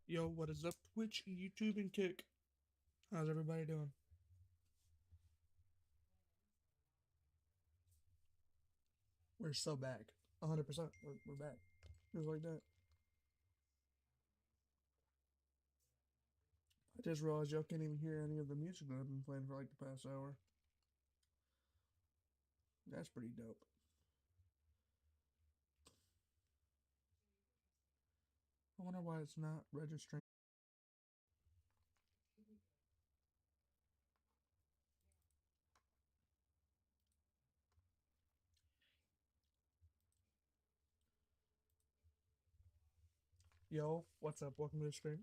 Yo, what is up, Twitch, YouTube, and Kick? How's everybody doing? We're so back. 100%. We're back. Just like that. I just realized y'all can't even hear any of the music that I've been playing for like the past hour. That's pretty dope. I wonder why it's not registering. Yo, what's up? Welcome to the stream.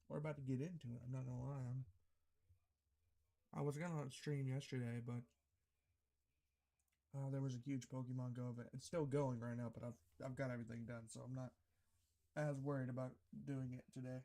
We're about to get into it. I'm not gonna lie. I was gonna stream yesterday, but there was a huge Pokemon Go event. It's still going right now, but I've got everything done, so I'm not as worried about doing it today.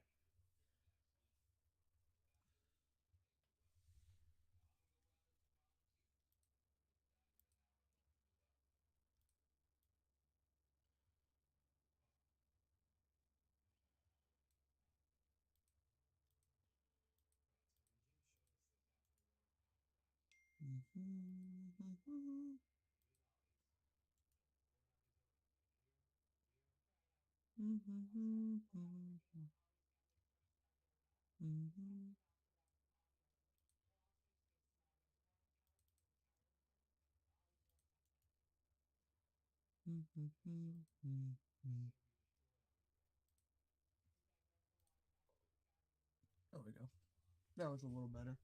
There we go. That was a little better.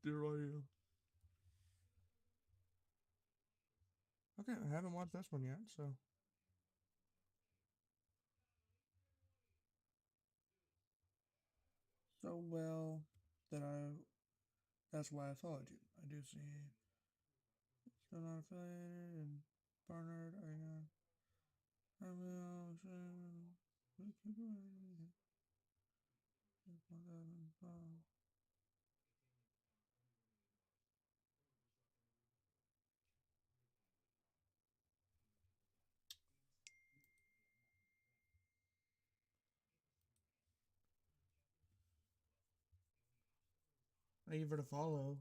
There I am. Okay, I haven't watched this one yet, so. So well that I. That's why I followed you. I do see. Still not affiliated and Barnard. I will. I gave her to follow.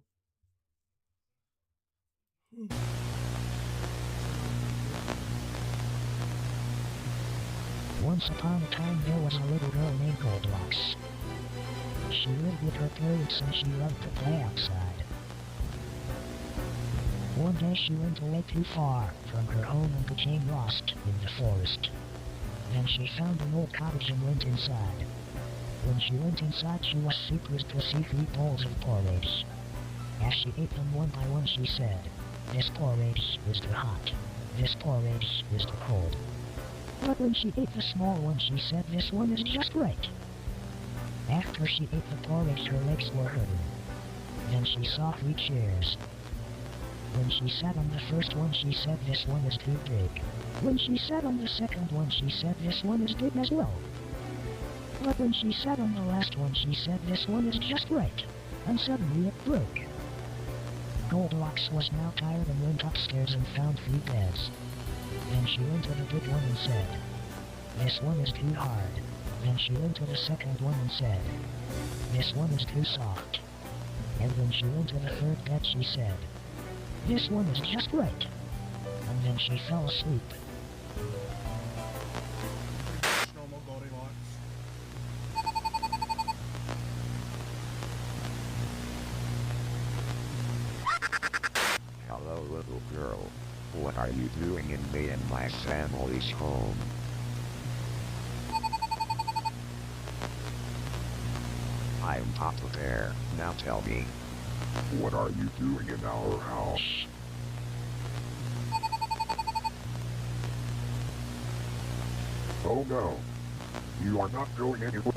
Once upon a time there was a little girl named Goldilocks. She lived with her parents and she loved to play outside. One day she went away too far from her home and became lost in the forest. Then she found an old cottage and went inside. When she went inside she was surprised to see 3 bowls of porridge. As she ate them one by one she said, "This porridge is too hot. This porridge is too cold." But when she ate the small one she said, "This one is just right." After she ate the porridge her legs were hurting. Then she saw 3 chairs. When she sat on the first one she said, "This one is too big." When she sat on the second one she said, "This one is big as well." But when she sat on the last one she said, "This one is just right." And suddenly it broke. Goldilocks was now tired and went upstairs and found 3 beds. Then she went to the big one and said, "This one is too hard." Then she went to the second one and said, "This one is too soft." And when she went to the third bed she said, "This one is just right." And then she fell asleep. Normal Goldilocks. Hello, little girl. What are you doing in me and my family's home? I'm Papa Bear. Now tell me, what are you doing in our house? Oh no. You are not going anywhere.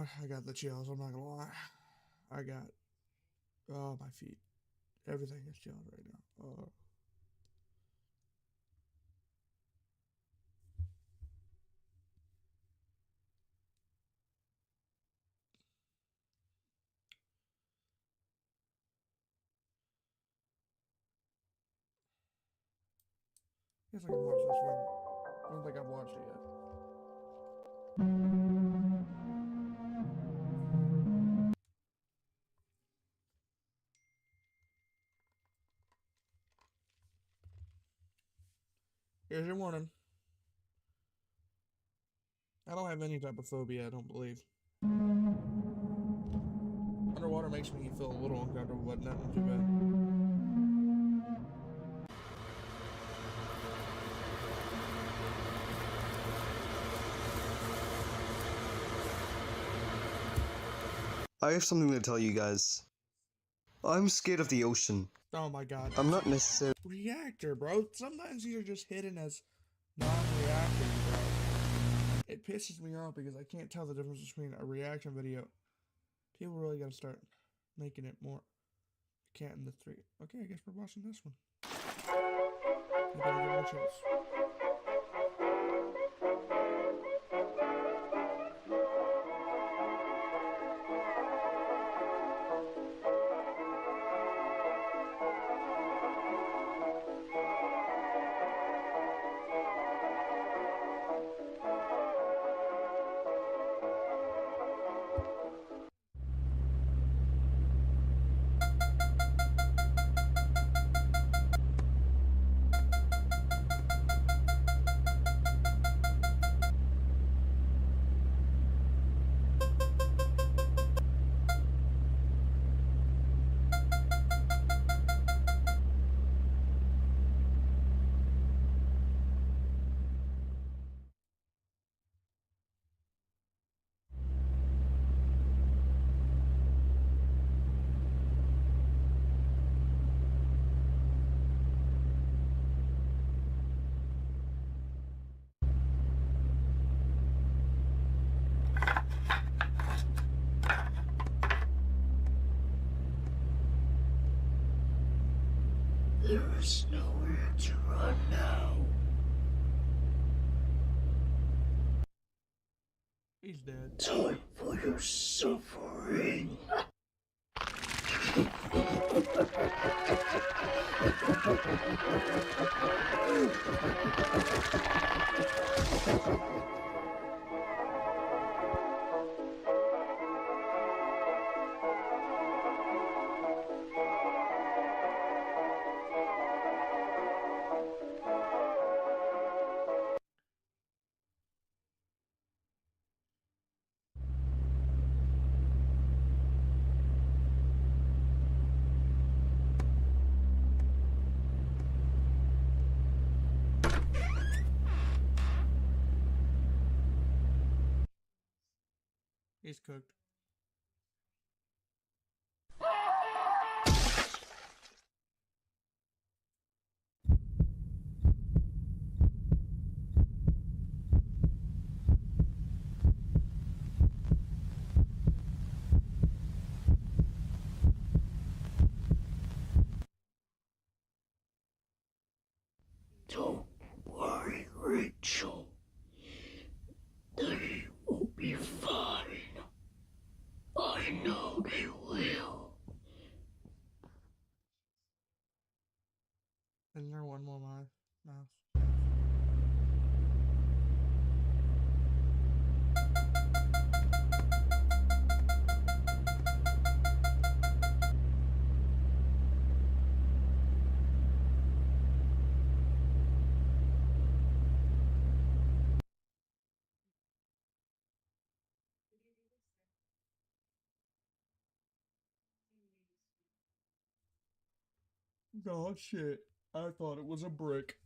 I got the chills. I'm not gonna lie. I got, oh, my feet. Everything is chilling right now. Oh. Guess I can watch this one. I don't think I've watched it yet. Here's your warning. I don't have any type of phobia, I don't believe. Underwater makes me feel a little uncomfortable, but nothing too bad. I have something to tell you guys. I'm scared of the ocean. Oh my god. I'm not necessarily. Reactor, bro. Sometimes these are just hidden as non-reactors, bro. It pisses me off because I can't tell the difference between a reaction video. People really gotta start making it more. Cat and the three. Okay, I guess we're watching this one. I gotta get more chills. There is nowhere to run now. He's dead. Time for your suffering. He's cooked. Don't worry, Rachel. They will be fine. I know they will. Isn't there one more mouse? Oh shit. I thought it was a brick.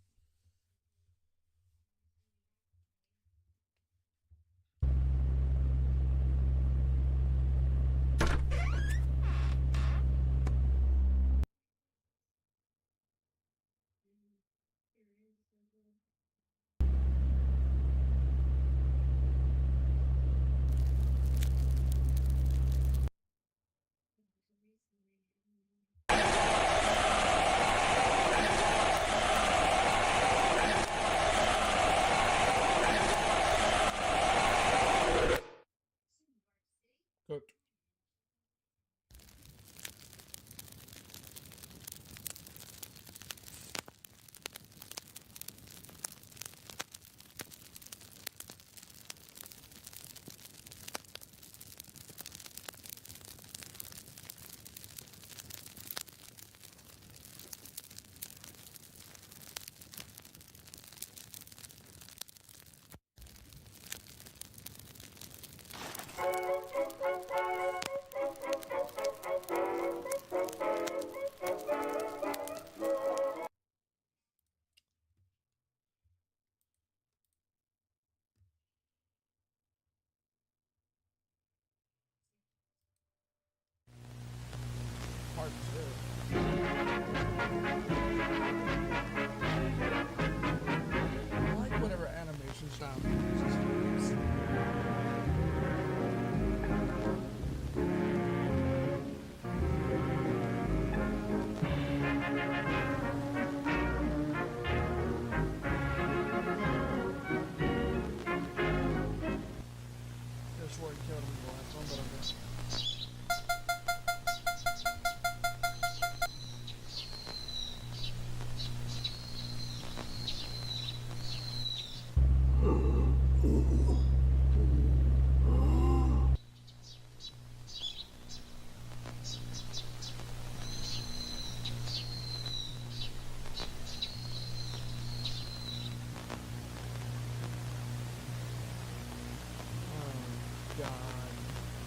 God.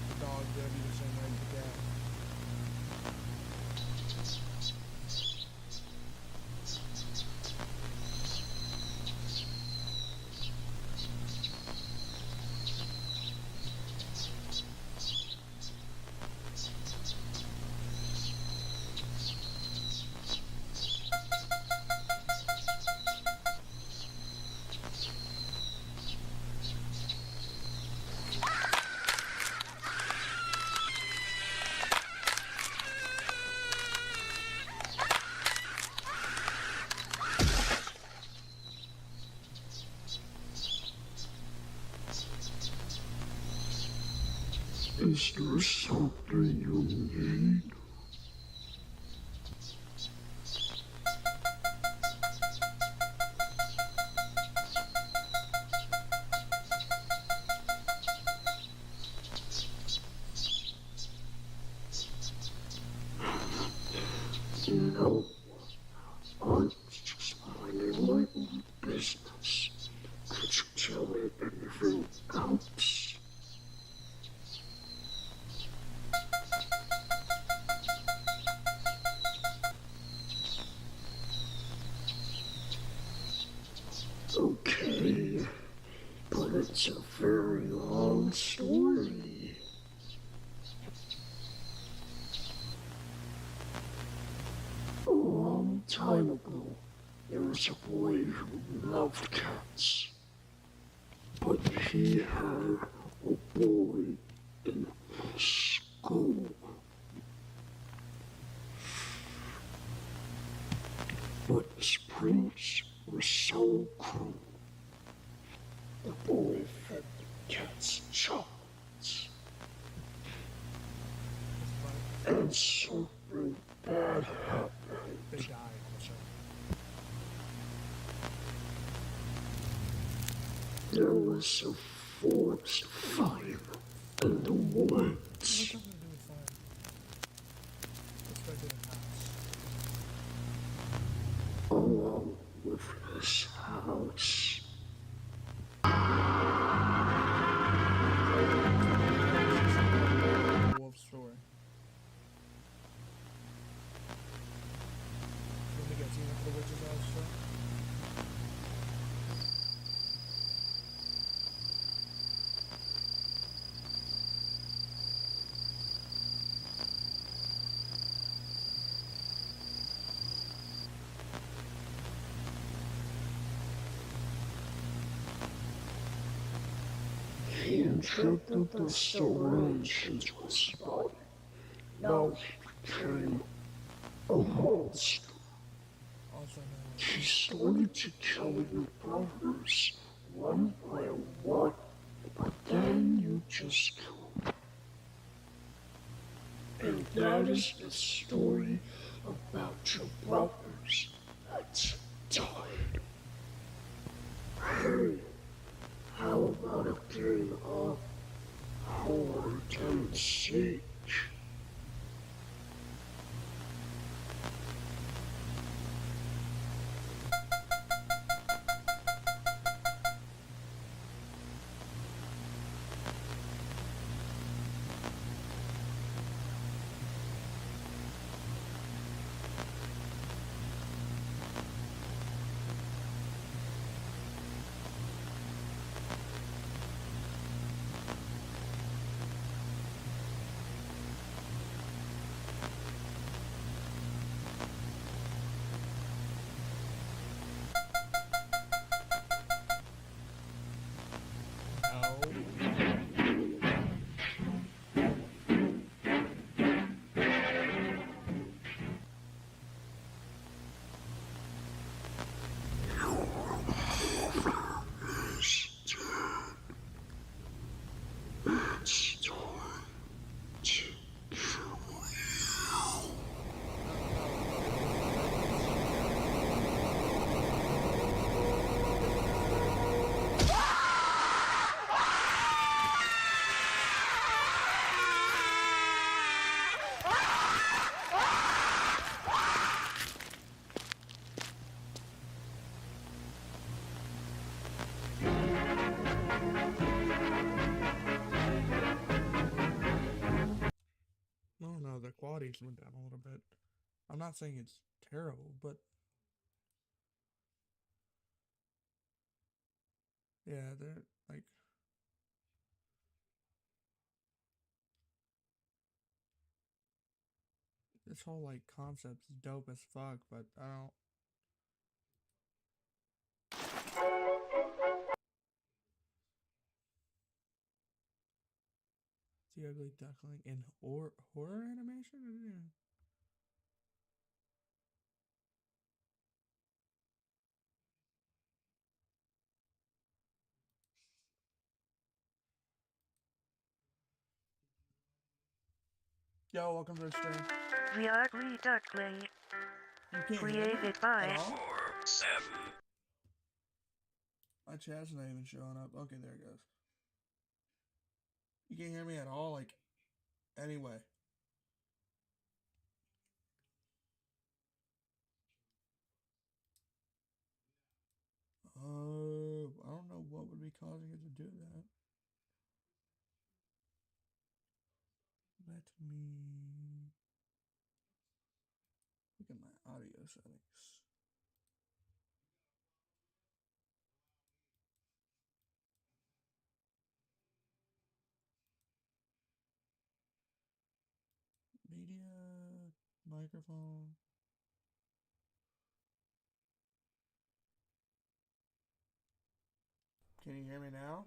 The dog gotta be the same way as the cat. Is there something you need? No, I'm just minding my own business. Could you tell me anything else? Okay, but it's a very long story. A long time ago, there was a boy who loved cats. But he had a boy in his school. But his pranks were so cruel. The boy fed the cats chocolates. And something bad happened. They died. So. There was a forest fire in the woods. What's something to do with fire? Let's go to the house. Along with his house. Wolf story. Let me get seen at the witch's house. So. He injected the syringe into his body. Now he became a monster. Also known as He started to kill your brothers one by one, but then you just killed them. And that is the story about your brothers that died. Hey, how about a game of hide and seek? audience went down a little bit. I'm not saying it's terrible, but yeah, they're like, this whole like concept is dope as fuck, but I don't. The Ugly Duckling in horror animation? I didn't even... Yo, welcome to the stream. The Ugly Duckling, You can't hear me created by at all? My chat's not even showing up. Okay, there it goes. You can't hear me at all, like, anyway. I don't know what would be causing it to do that. Let me look at my audio settings. Media, microphone. Can you hear me now?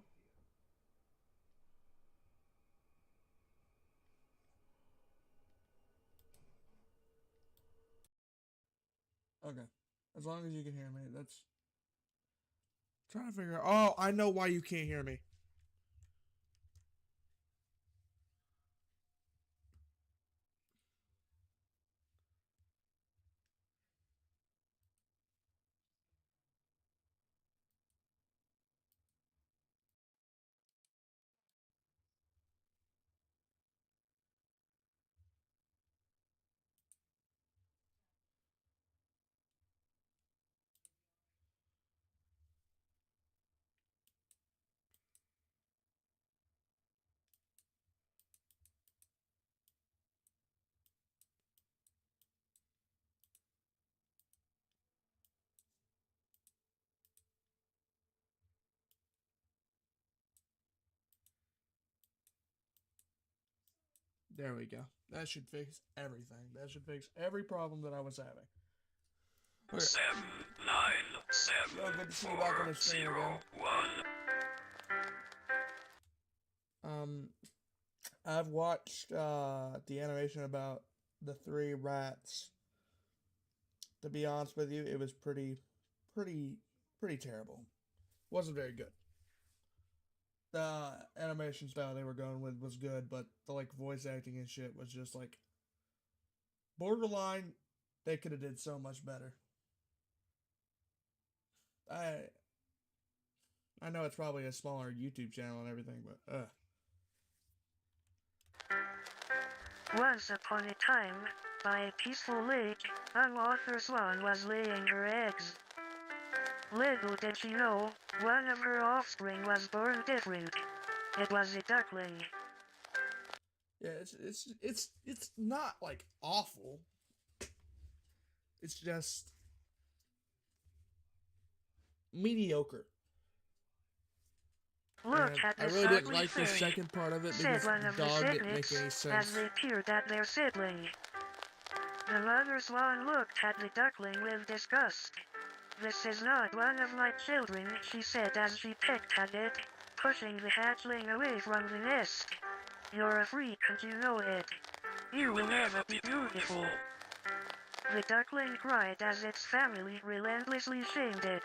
Okay. As long as you can hear me, that's... Trying to figure out... Oh, I know why you can't hear me. There we go. That should fix everything. That should fix every problem that I was having. Okay. 7, 9, 7, Yo, good to see you back on the stream 0, again. 1. I've watched the animation about the 3 rats. To be honest with you, it was pretty terrible. Wasn't very good. The animation style they were going with was good, but the like voice acting and shit was just like borderline. They could have did so much better. I know it's probably a smaller YouTube channel and everything, but Once upon a time, by a peaceful lake, an author swan was laying her eggs. Little did she know, one of her offspring was born different. It was a duckling. yeah, it's not like awful. It's just mediocre. Look And at I this really didn't ugly like the thing, second part of it said because one the of the dog didn't make cynics any as sense. they peered at their sibling. The mother swan looked at the duckling with disgust. "This is not one of my children," she said as she pecked at it, pushing the hatchling away from the nest. "You're a freak and you know it. You will never be beautiful." The duckling cried as its family relentlessly shamed it.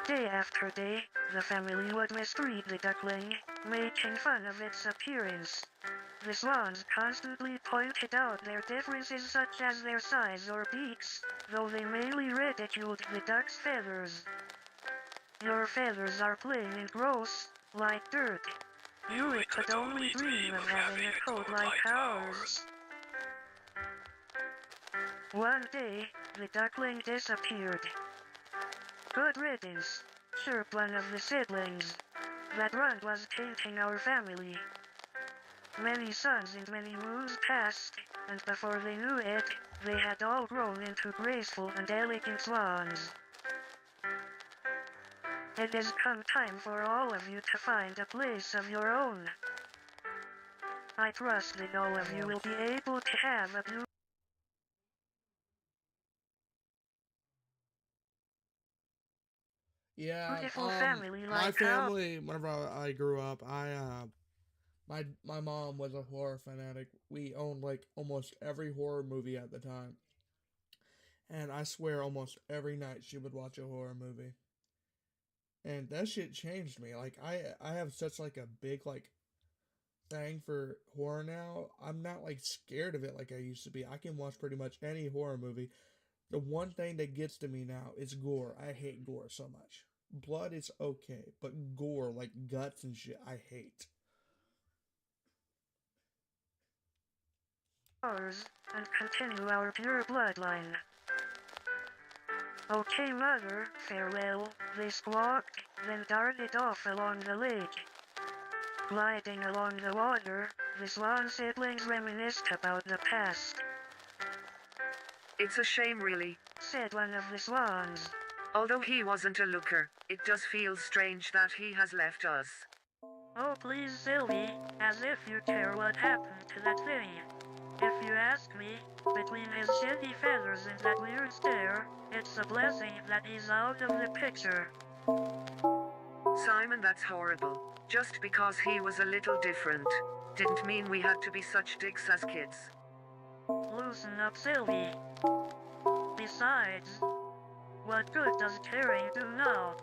Day after day, the family would mistreat the duckling, making fun of its appearance. The swans constantly pointed out their differences such as their size or beaks, though they mainly ridiculed the duck's feathers. "Your feathers are plain and gross, like dirt. You could only dream of having a coat like ours." One day, the duckling disappeared. "Good riddance," chirped one of the siblings. "That runt was tainting our family." Many suns and many moons passed, and before they knew it, they had all grown into graceful and elegant swans. It has come time for all of you to find a place of your own. I trust that all of you will be able to have a Yeah, beautiful family my like family, whenever I grew up, my mom was a horror fanatic. We owned like almost every horror movie at the time. And I swear almost every night she would watch a horror movie. And that shit changed me. Like I have such like a big like thing for horror now. I'm not like scared of it like I used to be. I can watch pretty much any horror movie. The one thing that gets to me now is gore. I hate gore so much. Blood is okay, but gore, like guts and shit, I hate. ours, and continue our pure bloodline. Okay, mother, farewell, they squawked, then darted off along the lake. Gliding along the water, the swan siblings reminisced about the past. It's a shame really. Said one of the swans. Although he wasn't a looker, it does feel strange that he has left us. Oh please Sylvie, as if you care what happened to that thing. If you ask me, between his shitty feathers and that weird stare, it's a blessing that he's out of the picture. Simon, that's horrible. Just because he was a little different, didn't mean we had to be such dicks as kids. Loosen up, Sylvie. Besides, what good does caring do now?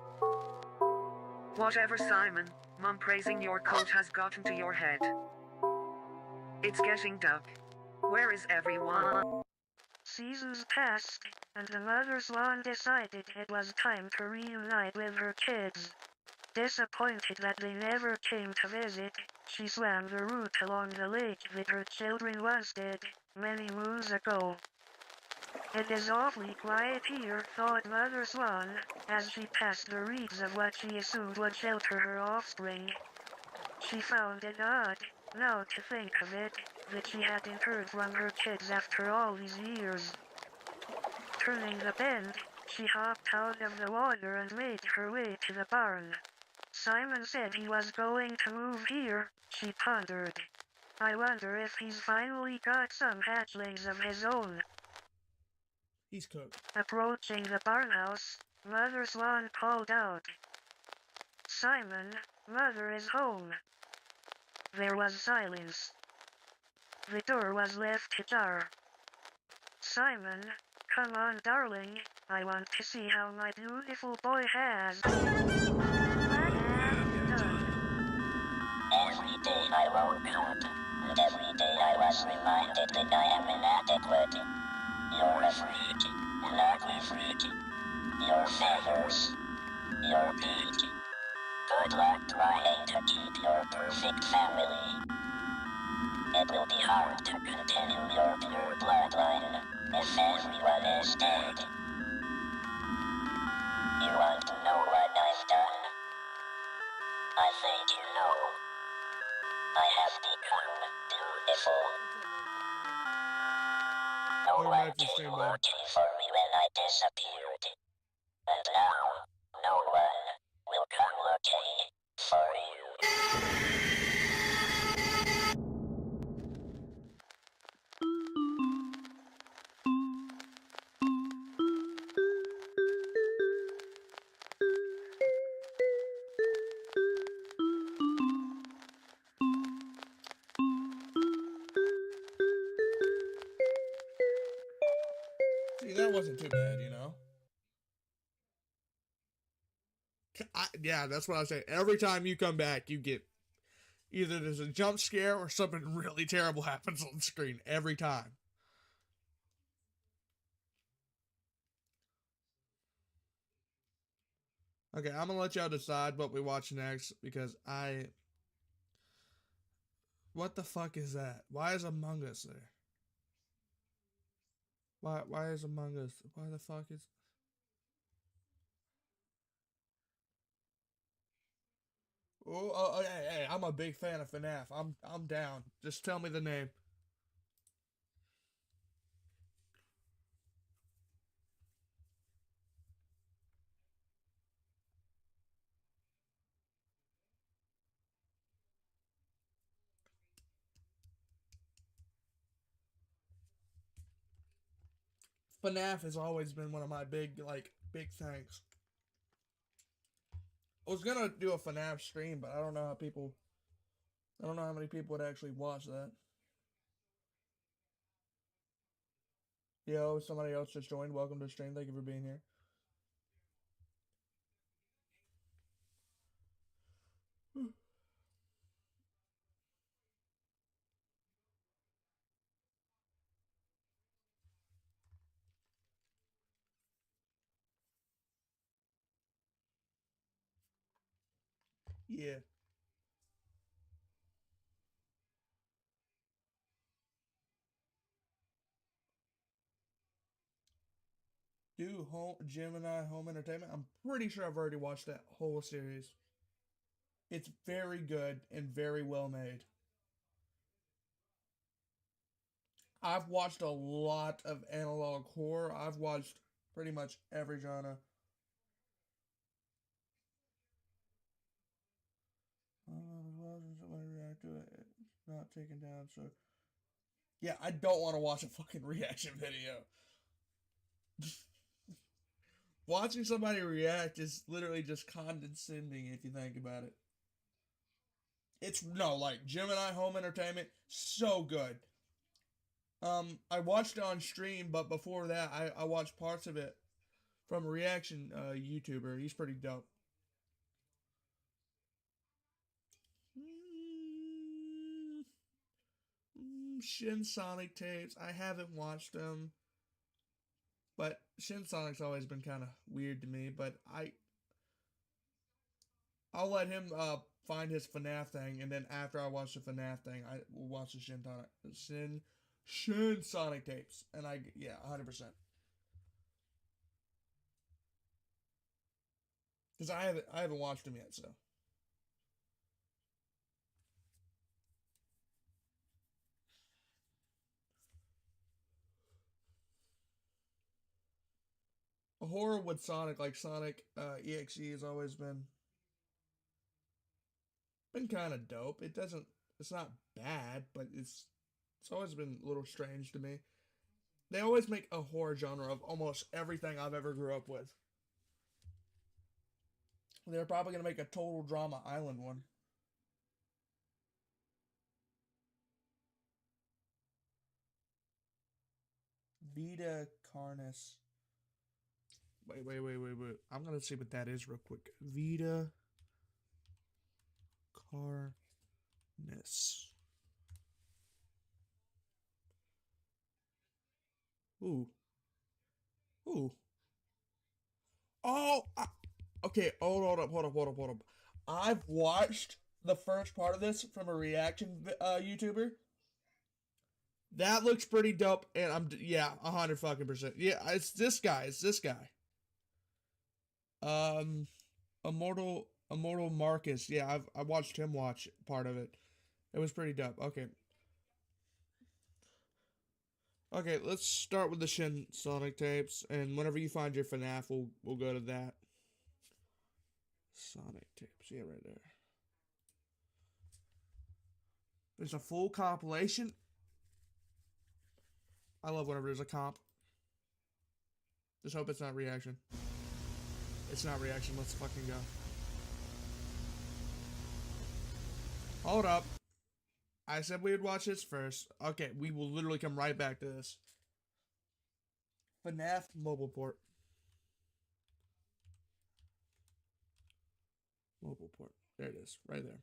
Whatever, Simon, Mum praising your coat has gotten to your head. It's getting dark. Where is everyone? Seasons passed, and the mother swan decided it was time to reunite with her kids. Disappointed that they never came to visit, she swam the route along the lake that her children once did, many moons ago. It is awfully quiet here, thought Mother Swan, as she passed the reeds of what she assumed would shelter her offspring. She found it odd, now to think of it, that she hadn't heard from her kids after all these years. Turning the bend, she hopped out of the water and made her way to the barn. Simon said he was going to move here, she pondered. I wonder if he's finally got some hatchlings of his own. He's cooked. Approaching the barnhouse, Mother Swan called out. Simon, Mother is home. There was silence. The door was left ajar. Simon, come on darling, I want to see how my beautiful boy has. What have you done? Every day I woke up, and every day I was reminded that I am inadequate. You're a freak, an ugly freak. Your feathers, your beak. Good luck trying to keep your perfect family. It will be hard to continue your pure bloodline if everyone is dead. You want to know what I've done? I think you know. I have become beautiful. No Welcome one back to the came stream, bud. looking for me when I disappeared. And now, no one will come looking for you. See, that wasn't too bad, you know? Yeah, that's what I say. Every time you come back, you get either there's a jump scare or something really terrible happens on the screen. Every time. Okay, I'm gonna let y'all decide what we watch next because what the fuck is that? Why is Among Us there? Why is Among Us? Why the fuck is... Hey, I'm a big fan of FNAF. I'm down. Just tell me the name. FNAF has always been one of my big things. I was gonna do a FNAF stream, but I don't know how many people would actually watch that. Yo, somebody else just joined. Welcome to the stream. Thank you for being here. Yeah. Do Gemini Home Entertainment. I'm pretty sure I've already watched that whole series. It's very good and very well made. I've watched a lot of analog horror. I've watched pretty much every genre. Somebody react to it. It's not taken down, so yeah, I don't want to watch a fucking reaction video. Watching somebody react is literally just condescending if you think about it. It's no, like Gemini Home Entertainment, so good. I watched it on stream, but before that, I watched parts of it from a reaction YouTuber. He's pretty dope. Shin Sonic tapes. I haven't watched them, but Shin Sonic's always been kind of weird to me. But I'll let him find his FNAF thing, and then after I watch the FNAF thing, I will watch the Shin Sonic tapes, and 100%. Because I haven't watched them yet, so. A horror with Sonic, like Sonic EXE, has always been kind of dope. It's not bad, but it's always been a little strange to me. They always make a horror genre of almost everything I've ever grew up with. They're probably going to make a Total Drama Island one. Vita Carnus. Wait. I'm going to see what that is real quick. Vita Carnus. Ooh. Oh! Okay, hold up. I've watched the first part of this from a reaction YouTuber. That looks pretty dope, and 100%. Yeah, it's this guy. Immortal Marcus. Yeah, I watched him watch part of it. It was pretty dope. Okay, let's start with the Shin Sonic tapes, and whenever you find your FNAF, we'll go to that. Sonic tapes, yeah, right there. There's a full compilation. I love whenever there's a comp. Just hope it's not reaction. It's not reaction, let's fucking go. Hold up. I said we would watch this first. Okay, we will literally come right back to this. FNAF mobile port. Mobile port. There it is, right there.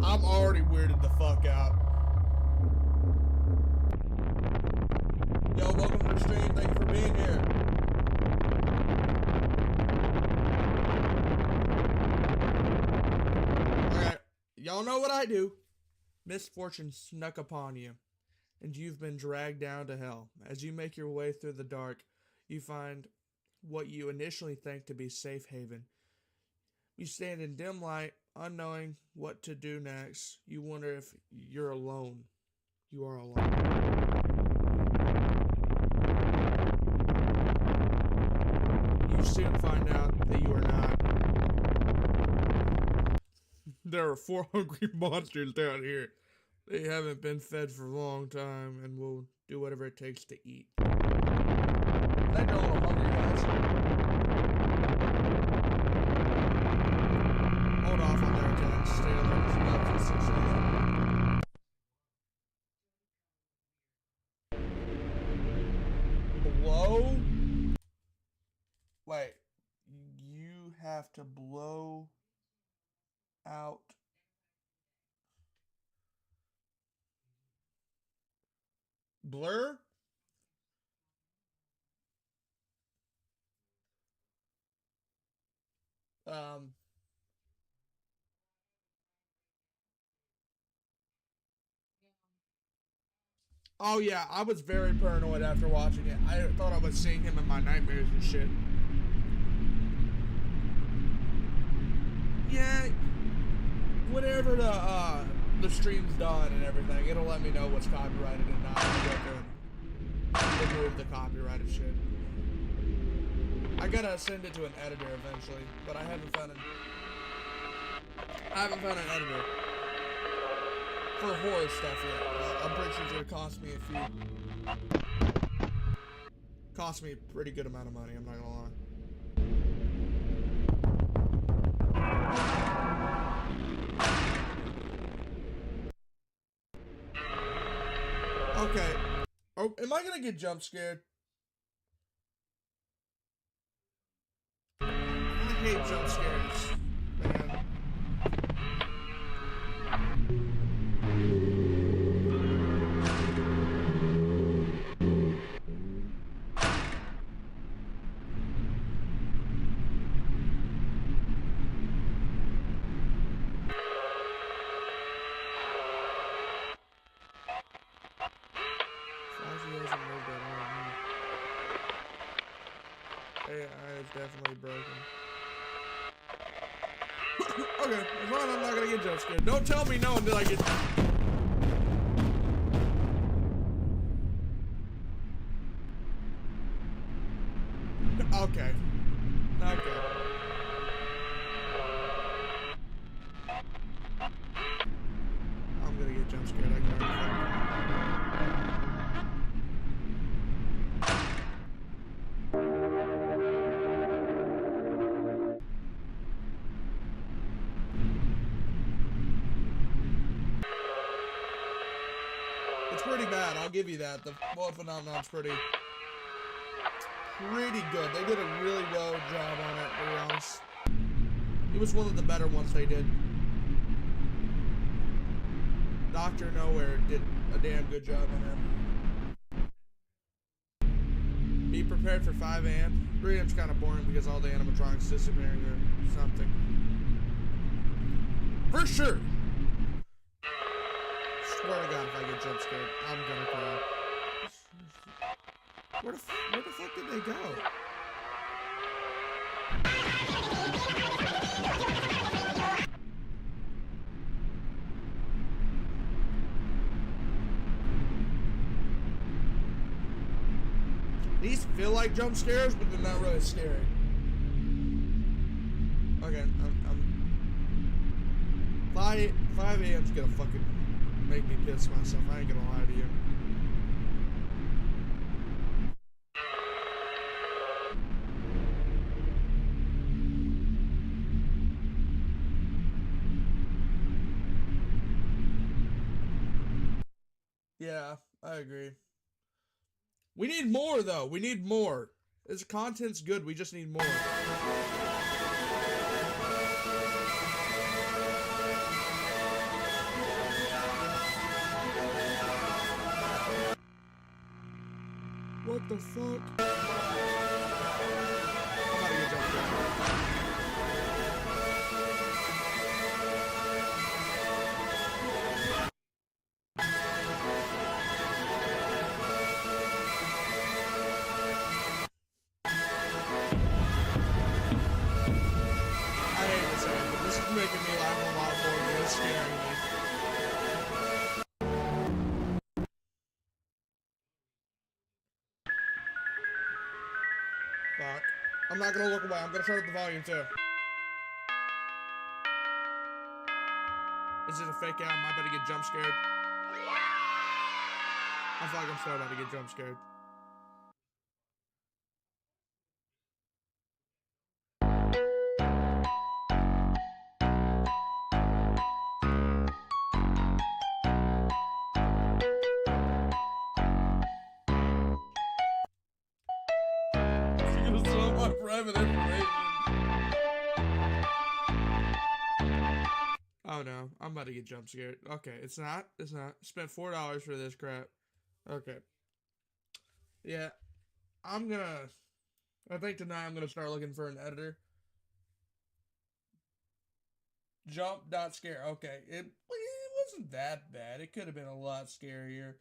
I'm already weirded the fuck out. Yo, welcome to the stream. Thank you for being here. Okay, y'all know what I do. Misfortune snuck upon you, and you've been dragged down to hell. As you make your way through the dark, you find what you initially think to be safe haven. You stand in dim light unknowing what to do next, you wonder if you're alone. You are alone. You soon find out that you are not. There are 4 hungry monsters down here. They haven't been fed for a long time and will do whatever it takes to eat. I think they're a little hungry, guys. Hold off on their attacks. Stay alert for about 6 seconds. Blow? Wait. You have to blow out. Blur? Oh yeah, I was very paranoid after watching it. I thought I was seeing him in my nightmares and shit. Yeah, whenever the stream's done and everything, it'll let me know what's copyrighted and not. I'll remove the copyrighted shit. I gotta send it to an editor eventually, but I haven't found an editor for horror stuff yet. I'm pretty sure it's gonna cost me cost me a pretty good amount of money, I'm not gonna lie. Okay. Oh, am I gonna get jump scared? I hate jump scares, man. AI is definitely broken. Okay, as long as I'm not gonna get jump scared. Don't tell me no until I get. Okay. Okay. I'm gonna get jump scared. I can already find it. It's pretty bad, I'll give you that. The Wolf Phenomenon's pretty good. They did a really well job on it, to be honest. It was one of the better ones they did. Dr. Nowhere did a damn good job on him. Be prepared for 5 a.m. 3 a.m.'s kind of boring because all the animatronics disappearing or something. For sure! Swear to God, if I get jump scared, I'm gonna cry. Where the fuck did they go? These feel like jump scares, but they're not really scary. Okay, I'm 5 a.m.'s gonna fucking make me piss myself. I ain't gonna lie to you. Yeah, I agree. We need more, though. We need more. This content's good. We just need more. What the fuck? I'm about to get jump scared. I hate to say it, but this is making me laugh Fuck. I'm not gonna look away. I'm gonna turn up the volume too. Is it a fake out? Am I about to get jump scared? I feel like I'm so about to get jump scared. It's gonna steal my private information. Oh no, I'm about to get jump scared. Okay, it's not. It's not. Spent $4 for this crap. Okay. Yeah, I think tonight I'm gonna start looking for an editor. Jump.scare. Okay, it wasn't that bad. It could have been a lot scarier.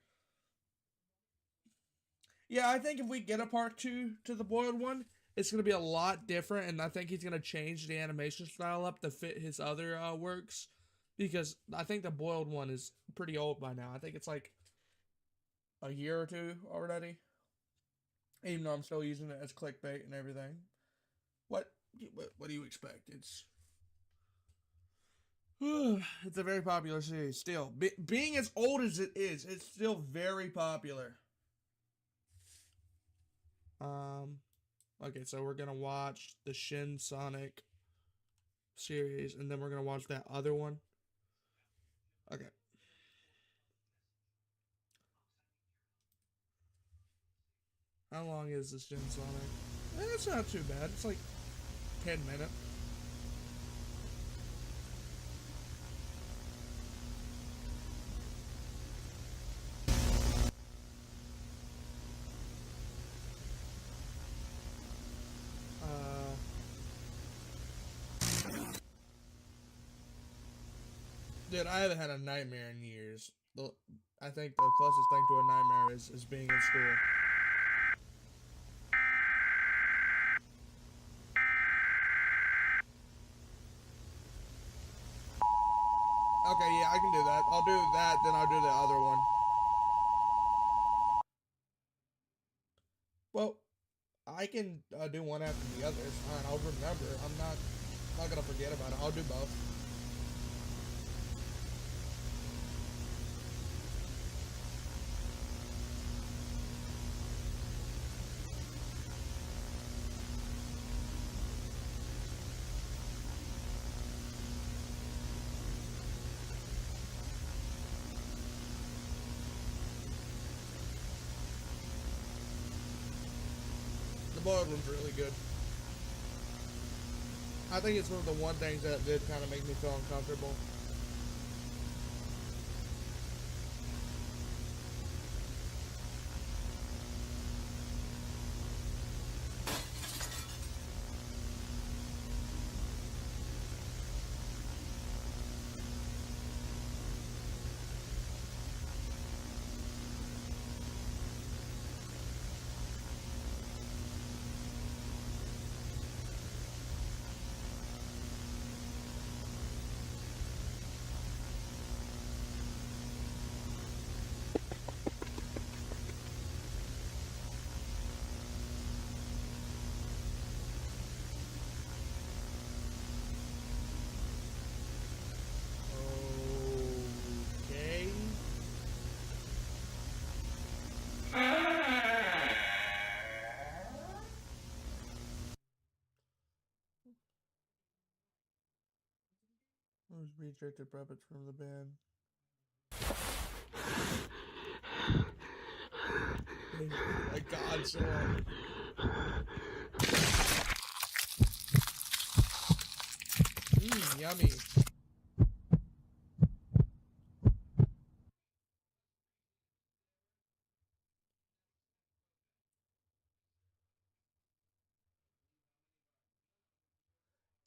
Yeah, I think if we get a part 2 to the boiled one, it's gonna be a lot different, and I think he's gonna change the animation style up to fit his other works, because I think the boiled one is pretty old by now. I think it's like a year or two already, even though I'm still using it as clickbait and everything. What do you expect? It's it's a very popular series still. Being as old as it is, it's still very popular. Okay, so we're gonna watch the Shin Sonic series, and then we're gonna watch that other one. Okay. How long is this Shin Sonic? It's not too bad. It's like 10 minutes. Dude, I haven't had a nightmare in years. I think the closest thing to a nightmare is being in school. Okay, yeah, I can do that. I'll do that, then I'll do the other one. Well, I can do one after the other. It's fine. I'll remember. I'm not gonna forget about it. I'll do both. The boiled one's really good. I think it's one of the one things that did kind of make me feel uncomfortable. Okay. Those rejected puppets from the band. Oh my god, so yummy.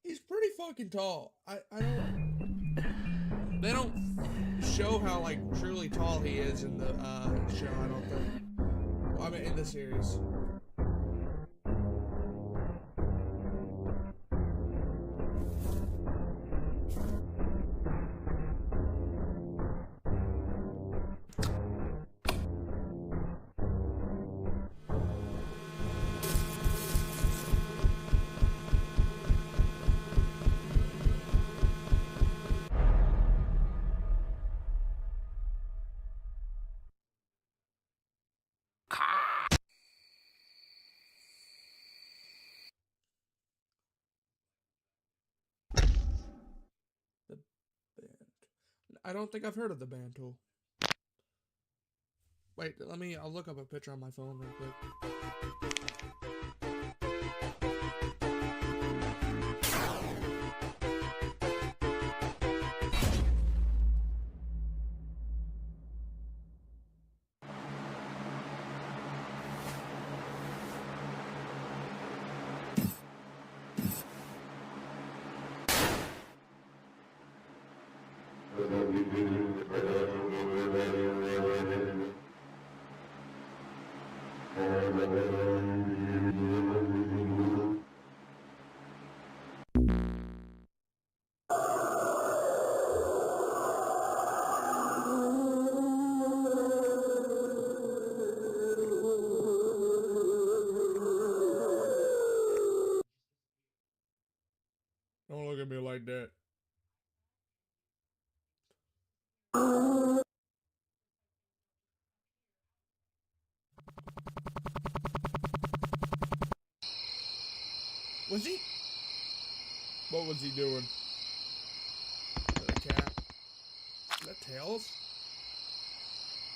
He's pretty fucking tall. I don't. They don't show how like truly tall he is in the show. I don't think. Well, I mean, in the series. I don't think I've heard of the band Tool. Wait, I'll look up a picture on my phone real quick. Don't look at me like that. Was he? What was he doing? Is that a cat? Is that Tails?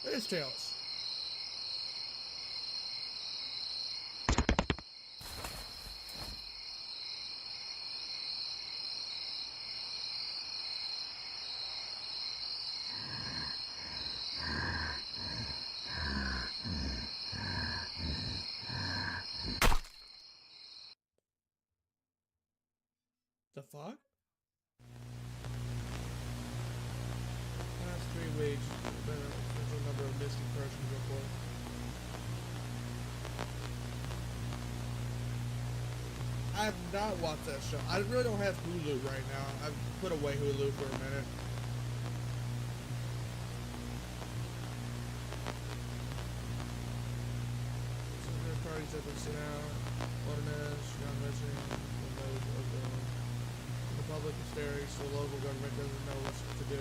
It is Tails. The fuck? Last 3 weeks, there's been a potential number of missing persons reported. I have not watched that show. I really don't have Hulu right now. I've put away Hulu for a minute. So there's parties that have been sent out. Ordinance, young missing, the public hysteria, so the local government doesn't know what to do.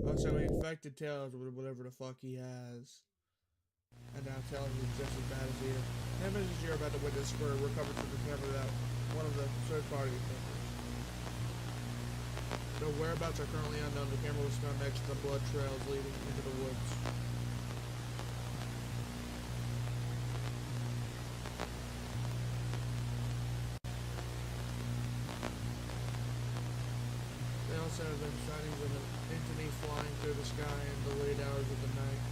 Oh, so he infected Tails with whatever the fuck he has. And now Tails is just as bad as he is. The images you're about to witness were recovered from the camera that one of the third party members. The whereabouts are currently unknown. The camera was found next to the blood trails leading into the woods. They also have been sightings of an entity flying through the sky in the late hours of the night.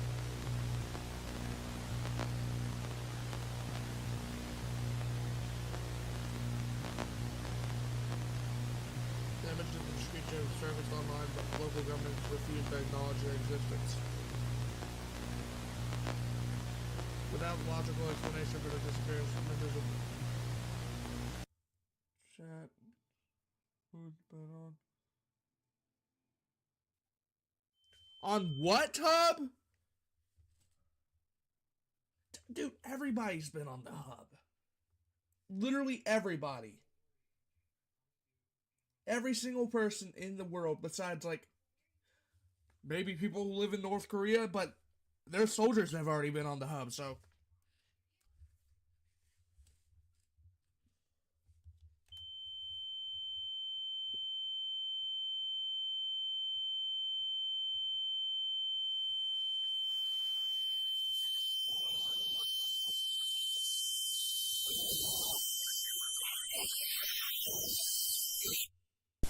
Serviced online, but local governments refuse to acknowledge their existence. Without logical explanation for the disappearance, members of chat who's been on what hub? Dude, everybody's been on the hub. Literally everybody. Every single person in the world, besides, like, maybe people who live in North Korea, but their soldiers have already been on the hub, so.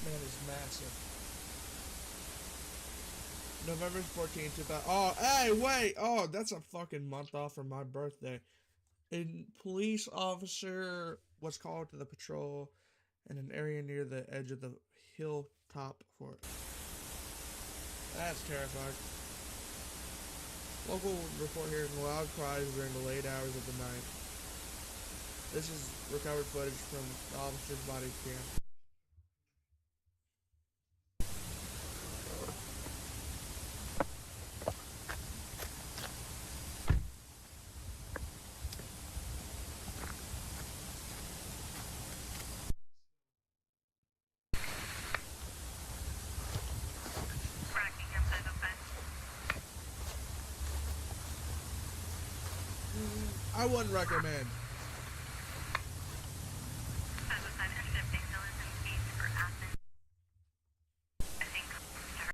Man is massive. November 14th, 2000. Oh, hey, wait. Oh, that's a fucking month off from my birthday. A police officer was called to the patrol in an area near the edge of the hilltop fort. That's terrifying. Local report hearing loud cries during the late hours of the night. This is recovered footage from the officer's body cam. I wouldn't recommend.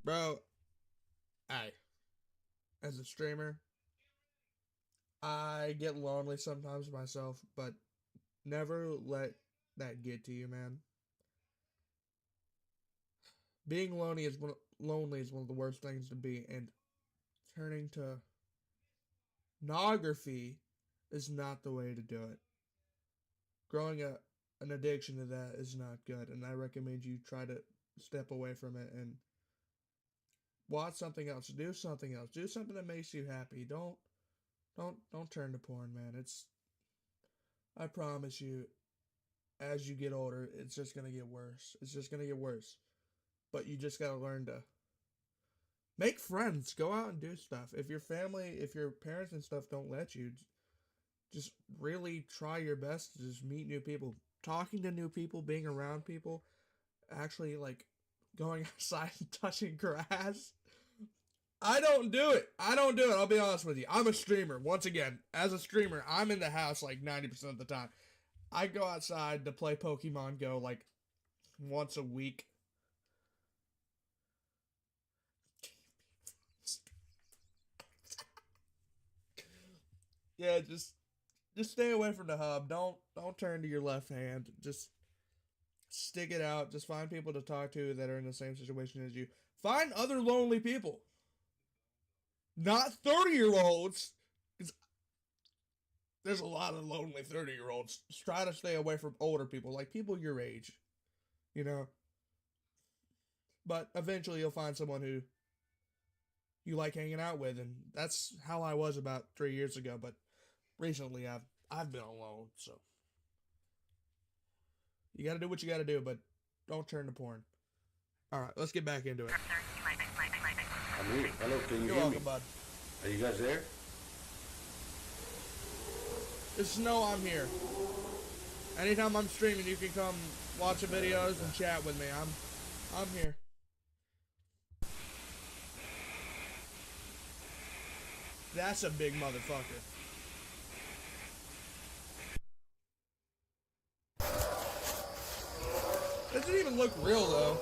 Bro, as a streamer, I get lonely sometimes myself, but never let that get to you, man. Being lonely is one of the worst things to be, and turning to pornography is not the way to do it. Growing an addiction to that is not good, and I recommend you try to step away from it and watch something else. Do something else. Do something that makes you happy. Don't turn to porn, man. I promise you, as you get older, it's just gonna get worse. It's just gonna get worse. But you just gotta learn to make friends. Go out and do stuff. If your parents and stuff don't let you, just really try your best to just meet new people. Talking to new people, being around people, actually like going outside and touching grass. I don't do it. I'll be honest with you. I'm a streamer. Once again, as a streamer, I'm in the house like 90% of the time. I go outside to play Pokemon Go like once a week. Yeah, just stay away from the hub. Don't turn to your left hand. Just stick it out. Just find people to talk to that are in the same situation as you. Find other lonely people. Not 30-year-olds. Because there's a lot of lonely 30-year-olds. Just try to stay away from older people. Like people your age. You know? But eventually you'll find someone who you like hanging out with. And that's how I was about 3 years ago. But recently I've been alone. So you gotta do what you gotta do. But don't turn to porn. Alright, let's get back into it. I'm here. Hello, can you You're hear welcome, me? bud. Are you guys there? Just know I'm here. Anytime I'm streaming, you can come watch the videos and chat with me. I'm here. That's a big motherfucker. Doesn't even look real though.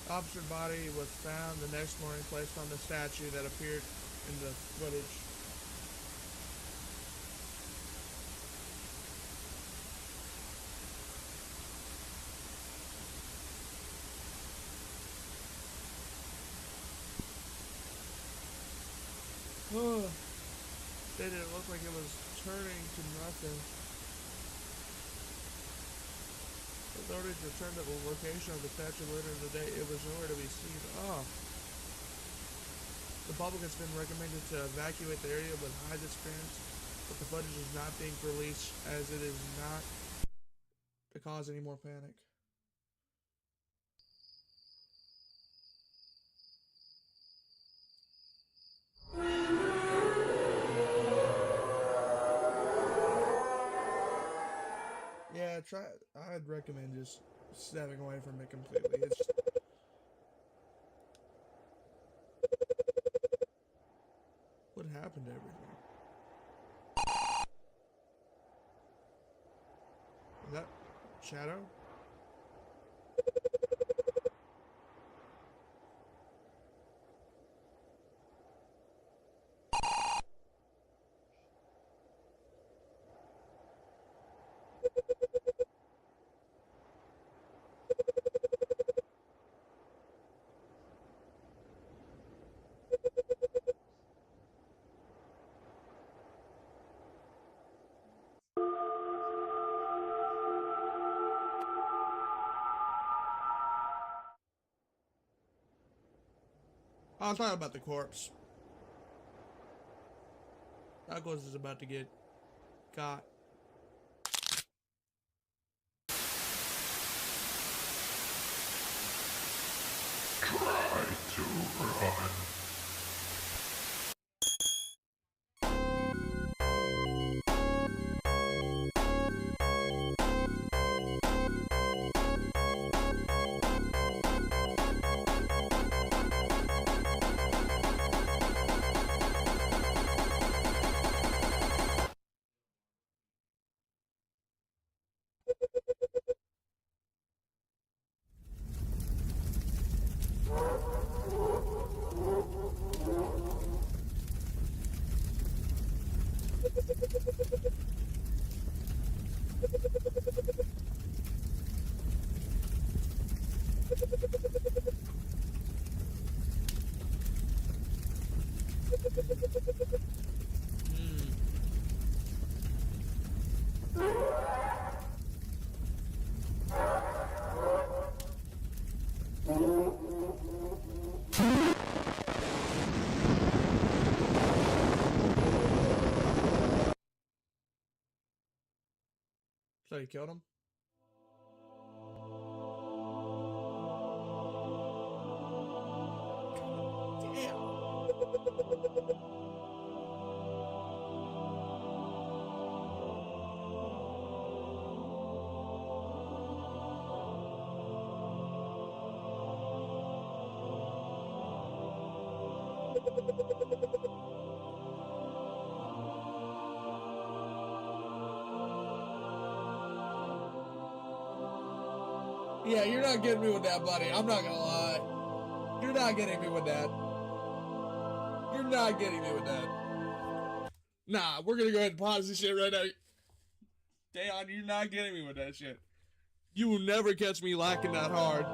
Officer body was found the next morning, placed on the statue that appeared in the footage. Stated it looked like it was turning to nothing. Authorities returned to the location of the statue later in the day. It was nowhere to be seen. Oh. The public has been recommended to evacuate the area with high disappearance, but the footage is not being released as it is not to cause any more panic. Yeah, I'd recommend just stepping away from it completely. It's what happened to everything? Is that Shadow? I'm talking about the corpse. Douglas is about to get got. Try to run. So you killed him? Yeah, you're not getting me with that, buddy. I'm not gonna lie. You're not getting me with that. You're not getting me with that. Nah, we're gonna go ahead and pause this shit right now. Dayon, you're not getting me with that shit. You will never catch me lacking that hard.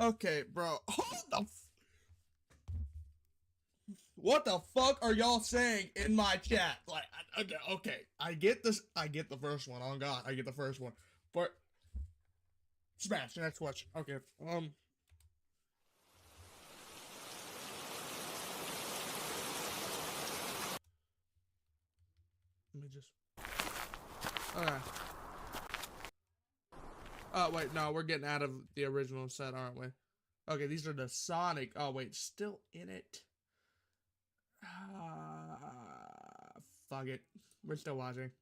Okay, bro. What the fuck are y'all saying in my chat? Like, okay, I get this. I get the first one. On God, I get the first one. But smash. Next question. Okay. Let me just. Okay. Oh, wait, no, we're getting out of the original set, aren't we? Okay, these are the Sonic. Oh, wait, still in it? Fuck it. We're still watching.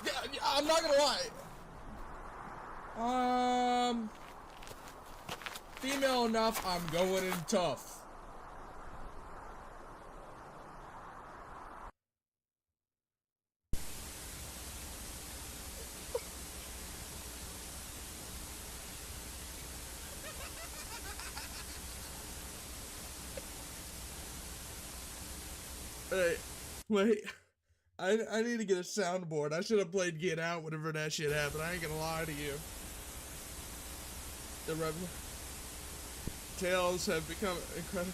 Yeah, I'm not gonna lie. Female enough, I'm going in tough. Hey, wait. I need to get a soundboard. I should have played Get Out whenever that shit happened. I ain't gonna lie to you. The tales have become incredible.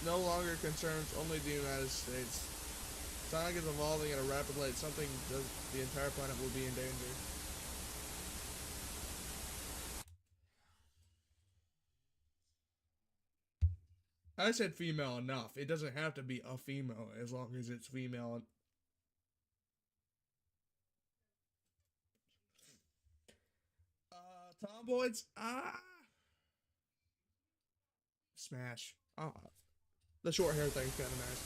No longer concerns only the United States. Sonic is evolving at a rapid rate. Something does the entire planet will be in danger. I said female enough. It doesn't have to be a female as long as it's female. Tomboys? Smash. The short hair thing's kind of nice.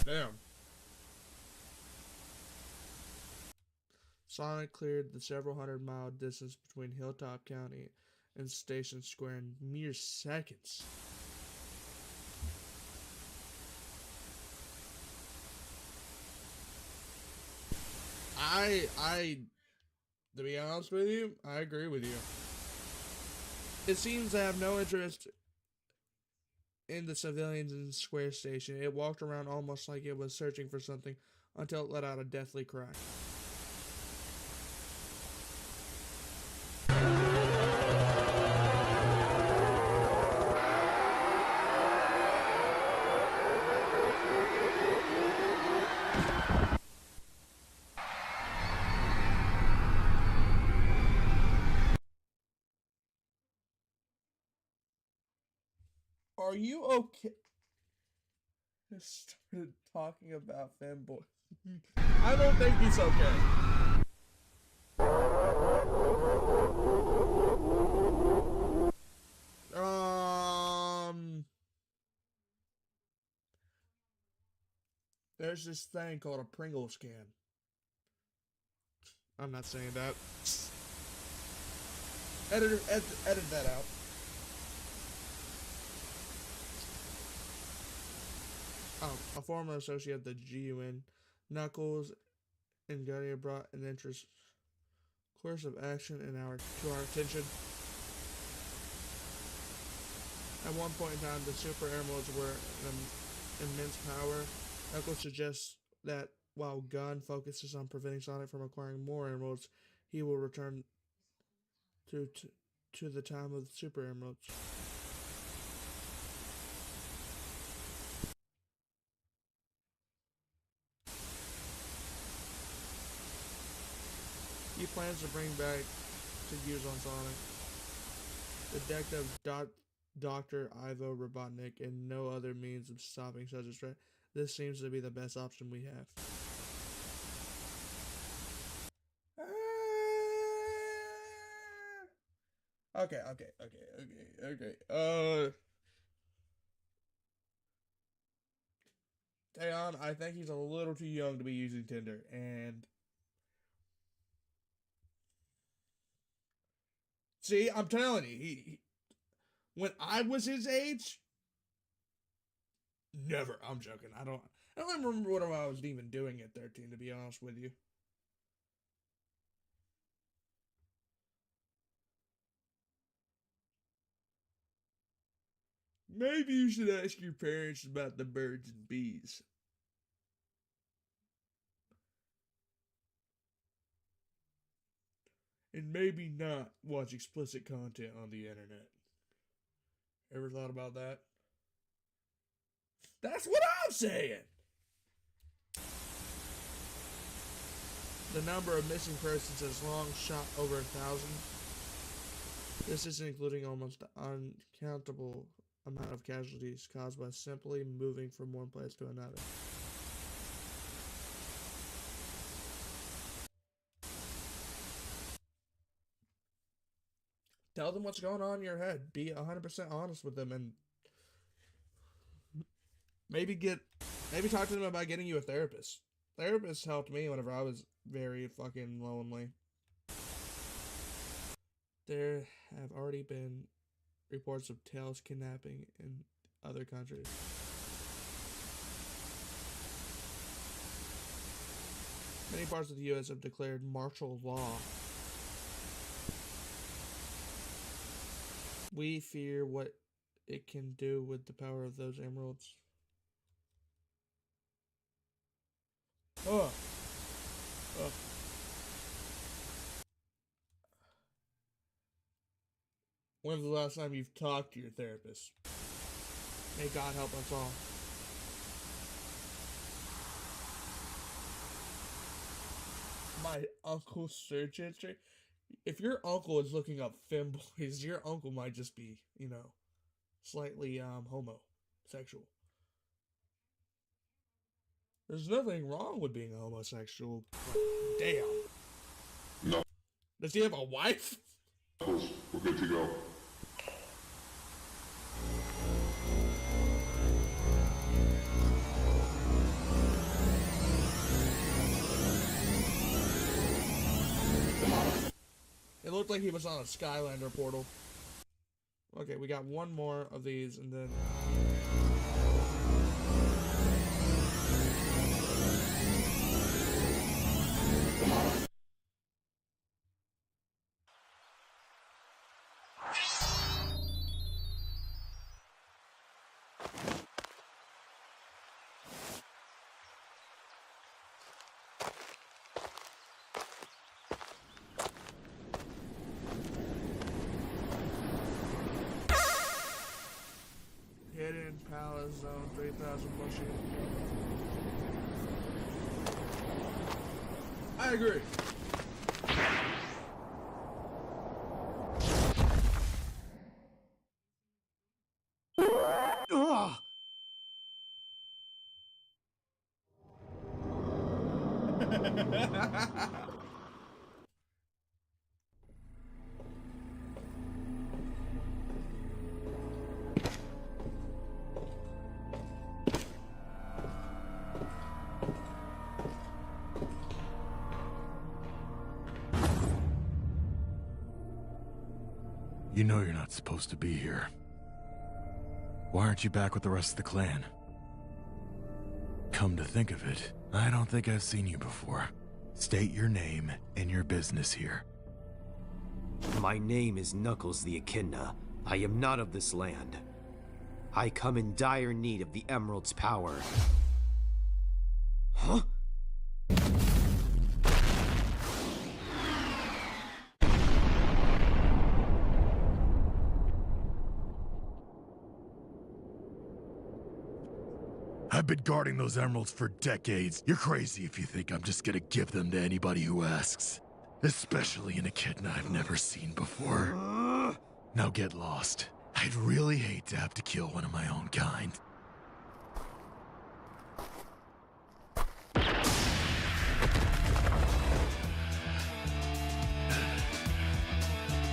Damn. Sonic cleared the several hundred-mile distance between Hilltop County in Station Square in mere seconds. To be honest with you, I agree with you. It seems to have no interest in the civilians in the Square Station. It walked around almost like it was searching for something until it let out a deathly cry. Are you okay? Just started talking about fanboy. I don't think he's okay. There's this thing called a Pringles can. I'm not saying that. Edit that out. A former associate of the GUN, Knuckles and Gunny brought an interest course of action to our attention. At one point in time, the Super Emeralds were an immense power. Knuckles suggests that while Gun focuses on preventing Sonic from acquiring more emeralds, he will return to the time of the Super Emeralds. He plans to bring back to use on Sonic. Detective Dr. Ivo Robotnik and no other means of stopping such a threat. This seems to be the best option we have. Okay. Taeyeon, I think he's a little too young to be using Tinder, and see, I'm telling you, he when I was his age, never. I'm joking. I don't even remember what I was even doing at 13, to be honest with you. Maybe you should ask your parents about the birds and bees. And maybe not watch explicit content on the internet. Ever thought about that? That's what I'm saying! The number of missing persons has long shot over 1,000. This is including almost the uncountable amount of casualties caused by simply moving from one place to another. Tell them what's going on in your head. Be 100% honest with them, and maybe talk to them about getting you a therapist. Therapists helped me whenever I was very fucking lonely. There have already been reports of Tails kidnapping in other countries. Many parts of the U.S. have declared martial law. We fear what it can do with the power of those emeralds. When's the last time you've talked to your therapist? May God help us all. My uncle's search history. If your uncle is looking up femboys, your uncle might just be, slightly homosexual. There's nothing wrong with being a homosexual. But damn. No. Does he have a wife? We're good to go. It looked like he was on a Skylander portal. Okay, we got one more of these, and then... Hidden Palace Zone, 3,000 plus years. I agree. Ugh. You know you're not supposed to be here. Why aren't you back with the rest of the clan? Come to think of it, I don't think I've seen you before. State your name and your business here. My name is Knuckles the Echidna. I am not of this land. I come in dire need of the Emerald's power. Huh? I've been guarding those emeralds for decades. You're crazy if you think I'm just gonna give them to anybody who asks. Especially an echidna I've never seen before. Now get lost. I'd really hate to have to kill one of my own kind.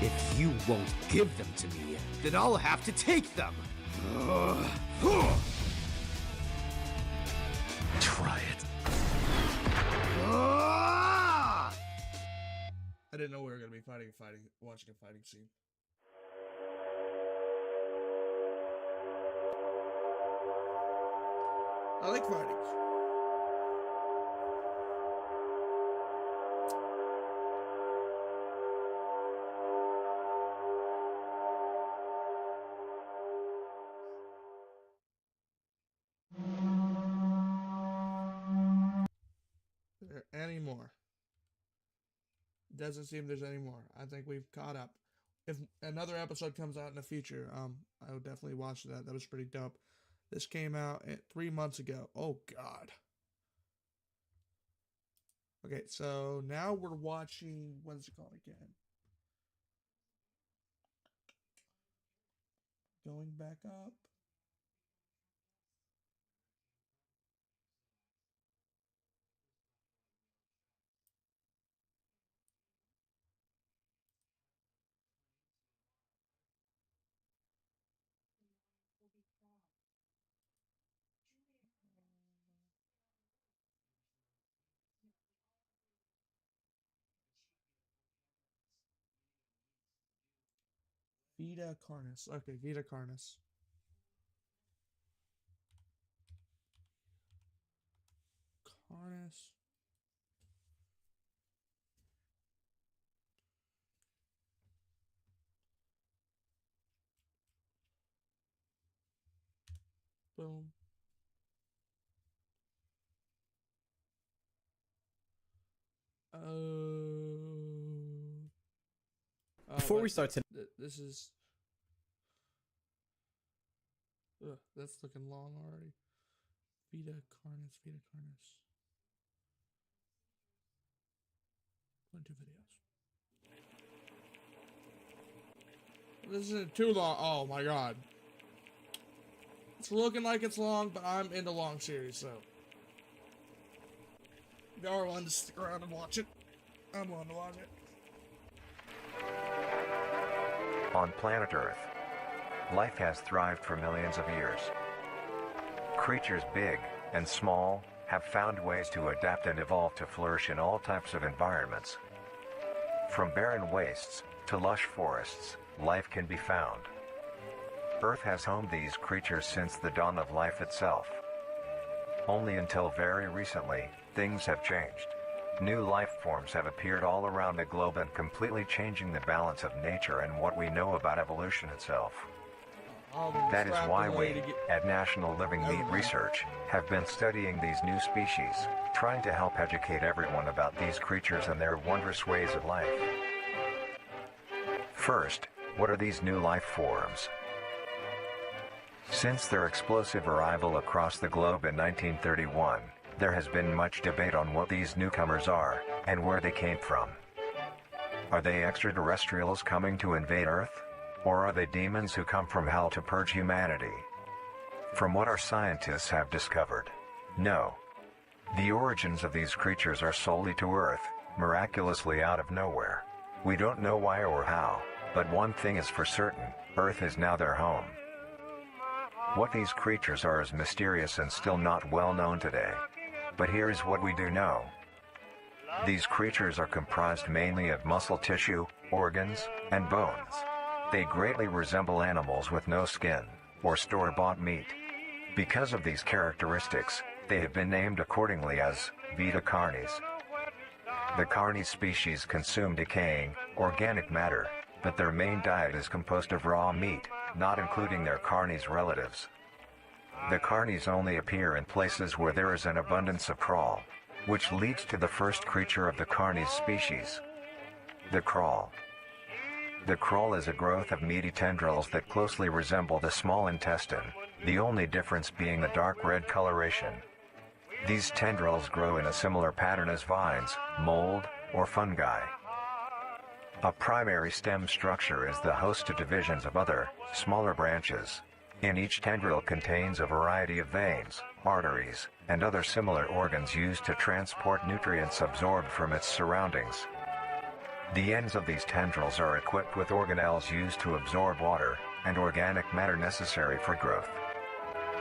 If you won't give them to me, then I'll have to take them! Try it. I didn't know we were gonna be watching a fighting scene. I like fighting. Is there any more? Doesn't seem there's any more. I think we've caught up. If another episode comes out in the future, I would definitely watch that. That was pretty dope. This came out 3 months ago. Oh God. Okay, so now we're watching, what is it called again? Going back up. Vita Carnus. Okay, Vita Carnus. Carnus. Boom. Before we start today, this is. Ugh, that's looking long already. Vita Carnus, Vita Carnus. 22 videos. This isn't too long. Oh my god. It's looking like it's long, but I'm into long series, so. If y'all are willing to stick around and watch it, I'm willing to watch it. On planet Earth, life has thrived for millions of years. Creatures big and small have found ways to adapt and evolve to flourish in all types of environments. From barren wastes to lush forests, life can be found. Earth has homed these creatures since the dawn of life itself. Only until very recently, things have changed. New life forms have appeared all around the globe and completely changing the balance of nature and what we know about evolution itself. That is why we, at National Living Meat Research, have been studying these new species, trying to help educate everyone about these creatures and their wondrous ways of life. First, what are these new life forms? Since their explosive arrival across the globe in 1931, there has been much debate on what these newcomers are, and where they came from. Are they extraterrestrials coming to invade Earth? Or are they demons who come from hell to purge humanity? From what our scientists have discovered, no. The origins of these creatures are solely to Earth, miraculously out of nowhere. We don't know why or how, but one thing is for certain, Earth is now their home. What these creatures are is mysterious and still not well known today. But here is what we do know. These creatures are comprised mainly of muscle tissue, organs, and bones. They greatly resemble animals with no skin, or store-bought meat. Because of these characteristics, they have been named accordingly as Vita carnis. The carnis species consume decaying, organic matter, but their main diet is composed of raw meat, not including their carnis relatives. The carnis only appear in places where there is an abundance of crawl, which leads to the first creature of the carnis species, the crawl. The crawl is a growth of meaty tendrils that closely resemble the small intestine, the only difference being the dark red coloration. These tendrils grow in a similar pattern as vines, mold, or fungi. A primary stem structure is the host to divisions of other, smaller branches. And each tendril contains a variety of veins, arteries, and other similar organs used to transport nutrients absorbed from its surroundings. The ends of these tendrils are equipped with organelles used to absorb water and organic matter necessary for growth.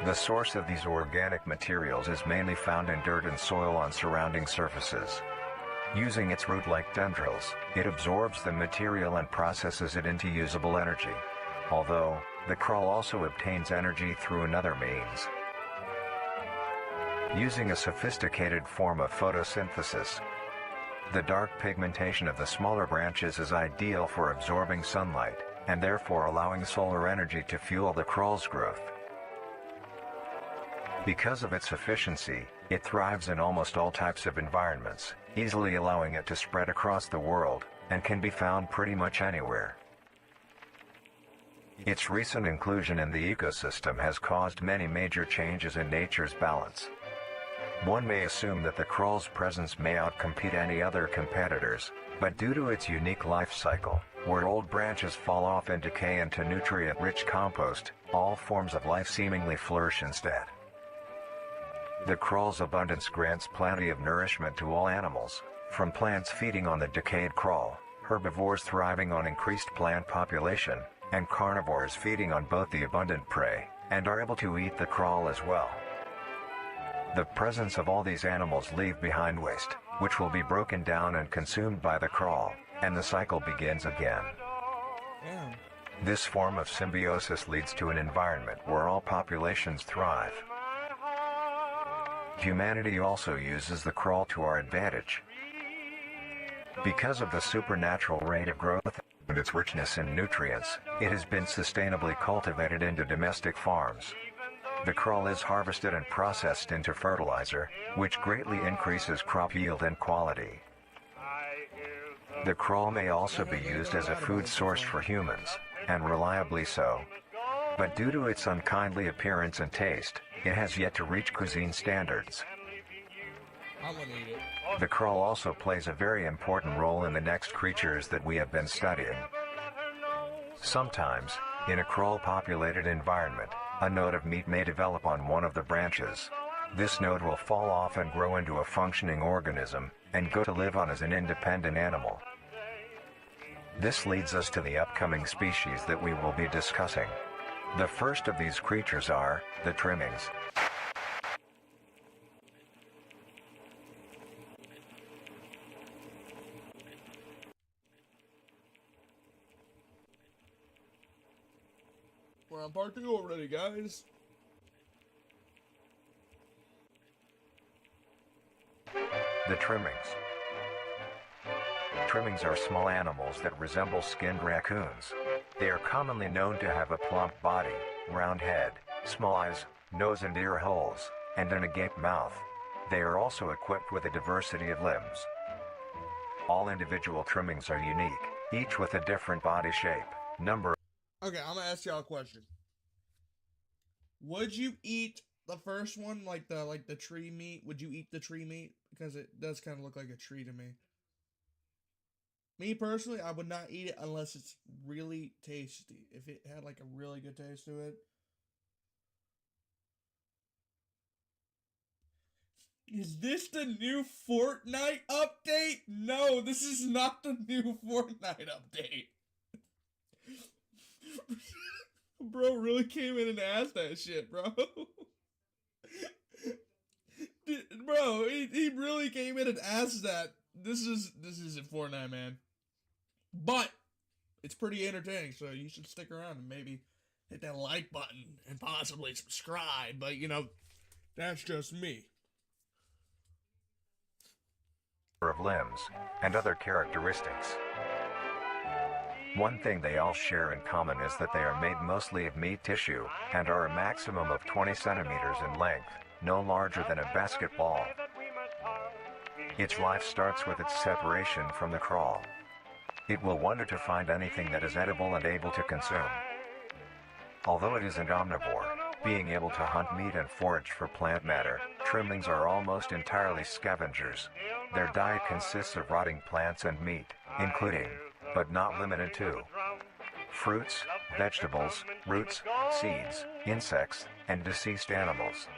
The source of these organic materials is mainly found in dirt and soil on surrounding surfaces. Using its root-like tendrils, it absorbs the material and processes it into usable energy. Although, the crawl also obtains energy through another means. Using a sophisticated form of photosynthesis, the dark pigmentation of the smaller branches is ideal for absorbing sunlight, and therefore allowing solar energy to fuel the crawl's growth. Because of its efficiency, it thrives in almost all types of environments, easily allowing it to spread across the world, and can be found pretty much anywhere. Its recent inclusion in the ecosystem has caused many major changes in nature's balance. One may assume that the crawl's presence may outcompete any other competitors, but due to its unique life cycle, where old branches fall off and decay into nutrient-rich compost, all forms of life seemingly flourish instead. The crawl's abundance grants plenty of nourishment to all animals, from plants feeding on the decayed crawl, herbivores thriving on increased plant population, and carnivores feeding on both the abundant prey, and are able to eat the crawl as well. The presence of all these animals leave behind waste, which will be broken down and consumed by the crawl, and the cycle begins again. Yeah. This form of symbiosis leads to an environment where all populations thrive. Humanity also uses the crawl to our advantage. Because of the supernatural rate of growth and its richness in nutrients, it has been sustainably cultivated into domestic farms. The crawl is harvested and processed into fertilizer, which greatly increases crop yield and quality. The crawl may also be used as a food source for humans, and reliably so. But due to its unkindly appearance and taste, it has yet to reach cuisine standards. I wouldn't eat it. The crawl also plays a very important role in the next creatures that we have been studying. Sometimes, in a crawl-populated environment, a node of meat may develop on one of the branches. This node will fall off and grow into a functioning organism, and go to live on as an independent animal. This leads us to the upcoming species that we will be discussing. The first of these creatures are the trimmings. We're on part 2 already, guys. The trimmings. Trimmings are small animals that resemble skinned raccoons. They are commonly known to have a plump body, round head, small eyes, nose and ear holes, and an agape mouth. They are also equipped with a diversity of limbs. All individual trimmings are unique, each with a different body shape, number. Okay, I'm gonna ask y'all a question. Would you eat the first one, like the tree meat? Would you eat the tree meat? Because it does kind of look like a tree to me. Me personally, I would not eat it unless it's really tasty. If it had like a really good taste to it. Is this the new Fortnite update? No, this is not the new Fortnite update. Bro really came in and asked that shit, bro. Bro, he really came in and asked that. This isn't Fortnite, man. But it's pretty entertaining, so you should stick around and maybe hit that like button and possibly subscribe. But, you know, that's just me. Of limbs, and other characteristics. One thing they all share in common is that they are made mostly of meat tissue, and are a maximum of 20 centimeters in length, no larger than a basketball. Its life starts with its separation from the crawl. It will wonder to find anything that is edible and able to consume. Although it is an omnivore, being able to hunt meat and forage for plant matter, trimmings are almost entirely scavengers. Their diet consists of rotting plants and meat, including, but not limited to, fruits, vegetables, roots, seeds, insects, and deceased animals.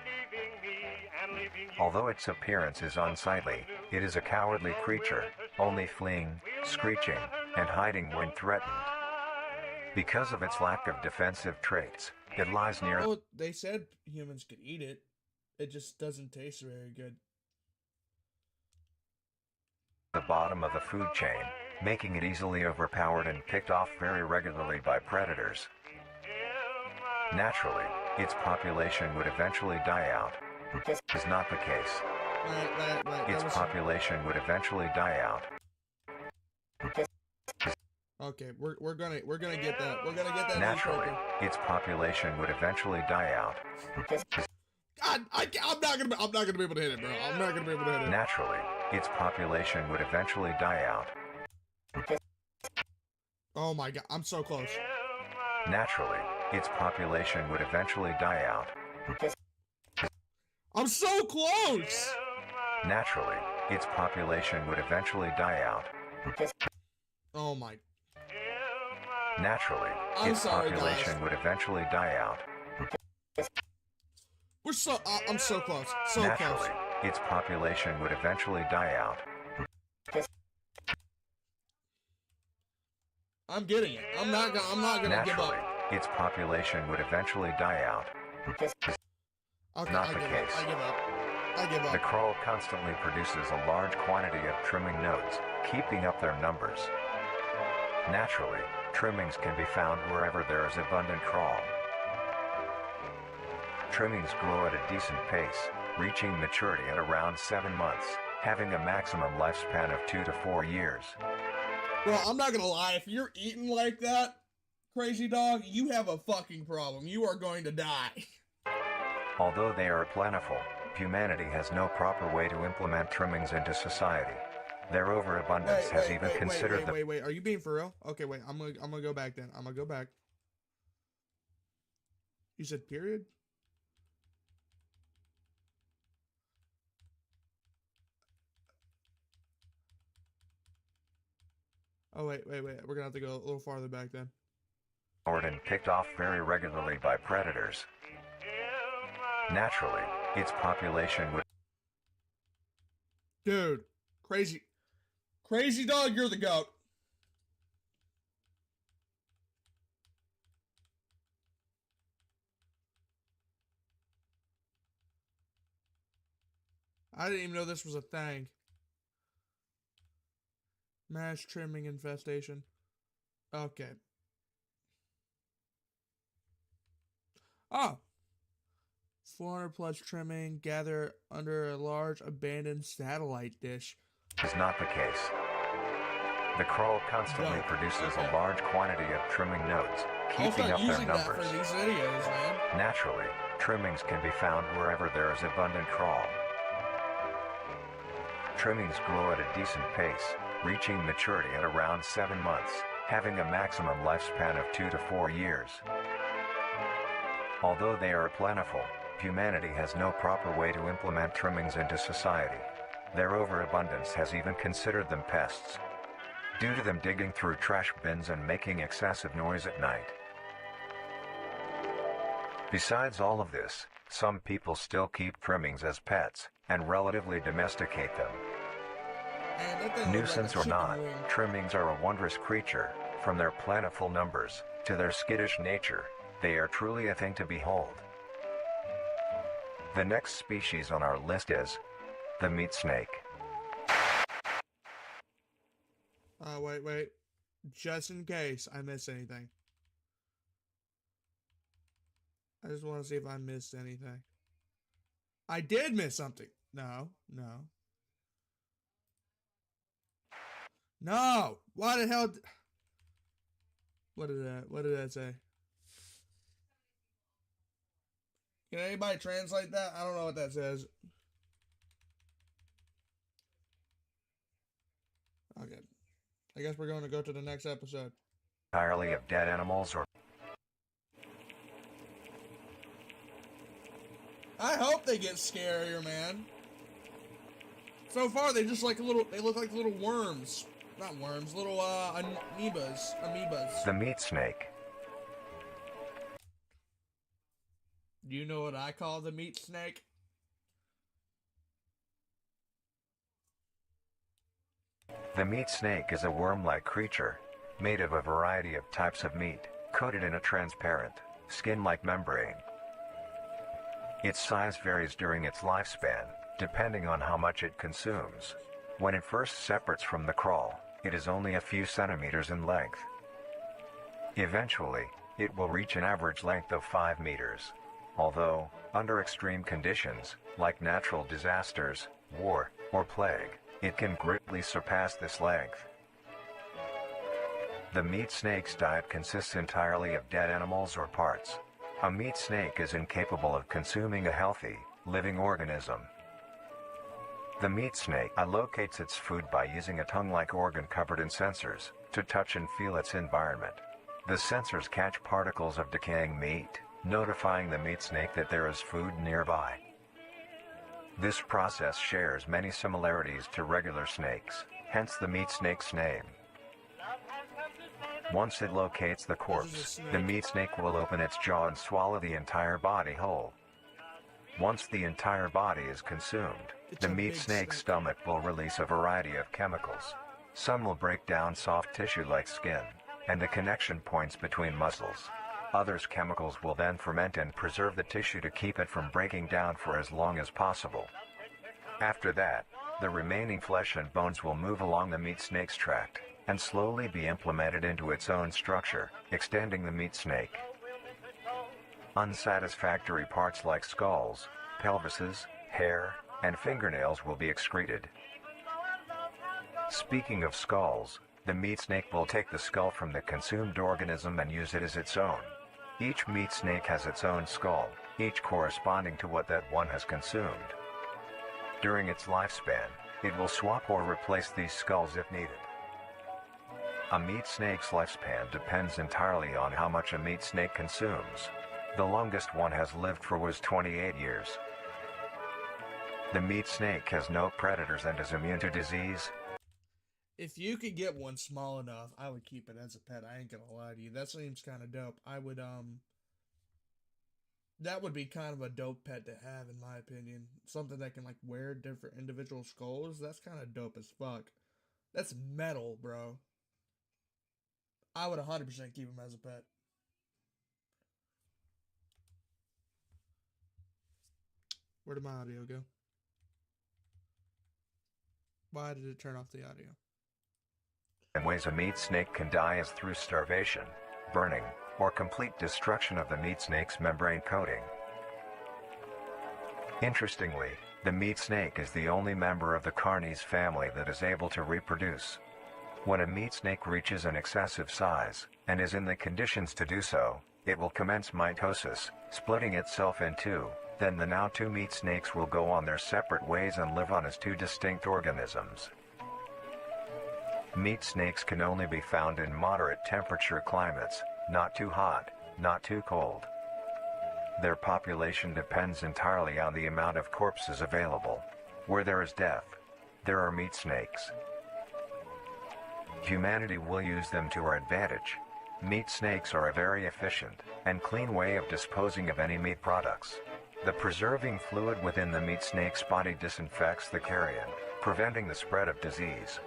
Although its appearance is unsightly, it is a cowardly creature, only fleeing, screeching, and hiding when threatened. Because of its lack of defensive traits, it lies near. Oh, they said humans could eat it. It just doesn't taste very good. The bottom of the food chain, making it easily overpowered and picked off very regularly by predators. Naturally, its population would eventually die out. This is not the case. Its population would eventually die out. Okay, we're gonna get that. We're gonna get that. Naturally, its population would eventually die out. God, I'm not gonna be able to hit it, bro. I'm not gonna be able to hit it. Naturally, its population would eventually die out. Oh my god, I'm so close. Naturally, its population would eventually die out. I'm so close! Naturally, its population would eventually die out. Oh my. Naturally, I'm its sorry, population guys. would eventually die out. I'm so close. So Naturally, close. its population would eventually die out. I'm getting it. I'm not gonna give Naturally, up. its population would eventually die out. Okay, Not I the give case. up. I give up. I give up. The crawl constantly produces a large quantity of trimming nodes, keeping up their numbers. Naturally, trimmings can be found wherever there is abundant crawl. Trimmings grow at a decent pace, reaching maturity at around 7 months, having a maximum lifespan of 2 to 4 years. Bro, I'm not gonna lie. If you're eating like that, crazy dog, you have a fucking problem. You are going to die. Although they are plentiful, humanity has no proper way to implement trimmings into society. Their overabundance has even considered the. Wait. Are you being for real? Okay, wait. I'm gonna go back then. I'm gonna go back. You said period? Oh, wait. We're gonna have to go a little farther back then. And picked off very regularly by predators. Naturally, its population would. Dude, crazy dog, you're the goat. I didn't even know this was a thing. Mass trimming infestation. Okay. Oh. 400 plus trimming gather under a large abandoned satellite dish. Is not the case. The crawl constantly produces a large quantity of trimming nodes, keeping up their numbers. For these videos, man. Naturally, trimmings can be found wherever there is abundant crawl. Trimmings grow at a decent pace, reaching maturity at around 7 months, having a maximum lifespan of 2 to 4 years. Although they are plentiful, humanity has no proper way to implement trimmings into society. Their overabundance has even considered them pests, due to them digging through trash bins and making excessive noise at night. Besides all of this, some people still keep trimmings as pets, and relatively domesticate them. Nuisance or not, trimmings are a wondrous creature. From their plentiful numbers, to their skittish nature, they are truly a thing to behold. The next species on our list is the meat snake. Wait. Just in case I miss anything. I just want to see if I missed anything. I did miss something. No. Why the hell? What did that say? Can anybody translate that? I don't know what that says. Okay. I guess we're going to go to the next episode. Entirely of dead animals or... I hope they get scarier, man. So far, they just they look like little worms. Not worms, little, amoebas. The meat snake. Do you know what I call the meat snake? The meat snake is a worm-like creature, made of a variety of types of meat, coated in a transparent, skin-like membrane. Its size varies during its lifespan, depending on how much it consumes. When it first separates from the crawl, it is only a few centimeters in length. Eventually, it will reach an average length of 5 meters. Although, under extreme conditions, like natural disasters, war, or plague, it can greatly surpass this length. The meat snake's diet consists entirely of dead animals or parts. A meat snake is incapable of consuming a healthy, living organism. The meat snake allocates its food by using a tongue-like organ covered in sensors to touch and feel its environment. The sensors catch particles of decaying meat, notifying the meat snake that there is food nearby. This process shares many similarities to regular snakes, hence the meat snake's name. Once it locates the corpse, the meat snake will open its jaw and swallow the entire body whole. Once the entire body is consumed, the meat snake's stomach will release a variety of chemicals. Some will break down soft tissue like skin, and the connection points between muscles. Others chemicals will then ferment and preserve the tissue to keep it from breaking down for as long as possible. After that, the remaining flesh and bones will move along the meat snake's tract, and slowly be implemented into its own structure, extending the meat snake. Unsatisfactory parts like skulls, pelvises, hair, and fingernails will be excreted. Speaking of skulls, the meat snake will take the skull from the consumed organism and use it as its own. Each meat snake has its own skull, each corresponding to what that one has consumed. During its lifespan, it will swap or replace these skulls if needed. A meat snake's lifespan depends entirely on how much a meat snake consumes. The longest one has lived for was 28 years. The meat snake has no predators and is immune to disease. If you could get one small enough, I would keep it as a pet. I ain't gonna lie to you. That seems kind of dope. That would be kind of a dope pet to have, in my opinion. Something that can, wear different individual skulls. That's kind of dope as fuck. That's metal, bro. I would 100% keep him as a pet. Where did my audio go? Why did it turn off the audio? And ways a meat snake can die is through starvation, burning, or complete destruction of the meat snake's membrane coating. Interestingly, the meat snake is the only member of the Carnies family that is able to reproduce. When a meat snake reaches an excessive size, and is in the conditions to do so, it will commence mitosis, splitting itself in two. Then the now two meat snakes will go on their separate ways and live on as two distinct organisms. Meat snakes can only be found in moderate temperature climates, not too hot, not too cold. Their population depends entirely on the amount of corpses available. Where there is death, there are meat snakes. Humanity will use them to our advantage. Meat snakes are a very efficient and clean way of disposing of any meat products. The preserving fluid within the meat snake's body disinfects the carrion, preventing the spread of disease.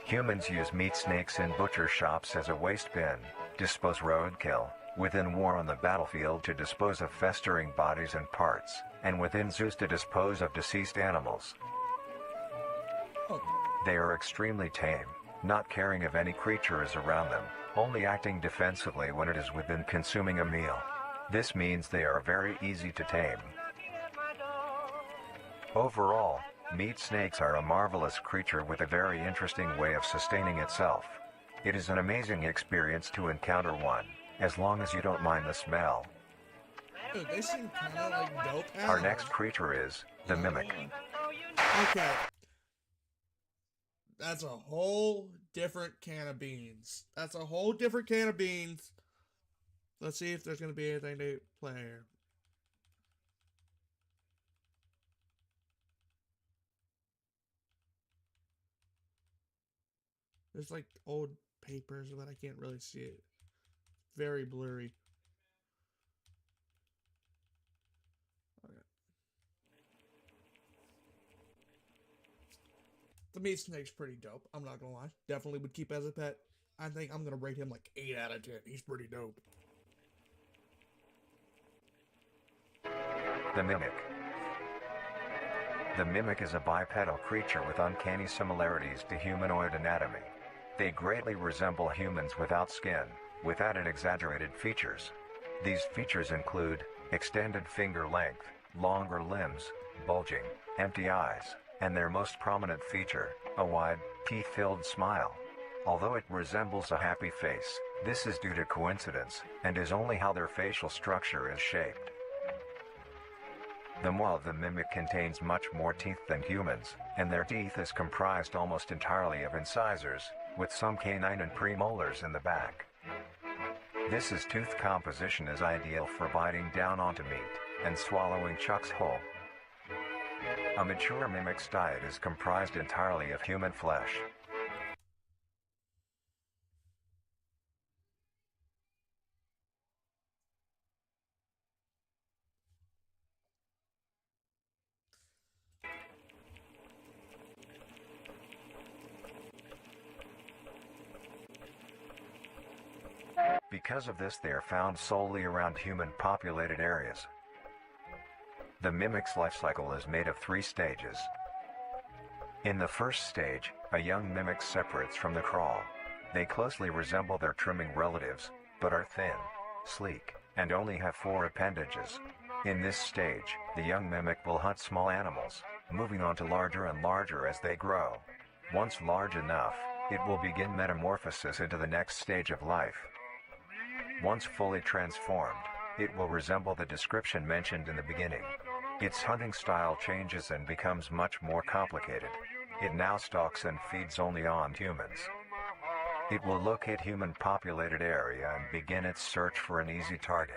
Humans use meat snakes in butcher shops as a waste bin, dispose roadkill, within war on the battlefield to dispose of festering bodies and parts, and within zoos to dispose of deceased animals. They are extremely tame, not caring if any creature is around them, only acting defensively when it is within consuming a meal. This means they are very easy to tame. Overall, meat snakes are a marvelous creature with a very interesting way of sustaining itself. It is an amazing experience to encounter one, as long as you don't mind the smell. Dude, they seem kind of like dope animals. Our next creature is the mimic. Okay. That's a whole different can of beans. That's a whole different can of beans. Let's see if there's going to be anything to play here. There's like old papers, but I can't really see it. Very blurry. Okay. The meat snake's pretty dope. I'm not gonna lie. Definitely would keep as a pet. I think I'm gonna rate him like 8 out of 10. He's pretty dope. The mimic. The mimic is a bipedal creature with uncanny similarities to humanoid anatomy. They greatly resemble humans without skin, with added exaggerated features. These features include extended finger length, longer limbs, bulging, empty eyes, and their most prominent feature, a wide, teeth-filled smile. Although it resembles a happy face, this is due to coincidence, and is only how their facial structure is shaped. The maw of the mimic contains much more teeth than humans, and their teeth is comprised almost entirely of incisors, with some canine and premolars in the back. This tooth composition is ideal for biting down onto meat and swallowing chunks whole. A mature mimic's diet is comprised entirely of human flesh. Because of this, they are found solely around human-populated areas. The mimic's life cycle is made of 3 stages. In the first stage, a young mimic separates from the crawl. They closely resemble their trimming relatives, but are thin, sleek, and only have 4 appendages. In this stage, the young mimic will hunt small animals, moving on to larger and larger as they grow. Once large enough, it will begin metamorphosis into the next stage of life. Once fully transformed, it will resemble the description mentioned in the beginning. Its hunting style changes and becomes much more complicated. It now stalks and feeds only on humans. It will locate human-populated area and begin its search for an easy target.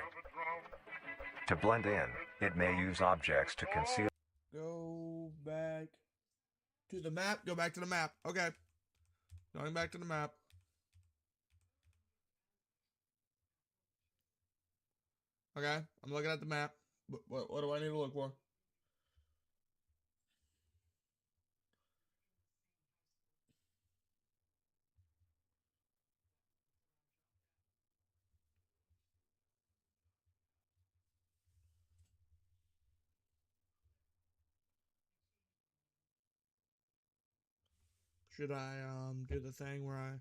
To blend in, it may use objects to conceal. Go back to the map. Go back to the map. Okay. Going back to the map. Okay, I'm looking at the map. What do I need to look for? Should I do the thing where I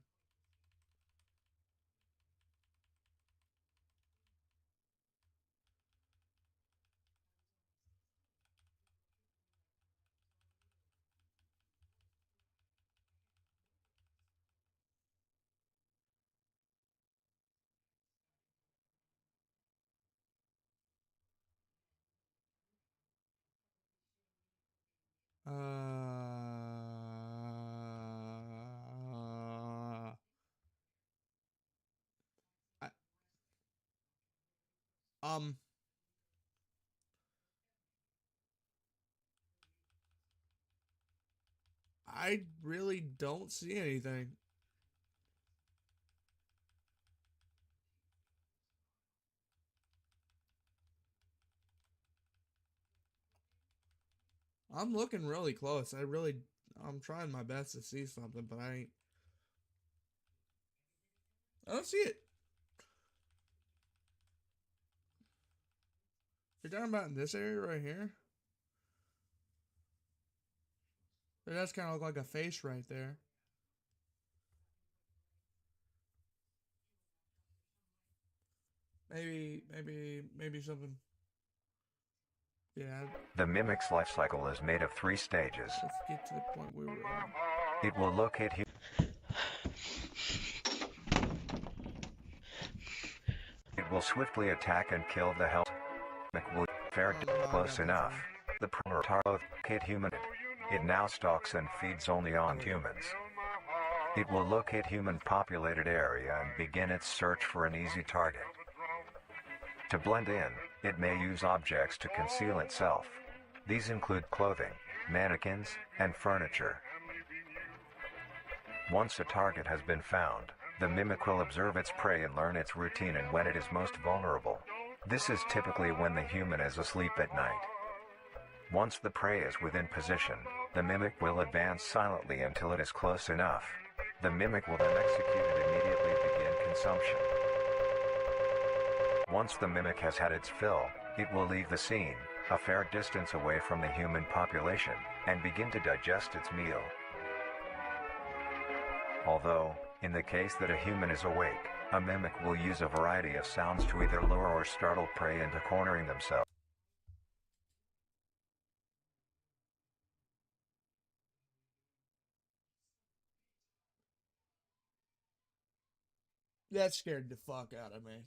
I really don't see anything. I'm looking really close. I'm trying my best to see something, but I don't see it. You're talking about in this area right here? It does kind of look like a face right there. Maybe something. Yeah. The mimic's life cycle is made of 3 stages. Let's get to the point where we're at. It will locate It will swiftly attack and kill the help. Mimic will fare close enough. The primer locate human. It now stalks and feeds only on humans. It will locate human populated area and begin its search for an easy target. To blend in, it may use objects to conceal itself. These include clothing, mannequins, and furniture. Once a target has been found, the mimic will observe its prey and learn its routine and when it is most vulnerable. This is typically when the human is asleep at night. Once the prey is within position, the mimic will advance silently until it is close enough. The mimic will then execute and immediately begin consumption. Once the mimic has had its fill, it will leave the scene, a fair distance away from the human population, and begin to digest its meal. Although, in the case that a human is awake, a mimic will use a variety of sounds to either lure or startle prey into cornering themselves. That scared the fuck out of me.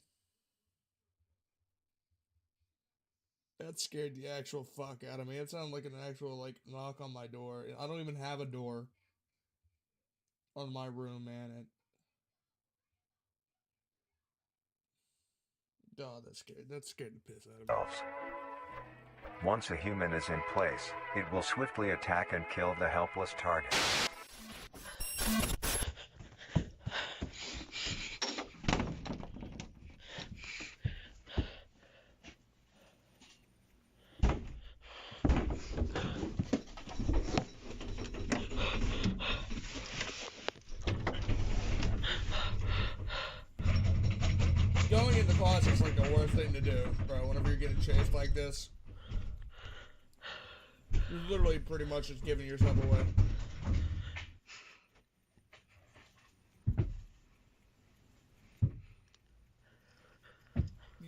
That scared the actual fuck out of me. It sounded like an actual, like, knock on my door. I don't even have a door on my room, man. Oh, that scared the piss out of me. Once a human is in place, it will swiftly attack and kill the helpless target. Going in the closet is like the worst thing to do, bro, whenever you're getting chased like this. You're literally pretty much just giving yourself away.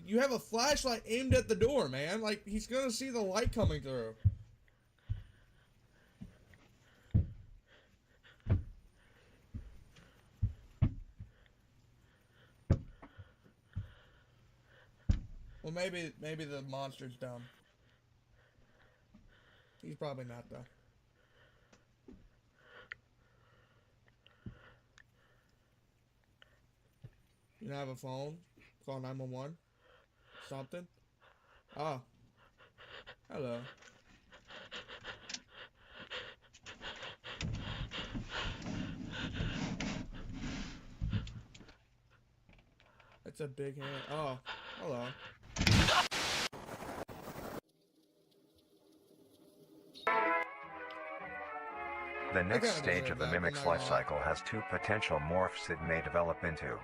You have a flashlight aimed at the door, man. Like, he's gonna see the light coming through. Well, maybe the monster's dumb. He's probably not, though. You don't have a phone? Call 911? Something? Oh. Hello. That's a big hand. Oh. Hello. The next stage of the mimic's life cycle has 2 potential morphs it may develop into.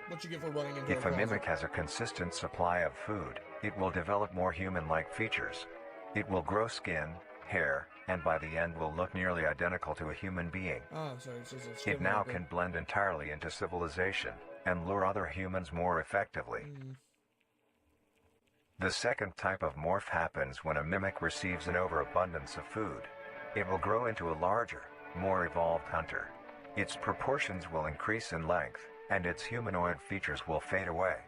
What you get for running into If a mimic has a consistent supply of food, it will develop more human-like features. It will grow skin, hair, and by the end will look nearly identical to a human being. Oh, so it's just a It now can blend entirely into civilization, and lure other humans more effectively. The second type of morph happens when a mimic receives an overabundance of food. It will grow into a larger, more evolved hunter. Its proportions will increase in length, and its humanoid features will fade away.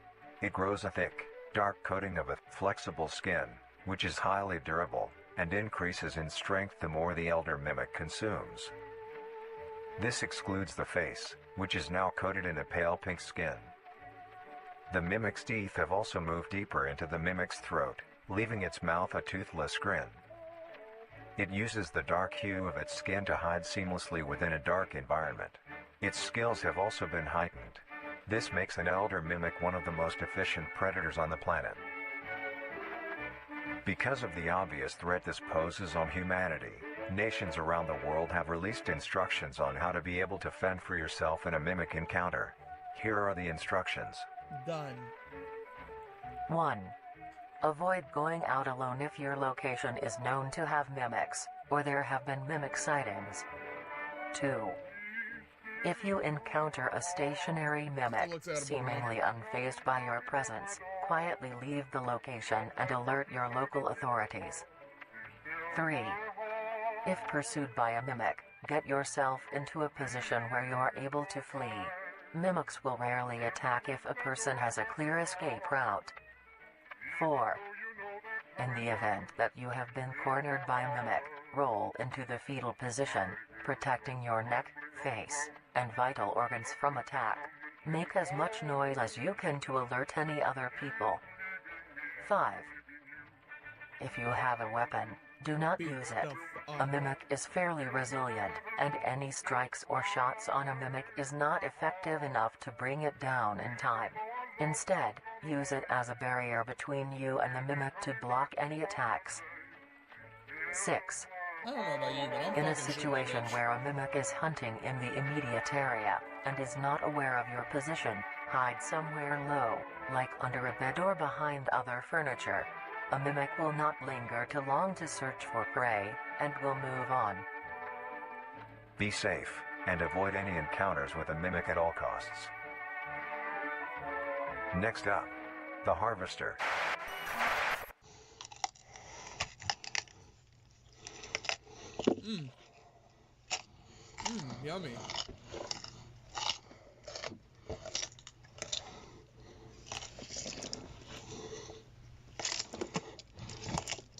It grows a thick, dark coating of a flexible skin, which is highly durable, and increases in strength the more the elder mimic consumes. This excludes the face, which is now coated in a pale pink skin. The mimic's teeth have also moved deeper into the mimic's throat, leaving its mouth a toothless grin. It uses the dark hue of its skin to hide seamlessly within a dark environment. Its skills have also been heightened. This makes an elder mimic one of the most efficient predators on the planet. Because of the obvious threat this poses on humanity, nations around the world have released instructions on how to be able to fend for yourself in a mimic encounter. Here are the instructions. Done. 1. Avoid going out alone if your location is known to have mimics, or there have been mimic sightings. 2. If you encounter a stationary mimic, seemingly unfazed by your presence, quietly leave the location and alert your local authorities. 3. If pursued by a mimic, get yourself into a position where you are able to flee. Mimics will rarely attack if a person has a clear escape route. 4. In the event that you have been cornered by a mimic, roll into the fetal position, protecting your neck, face, and vital organs from attack. Make as much noise as you can to alert any other people. 5. If you have a weapon, do not use it. A mimic is fairly resilient, and any strikes or shots on a mimic is not effective enough to bring it down in time. Instead, use it as a barrier between you and the mimic to block any attacks. 6. I don't know about you, but I'm In a fucking situation shit. where a mimic is hunting in the immediate area, and is not aware of your position, hide somewhere low, like under a bed or behind other furniture. A mimic will not linger too long to search for prey, and will move on. Be safe, and avoid any encounters with a mimic at all costs. Next up, the Harvester. Yummy.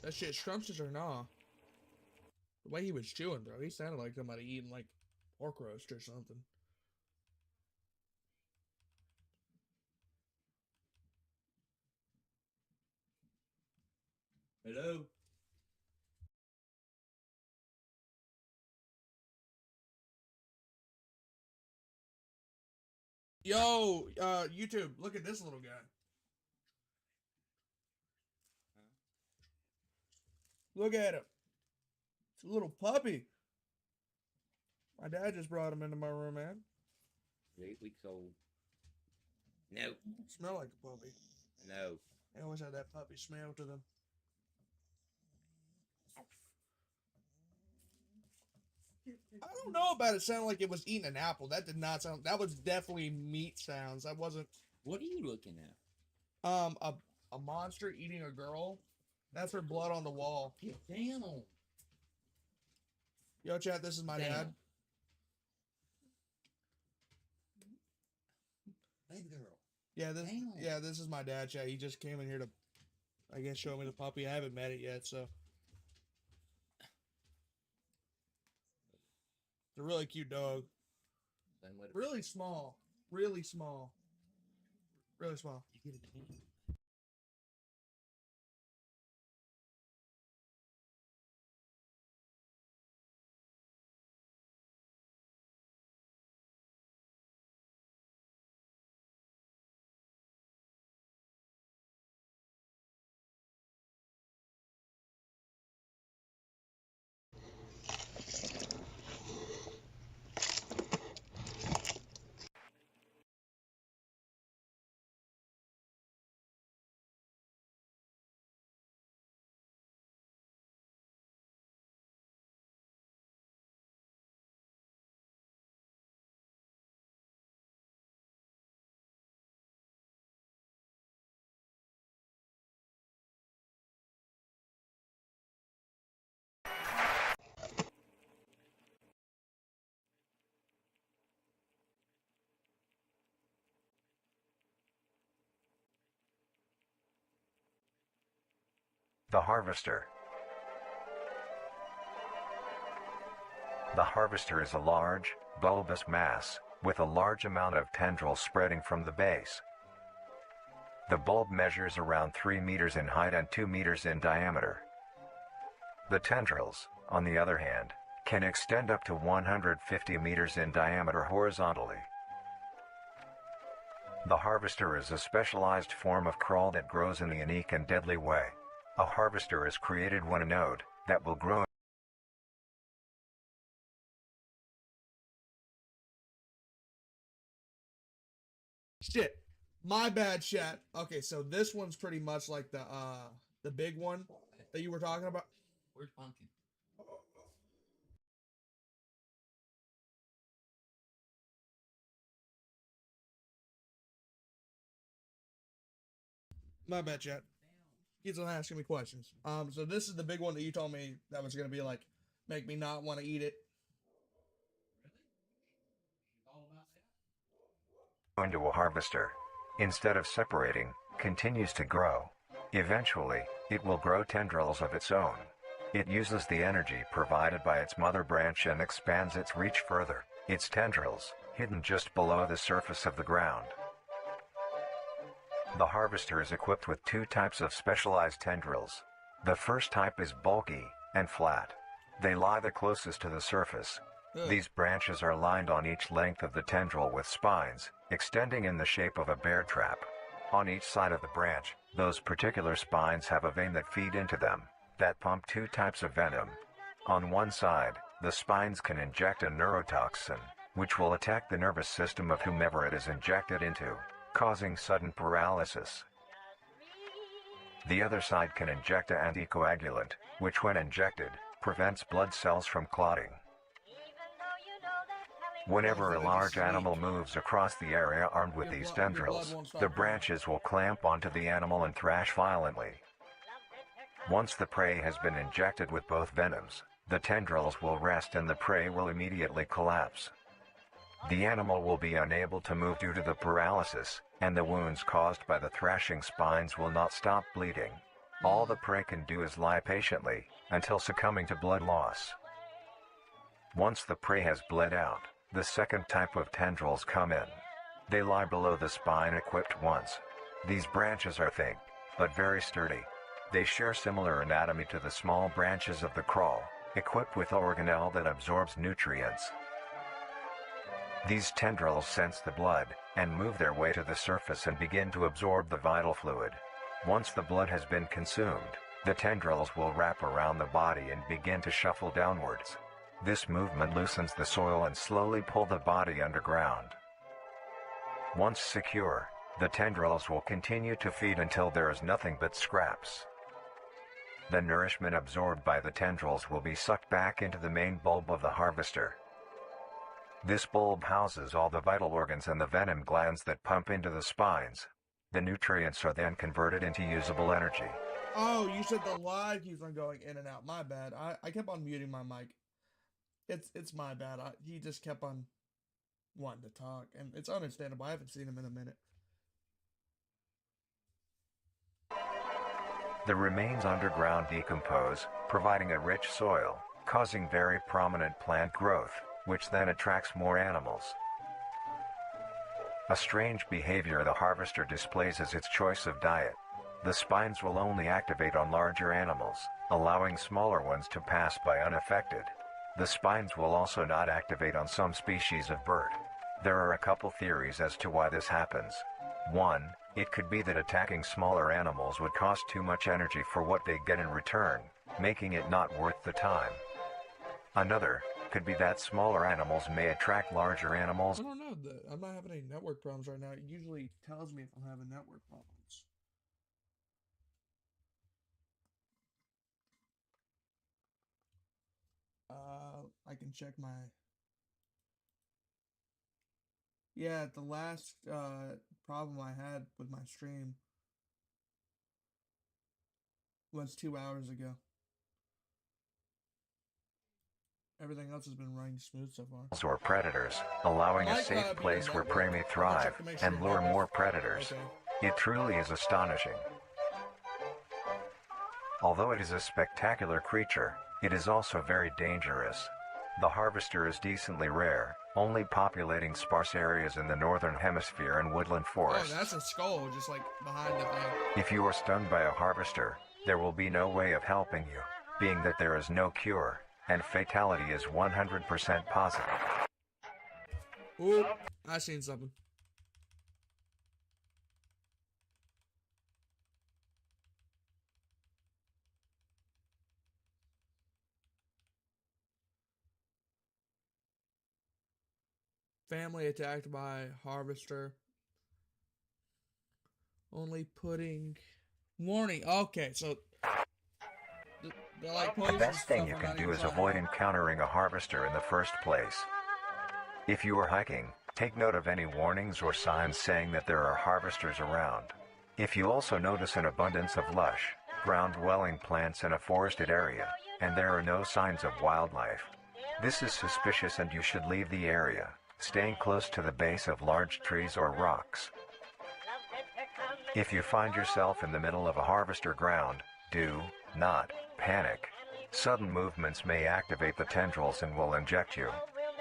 That shit scrumptious or nah? The way he was chewing, bro, he sounded like somebody eating like pork roast or something. Hello? Yo, YouTube, look at this little guy. Look at him. It's a little puppy. My dad just brought him into my room, man. 8 weeks old. No. Smell like a puppy. No. They always have that puppy smell to them. I don't know about it sounding like it was eating an apple. That did not sound. That was definitely meat sounds. That wasn't. What are you looking at? A monster eating a girl. That's her blood on the wall. Get down. Yo, chat. This is my dad. Hey, girl. Yeah, this is my dad, chat. He just came in here to, I guess, show me the puppy. I haven't met it yet, so. It's a really cute dog. Really small. Really small. Really small. You get a name. The Harvester. The Harvester is a large, bulbous mass, with a large amount of tendrils spreading from the base. The bulb measures around 3 meters in height and 2 meters in diameter. The tendrils, on the other hand, can extend up to 150 meters in diameter horizontally. The harvester is a specialized form of crawl that grows in a unique and deadly way. A harvester is created when a node that will grow Shit. My bad, chat. Okay, so this one's pretty much like the big one that you were talking about. Where's Pumpkin? My bad, chat. Keeps on asking me questions. So this is the big one that you told me that was gonna be like make me not want to eat it. into a harvester. Instead of separating, continues to grow. Eventually, it will grow tendrils of its own. It uses the energy provided by its mother branch and expands its reach further. Its tendrils, hidden just below the surface of the ground. The harvester is equipped with 2 types of specialized tendrils. The first type is bulky and flat. They lie the closest to the surface. These branches are lined on each length of the tendril with spines, extending in the shape of a bear trap. On each side of the branch, those particular spines have a vein that feed into them, that pump 2 types of venom. On one side, the spines can inject a neurotoxin, which will attack the nervous system of whomever it is injected into, causing sudden paralysis. The other side can inject an anticoagulant, which when injected, prevents blood cells from clotting. Whenever a large animal moves across the area armed with these tendrils, the branches will clamp onto the animal and thrash violently. Once the prey has been injected with both venoms, the tendrils will rest and the prey will immediately collapse. The animal will be unable to move due to the paralysis, and the wounds caused by the thrashing spines will not stop bleeding. All the prey can do is lie patiently, until succumbing to blood loss. Once the prey has bled out, the second type of tendrils come in. They lie below the spine equipped once. These branches are thick, but very sturdy. They share similar anatomy to the small branches of the crawl, equipped with organelle that absorbs nutrients. These tendrils sense the blood, and move their way to the surface and begin to absorb the vital fluid. Once the blood has been consumed, the tendrils will wrap around the body and begin to shuffle downwards. This movement loosens the soil and slowly pull the body underground. Once secure, the tendrils will continue to feed until there is nothing but scraps. The nourishment absorbed by the tendrils will be sucked back into the main bulb of the harvester. This bulb houses all the vital organs and the venom glands that pump into the spines. The nutrients are then converted into usable energy. Oh, you said the live keeps on going in and out. My bad. I kept on muting my mic. It's my bad. He just kept on wanting to talk, and it's understandable. I haven't seen him in a minute. The remains underground decompose, providing a rich soil, causing very prominent plant growth, which then attracts more animals. A strange behavior the harvester displays is its choice of diet. The spines will only activate on larger animals, allowing smaller ones to pass by unaffected. The spines will also not activate on some species of bird. There are a couple theories as to why this happens. One, it could be that attacking smaller animals would cost too much energy for what they get in return, making it not worth the time. Another could be that smaller animals may attract larger animals. I don't know. I'm not having any network problems right now. It usually tells me if I'm having network problems. I can check my... Yeah, the last problem I had with my stream was 2 hours ago. Everything else has been running smooth so far. Or predators, allowing a safe place where prey may thrive and lure more predators. Okay. It truly is astonishing. Although it is a spectacular creature, it is also very dangerous. The harvester is decently rare, only populating sparse areas in the northern hemisphere and woodland Oh, forests. that's a skull just like behind the thing. If you are stung by a harvester, there will be no way of helping you, being that there is no cure, and fatality is 100% positive. Oop, I seen something. Family attacked by harvester. Only putting warning. Okay, so they're like The poison best thing stuff you I'm can not do even is trying. avoid encountering a harvester in the first place. If you are hiking, take note of any warnings or signs saying that there are harvesters around. If you also notice an abundance of lush, ground-dwelling plants in a forested area, and there are no signs of wildlife, this is suspicious and you should leave the area, staying close to the base of large trees or rocks. If you find yourself in the middle of a harvester ground, do not panic. Sudden movements may activate the tendrils and will inject you.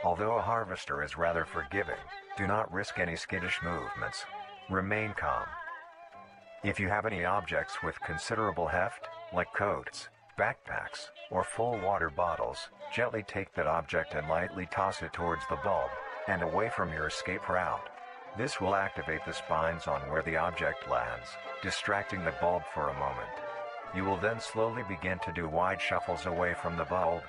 Although a harvester is rather forgiving, do not risk any skittish movements. Remain calm. If you have any objects with considerable heft, like coats, backpacks, or full water bottles, gently take that object and lightly toss it towards the bulb, and away from your escape route. This will activate the spines on where the object lands, distracting the bulb for a moment. You will then slowly begin to do wide shuffles away from the bulb.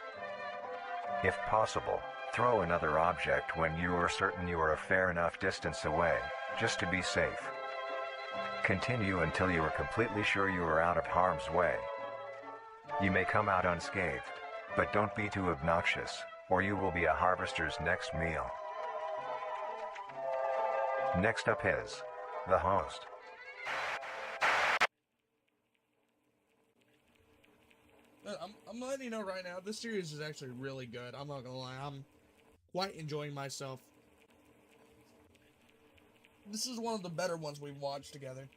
If possible, throw another object when you are certain you are a fair enough distance away, just to be safe. Continue until you are completely sure you are out of harm's way. You may come out unscathed, but don't be too obnoxious, or you will be a harvester's next meal. Next up is the host. I'm letting you know right now, this series is actually really good. I'm not gonna lie, I'm quite enjoying myself. This is one of the better ones we've watched together.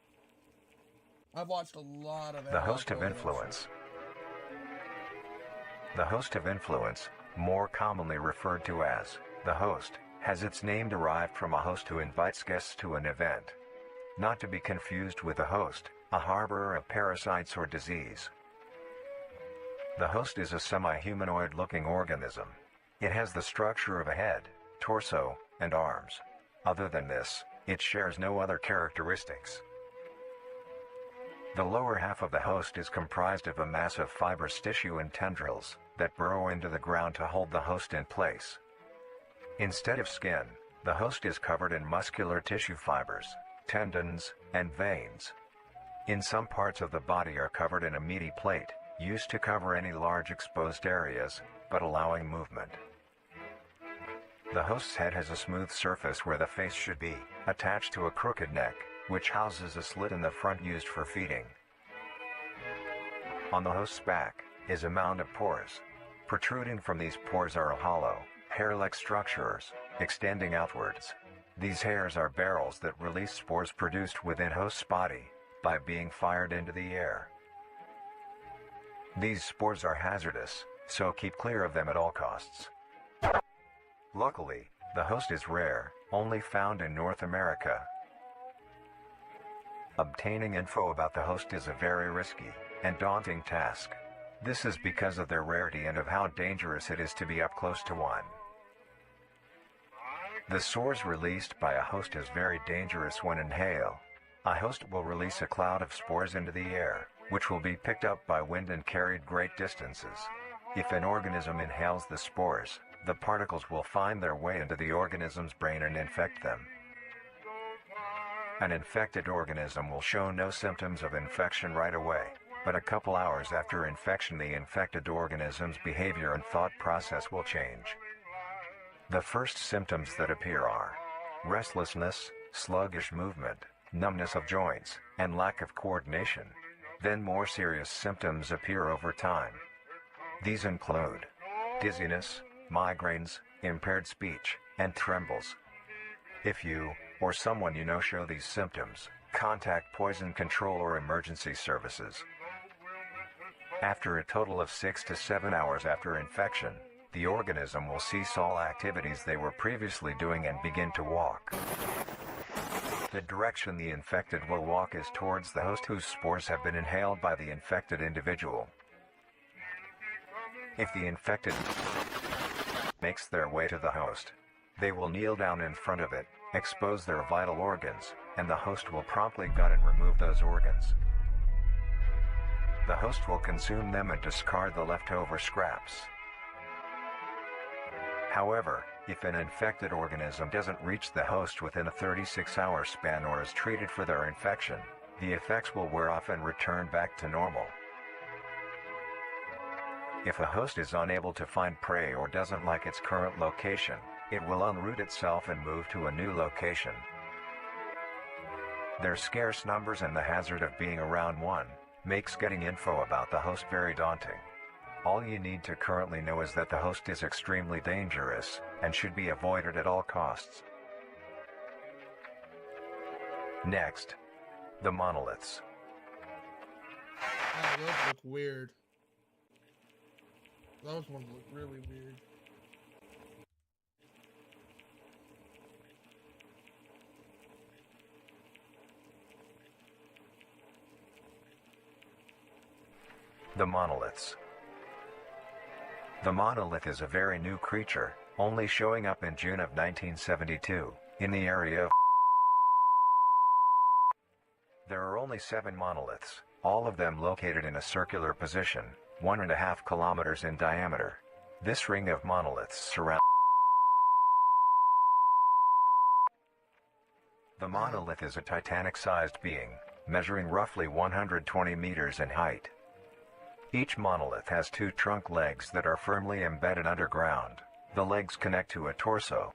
I've watched a lot of The host of influence. The host of influence, more commonly referred to as the host, has its name derived from a host who invites guests to an event. Not to be confused with a host, a harborer of parasites or disease. The host is a semi-humanoid looking organism. It has the structure of a head, torso, and arms. Other than this, it shares no other characteristics. The lower half of the host is comprised of a mass of fibrous tissue and tendrils that burrow into the ground to hold the host in place. Instead of skin, the host is covered in muscular tissue fibers, tendons, and veins. In some parts of the body are covered in a meaty plate, used to cover any large exposed areas, but allowing movement. The host's head has a smooth surface where the face should be, attached to a crooked neck, which houses a slit in the front used for feeding. On the host's back is a mound of pores. Protruding from these pores are hollow, hair-like structures, extending outwards. These hairs are barrels that release spores produced within host's body by being fired into the air. These spores are hazardous, so keep clear of them at all costs. Luckily, the host is rare, only found in North America. Obtaining info about the host is a very risky and daunting task. This is because of their rarity and of how dangerous it is to be up close to one. The spores released by a host is very dangerous when inhaled. A host will release a cloud of spores into the air, which will be picked up by wind and carried great distances. If an organism inhales the spores, the particles will find their way into the organism's brain and infect them. An infected organism will show no symptoms of infection right away, but a couple hours after infection the infected organism's behavior and thought process will change. The first symptoms that appear are restlessness, sluggish movement, numbness of joints, and lack of coordination. Then more serious symptoms appear over time. These include dizziness, migraines, impaired speech, and trembles. If you, or someone you know show these symptoms, contact poison control or emergency services. After a total of 6 to 7 hours after infection, the organism will cease all activities they were previously doing and begin to walk. The direction the infected will walk is towards the host whose spores have been inhaled by the infected individual. If the infected makes their way to the host, they will kneel down in front of it, expose their vital organs, and the host will promptly gut and remove those organs. The host will consume them and discard the leftover scraps. However, if an infected organism doesn't reach the host within a 36-hour span or is treated for their infection, the effects will wear off and return back to normal. If a host is unable to find prey or doesn't like its current location, it will unroot itself and move to a new location. Their scarce numbers and the hazard of being around one makes getting info about the host very daunting. All you need to currently know is that the host is extremely dangerous and should be avoided at all costs. Next, the monoliths. Oh, those look weird. Those ones look really weird. The monoliths. The monolith is a very new creature, only showing up in June of 1972, in the area of. There are only 7 monoliths, all of them located in a circular position, 1.5 kilometers in diameter. This ring of monoliths surrounds. The monolith is a Titanic-sized being, measuring roughly 120 meters in height. Each monolith has 2 trunk legs that are firmly embedded underground. The legs connect to a torso.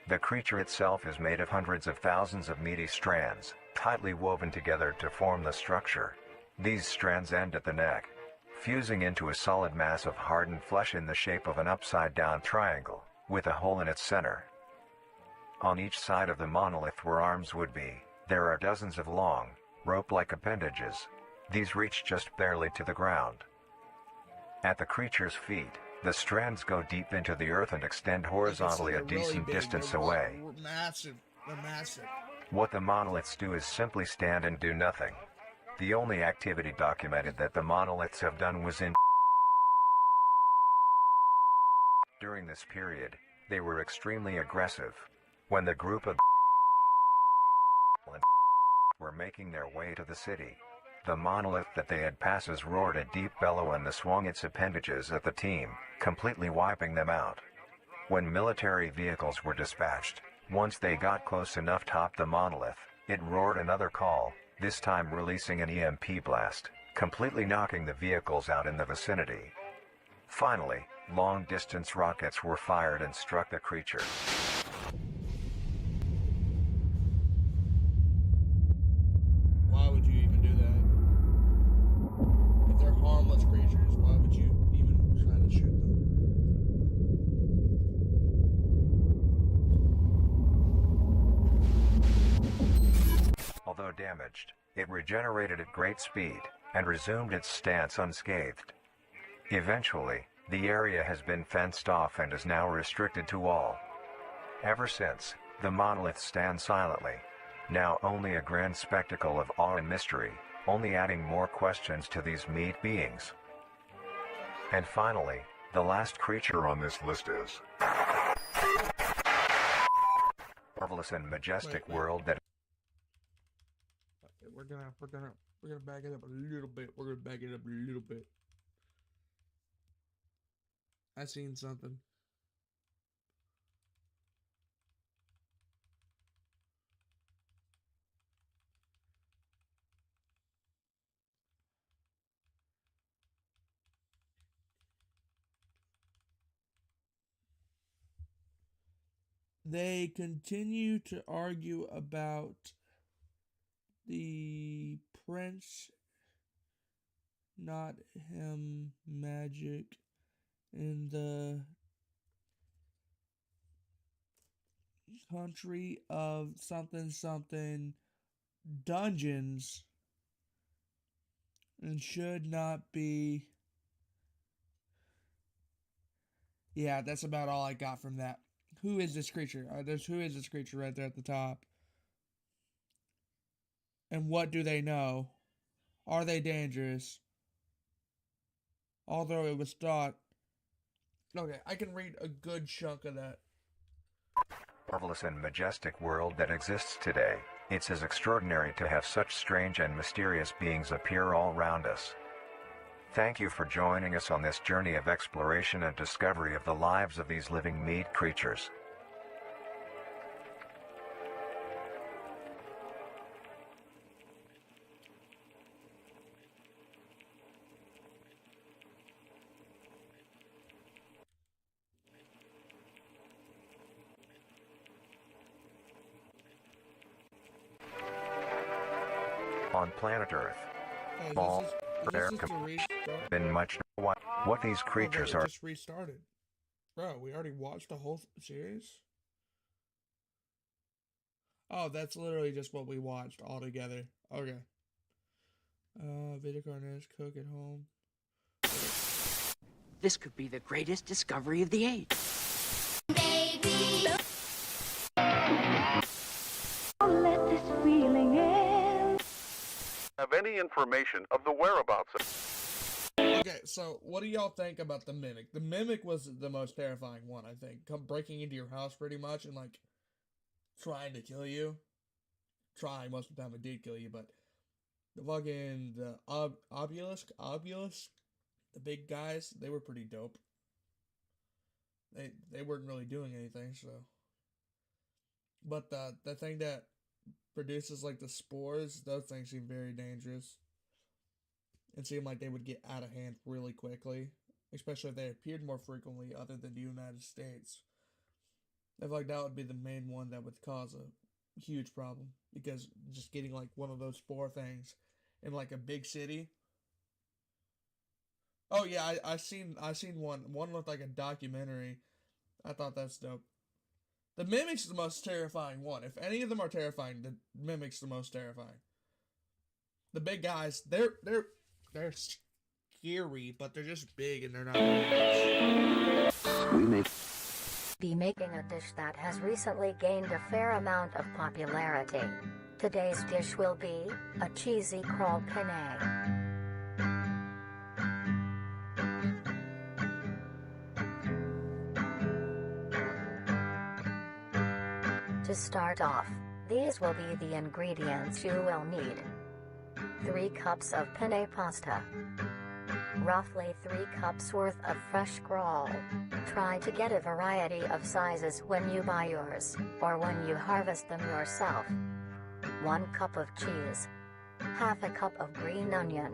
The creature itself is made of hundreds of thousands of meaty strands, tightly woven together to form the structure. These strands end at the neck, fusing into a solid mass of hardened flesh in the shape of an upside-down triangle, with a hole in its center. On each side of the monolith where arms would be, there are dozens of long, rope-like appendages. These reach just barely to the ground. At the creature's feet, the strands go deep into the earth and extend horizontally a decent distance away. They're massive. They're massive. What the monoliths do is simply stand and do nothing. The only activity documented that the monoliths have done was in. During this period, they were extremely aggressive. When the group of were making their way to the city, the monolith that they had passes roared a deep bellow and swung its appendages at the team, completely wiping them out. When military vehicles were dispatched, once they got close enough to top the monolith, it roared another call, this time releasing an EMP blast, completely knocking the vehicles out in the vicinity. Finally, long-distance rockets were fired and struck the creature. Why would you even do that? If they're harmless creatures, why would you even try to shoot them? Although damaged, it regenerated at great speed and resumed its stance unscathed. Eventually, the area has been fenced off and is now restricted to all. Ever since, the monolith stands silently, now only a grand spectacle of awe and mystery, only adding more questions to these meat beings. And finally, the last creature on this list is marvelous and majestic world that. We're gonna back it up a little bit. We're gonna back it up a little bit. I seen something. They continue to argue about the Prince, not him magic in the country of something something dungeons and should not be Yeah, that's about all I got from that. Who is this creature? Who is this creature right there at the top? And what do they know? Are they dangerous? Although it was thought... Okay, I can read a good chunk of that. Marvelous and majestic world that exists today. It's as extraordinary to have such strange and mysterious beings appear all around us. Thank you for joining us on this journey of exploration and discovery of the lives of these living meat creatures. On planet Earth, small, rare, been much what these creatures are. Just restarted, bro. We already watched the whole series. Oh, that's literally just what we watched all together. Okay. Vita Carnes, cook at home. This could be the greatest discovery of the age. Baby. Let this feeling in. Have any information of the whereabouts of... Okay, so what do y'all think about the Mimic? The Mimic was the most terrifying one, I think. Come breaking into your house pretty much and, like, trying to kill you. Trying, most of the time it did kill you, but the fucking, the Obelisk, the big guys, they were pretty dope. They weren't really doing anything, so. But the thing that produces, like, the spores, those things seem very dangerous. It seemed like they would get out of hand really quickly, especially if they appeared more frequently other than the United States. I feel like that would be the main one that would cause a huge problem, because just getting like one of those spore things in like a big city. Oh yeah, I seen one. One looked like a documentary. I thought that's dope. The Mimic's the most terrifying one. If any of them are terrifying, the Mimic's the most terrifying. The big guys, they're scary, but they're just big and they're not. We may be making a dish that has recently gained a fair amount of popularity. Today's dish will be a cheesy crawl penne. To start off, these will be the ingredients you will need. 3 cups of penne pasta. Roughly 3 cups worth of fresh crawl. Try to get a variety of sizes when you buy yours, or when you harvest them yourself. 1 cup of cheese. Half a cup of green onion.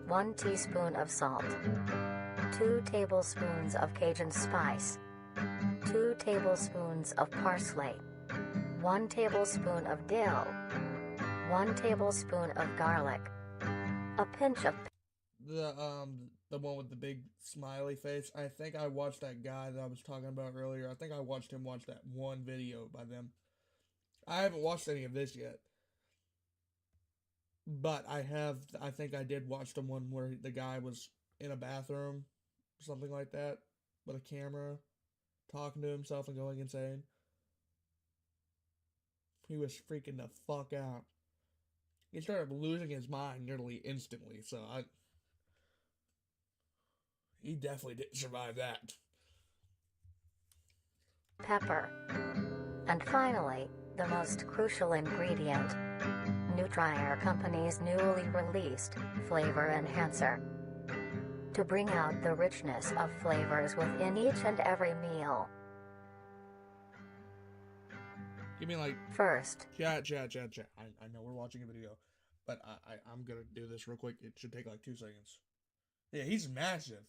1 teaspoon of salt. 2 tablespoons of Cajun spice. 2 tablespoons of parsley. 1 tablespoon of dill. 1 tablespoon of garlic. A pinch of the one with the big smiley face. I think I watched that guy that I was talking about earlier. I think I watched him watch that one video by them. I haven't watched any of this yet. But I think I did watch the one where the guy was in a bathroom, something like that, with a camera, talking to himself and going insane. He was freaking the fuck out. He started losing his mind nearly instantly, so he definitely didn't survive that. Pepper. And finally, the most crucial ingredient. Nutrier Company's newly released Flavor Enhancer. To bring out the richness of flavors within each and every meal. Give me like... First. Chat. I know we're watching a video, but I'm gonna do this real quick. It should take like 2 seconds. Yeah, he's massive.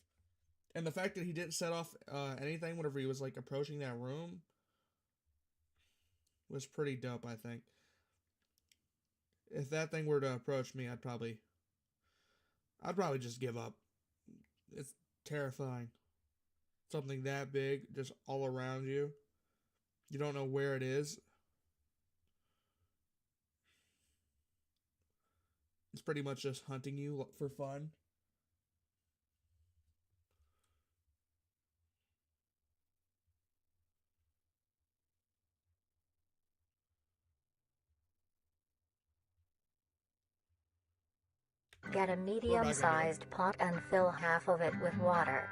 And the fact that he didn't set off anything whenever he was like approaching that room was pretty dope, I think. If that thing were to approach me, I'd probably just give up. It's terrifying. Something that big, just all around you. You don't know where it is. It's pretty much just hunting you for fun. Get a medium-sized pot and fill half of it with water.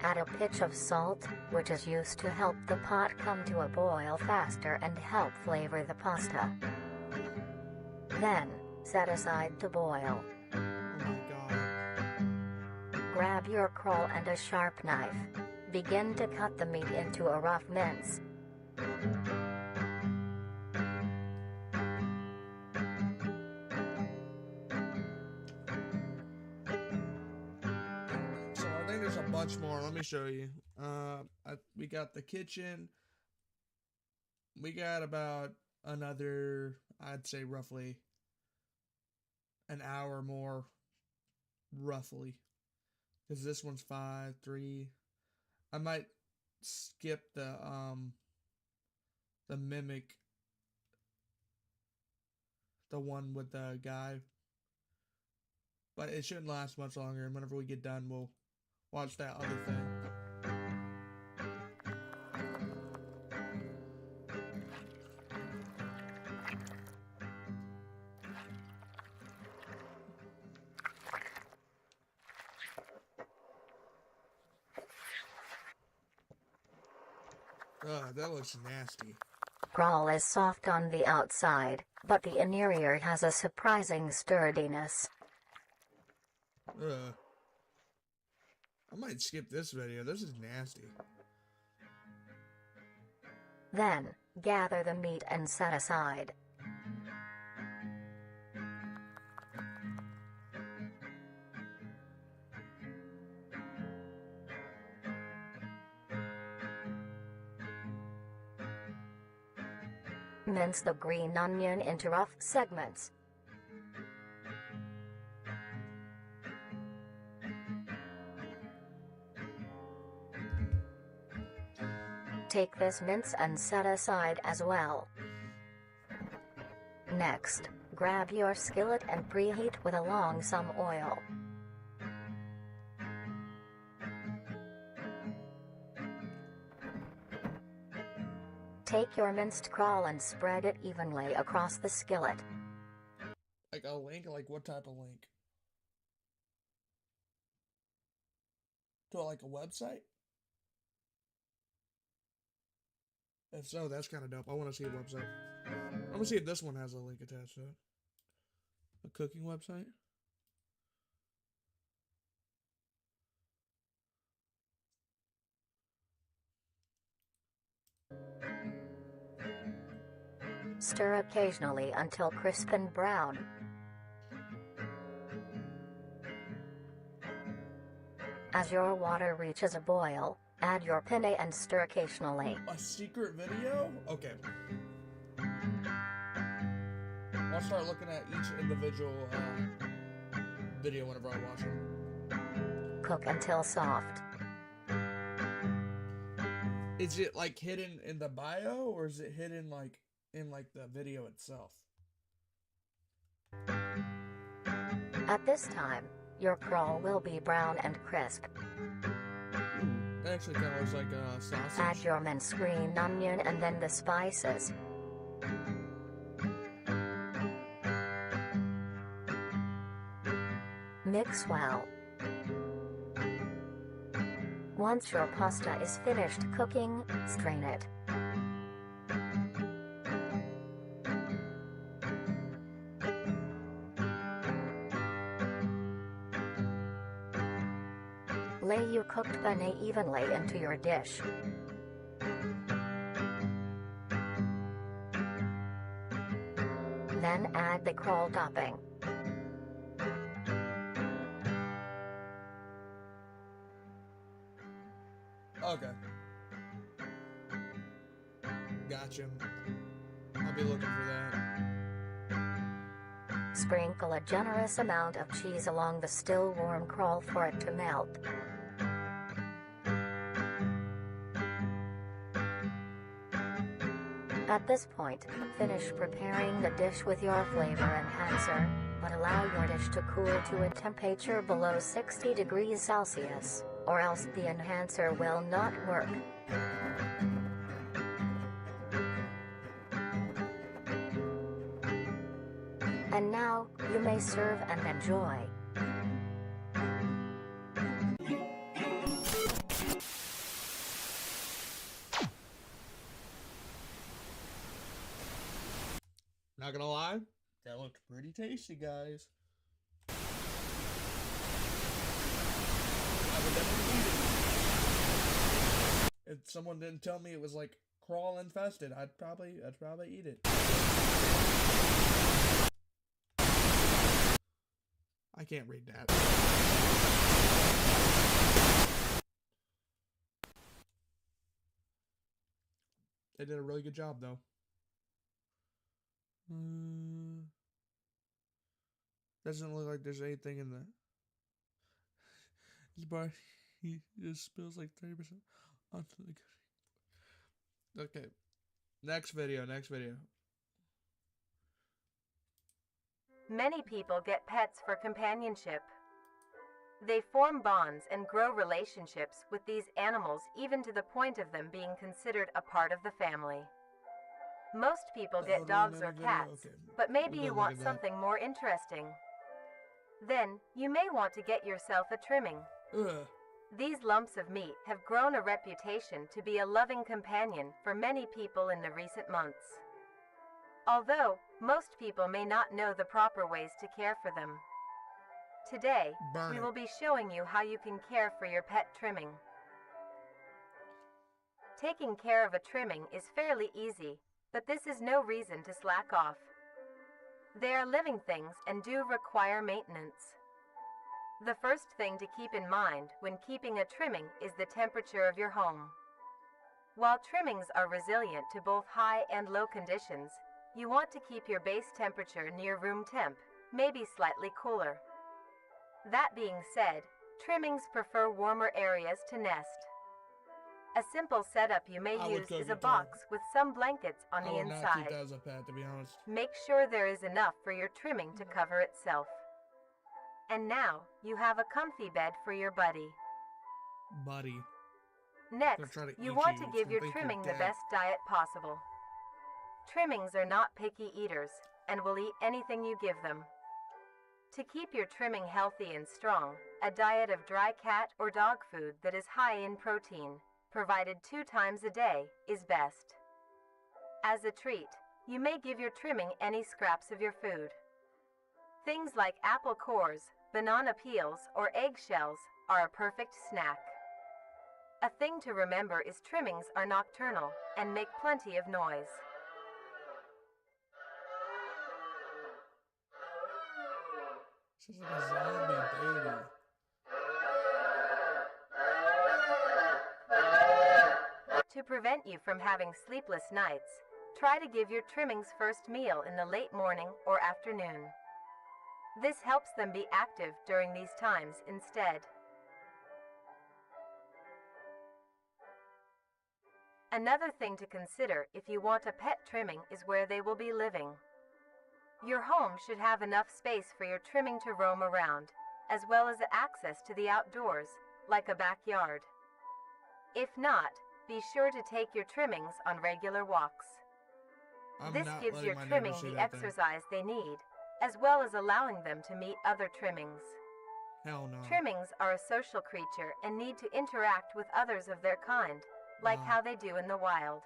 Add a pinch of salt, which is used to help the pot come to a boil faster and help flavor the pasta. Then, set aside to boil. Oh my god. Grab your crawl and a sharp knife. Begin to cut the meat into a rough mince. So I think there's a bunch more. Let me show you. We got the kitchen. We got about another, I'd say roughly an hour more, roughly. Because this one's 5, 3. I might skip the mimic, the one with the guy. But it shouldn't last much longer, and whenever we get done, we'll watch that other thing. Ugh, that looks nasty. Crawl is soft on the outside, but the interior has a surprising sturdiness. Ugh. I might skip this video. This is nasty. Then, gather the meat and set aside. Mince the green onion into rough segments. Take this mince and set aside as well. Next, grab your skillet and preheat with some oil. Take your minced crawl and spread it evenly across the skillet. Like a link? Like what type of link? To like a website? If so, that's kind of dope. I want to see a website. I'm going to see if this one has a link attached to it. A cooking website? Stir occasionally until crisp and brown. As your water reaches a boil, add your penne and stir occasionally. A secret video? Okay. I'll start looking at each individual video whenever I watch them. Cook until soft. Is it like hidden in the bio, or is it hidden like in like the video itself? At this time, your crawl will be brown and crisp. That actually kind of looks like a sausage. Add your minced green onion and then the spices. Mix well. Once your pasta is finished cooking, strain it. Lay your cooked penne evenly into your dish. Then add the crawl topping. Okay. Gotcha. I'll be looking for that. Sprinkle a generous amount of cheese along the still warm crawl for it to melt. At this point, finish preparing the dish with your flavor enhancer. but allow your dish to cool to a temperature below 60 degrees Celsius, or else the enhancer will not work. And now, you may serve and enjoy. Not gonna lie, that looked pretty tasty, guys. I would definitely eat it. If someone didn't tell me it was like crawl infested, I'd probably eat it. I can't read that. They did a really good job, though. Doesn't look like there's anything in the. He just spills like 30% onto the. Okay, next video. Many people get pets for companionship. They form bonds and grow relationships with these animals, even to the point of them being considered a part of the family. Most people get dogs or cats, but maybe you want something more interesting. Then, you may want to get yourself a trimming. These lumps of meat have grown a reputation to be a loving companion for many people in the recent months. Although, most people may not know the proper ways to care for them. Today, we will be showing you how you can care for your pet trimming. Taking care of a trimming is fairly easy, but this is no reason to slack off. They are living things and do require maintenance. The first thing to keep in mind when keeping a trimming is the temperature of your home. While trimmings are resilient to both high and low conditions, you want to keep your base temperature near room temp, maybe slightly cooler. That being said, trimmings prefer warmer areas to nest. A simple setup you may use is a box with some blankets on the inside. I would not keep that as a pet, to be honest. Make sure there is enough for your trimming to cover itself. And now, you have a comfy bed for your buddy. Next, you want to give your trimming the best diet possible. Trimmings are not picky eaters, and will eat anything you give them. To keep your trimming healthy and strong, a diet of dry cat or dog food that is high in protein, provided 2 times a day, is best. As a treat, you may give your trimming any scraps of your food. Things like apple cores, banana peels, or eggshells are a perfect snack. A thing to remember is trimmings are nocturnal and make plenty of noise. This is like a zombie baby. To prevent you from having sleepless nights, try to give your trimmings first meal in the late morning or afternoon. This helps them be active during these times instead. Another thing to consider if you want a pet trimming is where they will be living. Your home should have enough space for your trimming to roam around, as well as access to the outdoors, like a backyard. If not, be sure to take your trimmings on regular walks. This gives your trimming the exercise they need, as well as allowing them to meet other trimmings. Hell no. Trimmings are a social creature and need to interact with others of their kind, like how they do in the wild.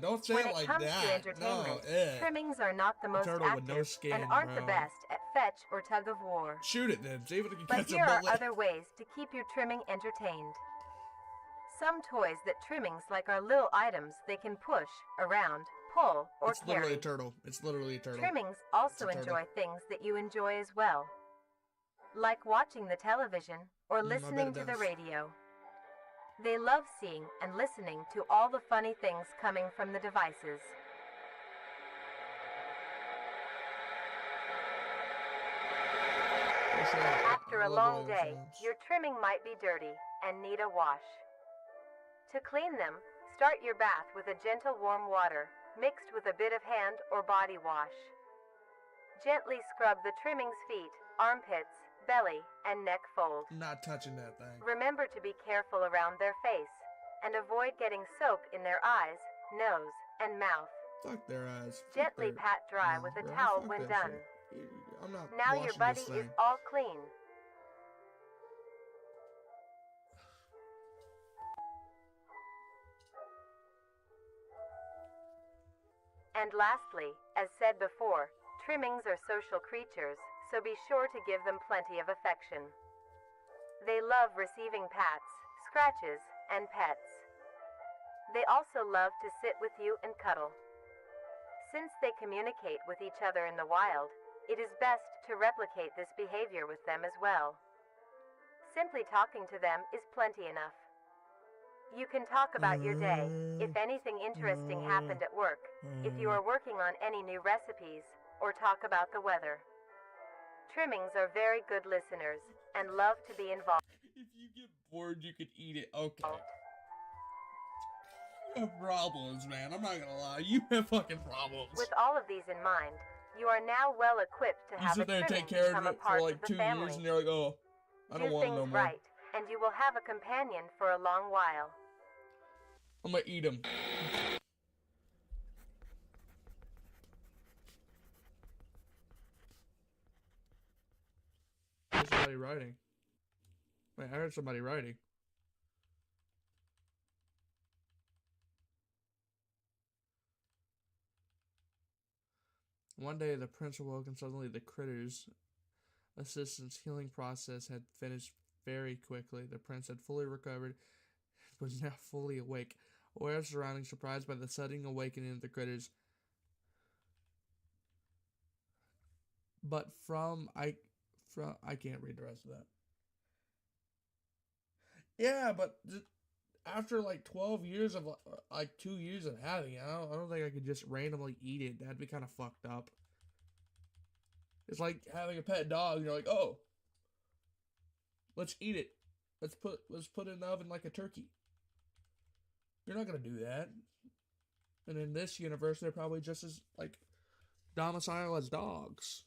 Don't say it like that. When it comes to entertainment, trimmings are not the most active and aren't the best at fetch or tug of war. Shoot it then, see if it can But catch a here are bullet. other ways to keep your trimming entertained. Some toys that trimmings like are little items they can push, around, pull, or It's carry. literally a turtle. It's literally a turtle. Trimmings also It's a turtle. enjoy things that you enjoy as well, like watching the television or I bet listening it to the does. radio. They love seeing and listening to all the funny things coming from the devices. After a long day, your trimming might be dirty and need a wash. To clean them, start your bath with a gentle warm water, mixed with a bit of hand or body wash. Gently scrub the trimming's feet, armpits, belly, and neck fold. Not touching that thing. Remember to be careful around their face and avoid getting soap in their eyes, nose, and mouth. Fuck their eyes. Gently pat dry with a towel when done. I'm not Now your buddy is all clean. And lastly, as said before, trimmings are social creatures, so be sure to give them plenty of affection. They love receiving pats, scratches, and pets. They also love to sit with you and cuddle. Since they communicate with each other in the wild, it is best to replicate this behavior with them as well. Simply talking to them is plenty enough. You can talk about your day, if anything interesting happened at work, if you are working on any new recipes, or talk about the weather. Trimmings are very good listeners and love to be involved. If you get bored, you could eat it. Okay. You have problems, man. I'm not gonna lie. You have fucking problems. With all of these in mind, you are now well equipped to You have sit a there and trimming take care become of a it part for of like the 2 family. years, and you're like, oh, I don't Do want it no things more. right, and you will have a companion for a long while. I'm gonna eat them. There's somebody writing. Wait, I heard somebody writing. One day, the prince awoke and suddenly the critter's assistant's healing process had finished very quickly. The prince had fully recovered and was now fully awake, aware of surroundings, surprised by the sudden awakening of the critters. But I can't read the rest of that. Yeah, but after like 12 years of like 2 years of having it, I don't think I could just randomly eat it. That'd be kind of fucked up. It's like having a pet dog. And you're like, oh, let's eat it. Let's put it in the oven like a turkey. You're not gonna do that. And in this universe, they're probably just as like domicile as dogs.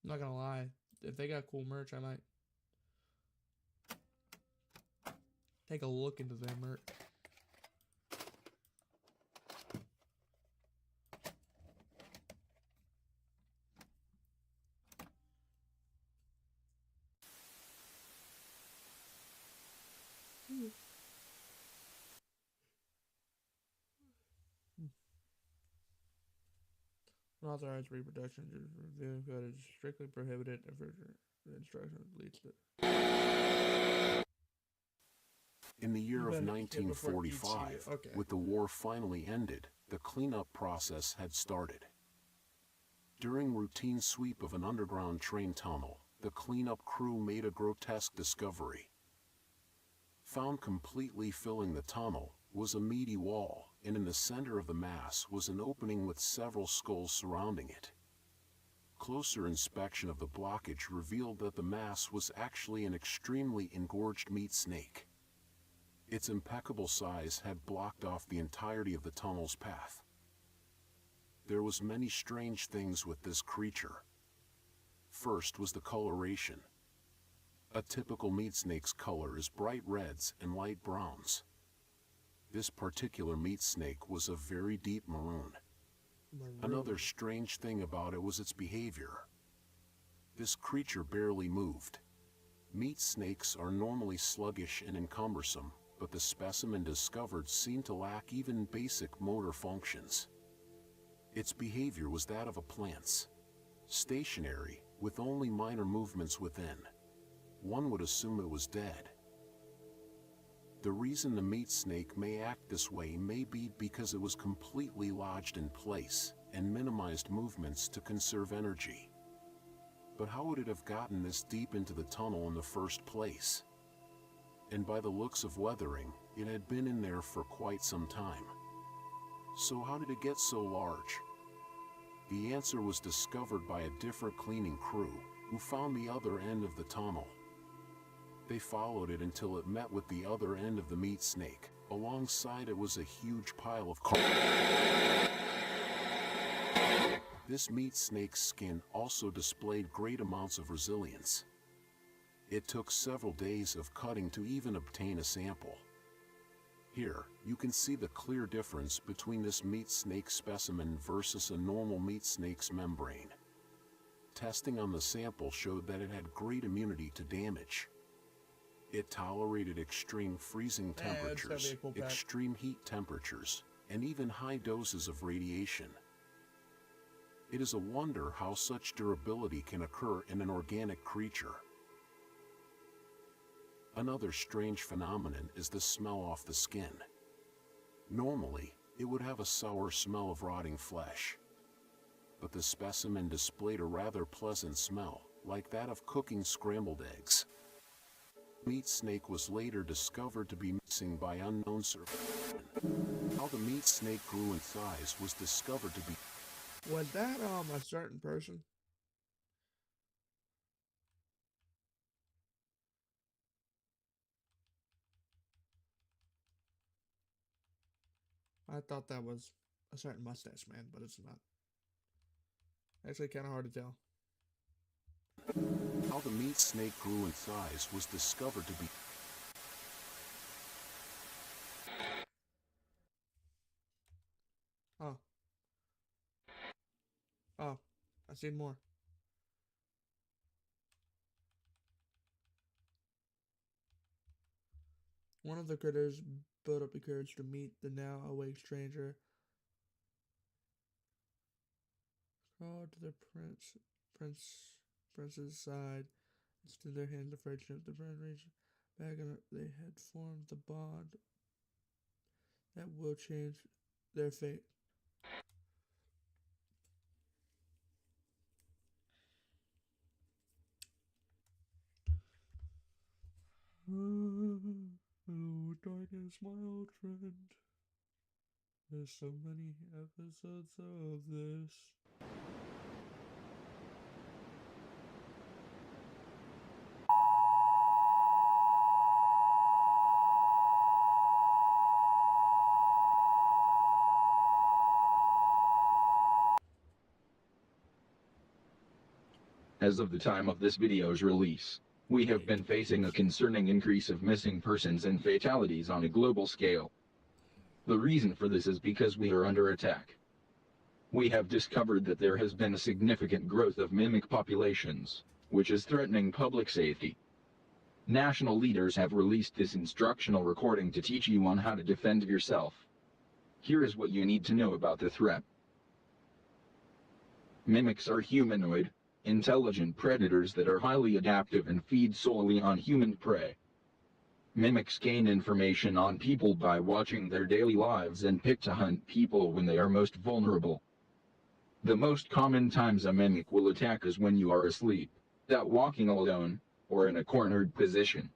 I'm not gonna lie. If they got cool merch, I might take a look into their merch. Unauthorized reproduction, reviewing footage is strictly prohibited if the instruction leads to. In the year of 1945, with the war finally ended, the cleanup process had started. During routine sweep of an underground train tunnel, the cleanup crew made a grotesque discovery. Found completely filling the tunnel was a meaty wall, and in the center of the mass was an opening with several skulls surrounding it. Closer inspection of the blockage revealed that the mass was actually an extremely engorged meat snake. Its impeccable size had blocked off the entirety of the tunnel's path. There was many strange things with this creature. First was the coloration. A typical meat snake's color is bright reds and light browns. This particular meat snake was a very deep maroon. Another strange thing about it was its behavior. This creature barely moved. Meat snakes are normally sluggish and encumbersome, but the specimen discovered seemed to lack even basic motor functions. Its behavior was that of a plant's. Stationary, with only minor movements within. One would assume it was dead. The reason the meat snake may act this way may be because it was completely lodged in place and minimized movements to conserve energy. But how would it have gotten this deep into the tunnel in the first place? And by the looks of weathering, it had been in there for quite some time. So how did it get so large? The answer was discovered by a different cleaning crew, who found the other end of the tunnel. They followed it until it met with the other end of the meat snake. Alongside it was a huge pile of carcass. This meat snake's skin also displayed great amounts of resilience. It took several days of cutting to even obtain a sample. Here, you can see the clear difference between this meat snake specimen versus a normal meat snake's membrane. Testing on the sample showed that it had great immunity to damage. It tolerated extreme freezing temperatures, extreme heat temperatures, and even high doses of radiation. It is a wonder how such durability can occur in an organic creature. Another strange phenomenon is the smell off the skin. Normally, it would have a sour smell of rotting flesh. But the specimen displayed a rather pleasant smell, like that of cooking scrambled eggs. Meat snake was later discovered to be missing by unknown survivors. How the meat snake grew in size was discovered to be... Was that a certain person? I thought that was a certain mustache man, but it's not. Actually, kind of hard to tell. How the meat snake grew in size was discovered to be... Oh. Oh, I see more. One of the critters built up the courage to meet the now awake stranger. Crawled to the prince's side, extended their hand to friendship. The friend reached back and they had formed the bond that will change their fate. Hello, darkness, my old friend. There's so many episodes of this. As of the time of this video's release, we have been facing a concerning increase of missing persons and fatalities on a global scale. The reason for this is because we are under attack. We have discovered that there has been a significant growth of mimic populations, which is threatening public safety. National leaders have released this instructional recording to teach you on how to defend yourself. Here is what you need to know about the threat. Mimics are humanoid, intelligent predators that are highly adaptive and feed solely on human prey. Mimics gain information on people by watching their daily lives and pick to hunt people when they are most vulnerable. The most common times a mimic will attack is when you are asleep, out walking alone, or in a cornered position.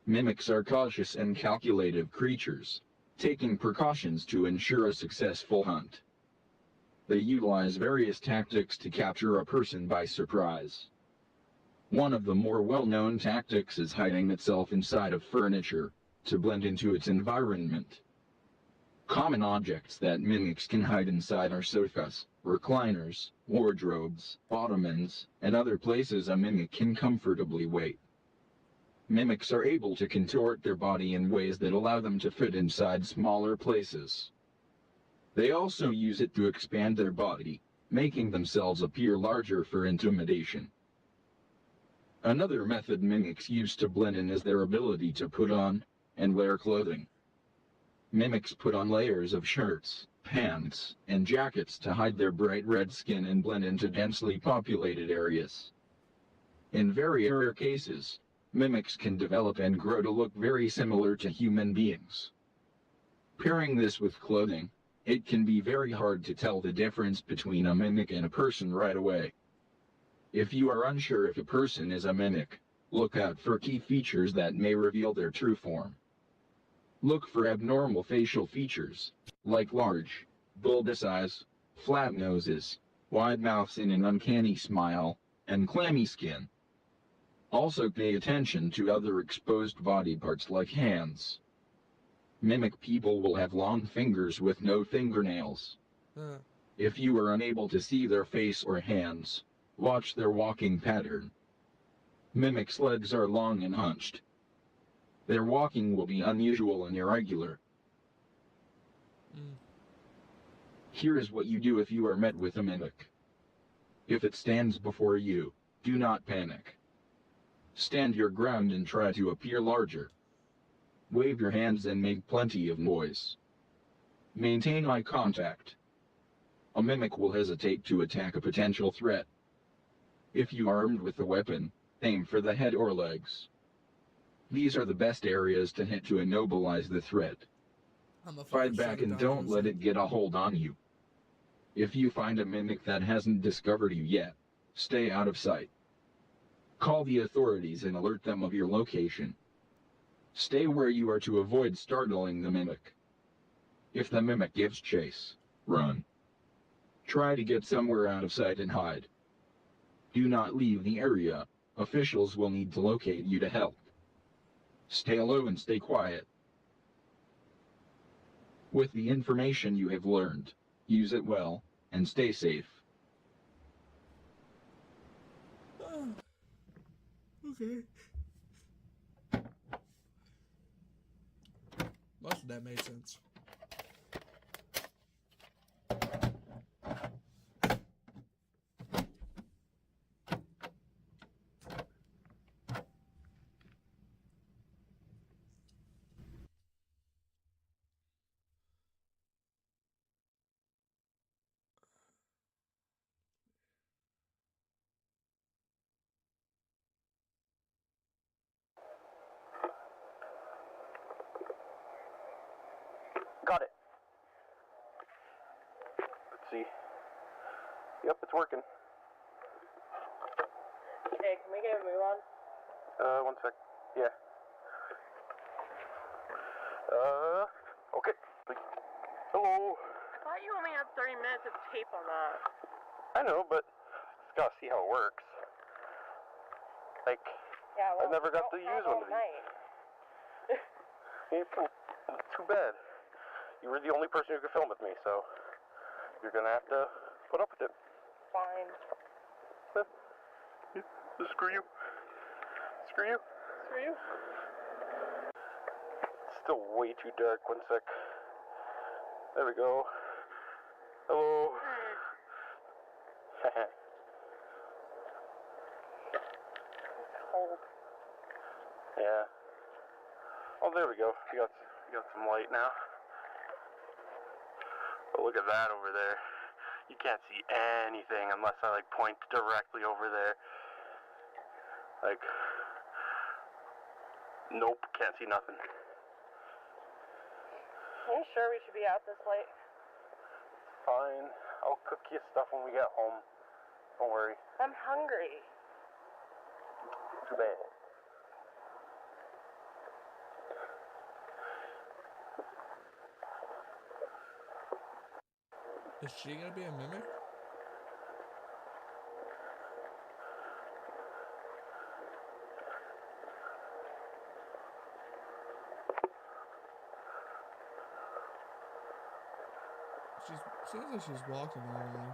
Mimics are cautious and calculative creatures, taking precautions to ensure a successful hunt. They utilize various tactics to capture a person by surprise. One of the more well-known tactics is hiding itself inside of furniture, to blend into its environment. Common objects that mimics can hide inside are sofas, recliners, wardrobes, ottomans, and other places a mimic can comfortably wait. Mimics are able to contort their body in ways that allow them to fit inside smaller places. They also use it to expand their body, making themselves appear larger for intimidation. Another method mimics use to blend in is their ability to put on and wear clothing. Mimics put on layers of shirts, pants, and jackets to hide their bright red skin and blend into densely populated areas. In very rare cases, mimics can develop and grow to look very similar to human beings. Pairing this with clothing, it can be very hard to tell the difference between a mimic and a person right away. If you are unsure if a person is a mimic, look out for key features that may reveal their true form. Look for abnormal facial features, like large, bulbous eyes, flat noses, wide mouths and an uncanny smile, and clammy skin. Also pay attention to other exposed body parts like hands. Mimic people will have long fingers with no fingernails. If you are unable to see their face or hands, watch their walking pattern. Mimics' legs are long and hunched. Their walking will be unusual and irregular. Here is what you do if you are met with a mimic. If it stands before you, do not panic. Stand your ground and try to appear larger. Wave your hands and make plenty of noise. Maintain eye contact. A mimic will hesitate to attack a potential threat. If you are armed with a weapon, aim for the head or legs. These are the best areas to hit to immobilize the threat. Fight back and don't let it get a hold on you. If you find a mimic that hasn't discovered you yet, stay out of sight. Call the authorities and alert them of your location. Stay where you are to avoid startling the mimic. If the mimic gives chase, run. Try to get somewhere out of sight and hide. Do not leave the area. Officials will need to locate you to help. Stay low and stay quiet. With the information you have learned, use it well, and stay safe. Okay. Most of that made sense. Got it. Let's see. Yep, it's working. Hey, can we get a move on? One sec. Yeah. Okay. Hello. I thought you only had 30 minutes of tape on that. I know, but just gotta see how it works. Like, Yeah, well, I've never got to use one of these. Too bad. You were the only person who could film with me, so you're gonna have to put up with it. Fine. Screw you. Screw you. Screw you. It's still way too dark. One sec. There we go. Hello. Cold. Yeah. Oh, there we go. You got some light now. But look at that over there. You can't see anything unless I point directly over there. Nope, can't see nothing. Are you sure we should be out this late? Fine. I'll cook you stuff when we get home. Don't worry. I'm hungry. Too bad. Is she gonna be a mimic? Seems like she's walking normally.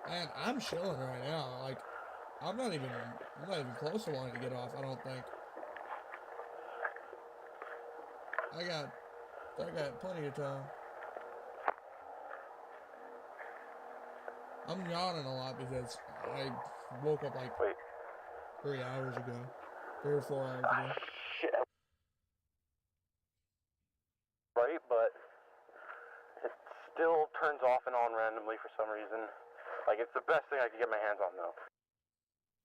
Man, I'm chilling right now. I'm not even close to wanting to get off, I don't think. I got plenty of time. I'm yawning a lot because I woke up 3 hours ago. 3 or 4 hours ago. Shit. Right, but it still turns off and on randomly for some reason. It's the best thing I could get my hands on, though.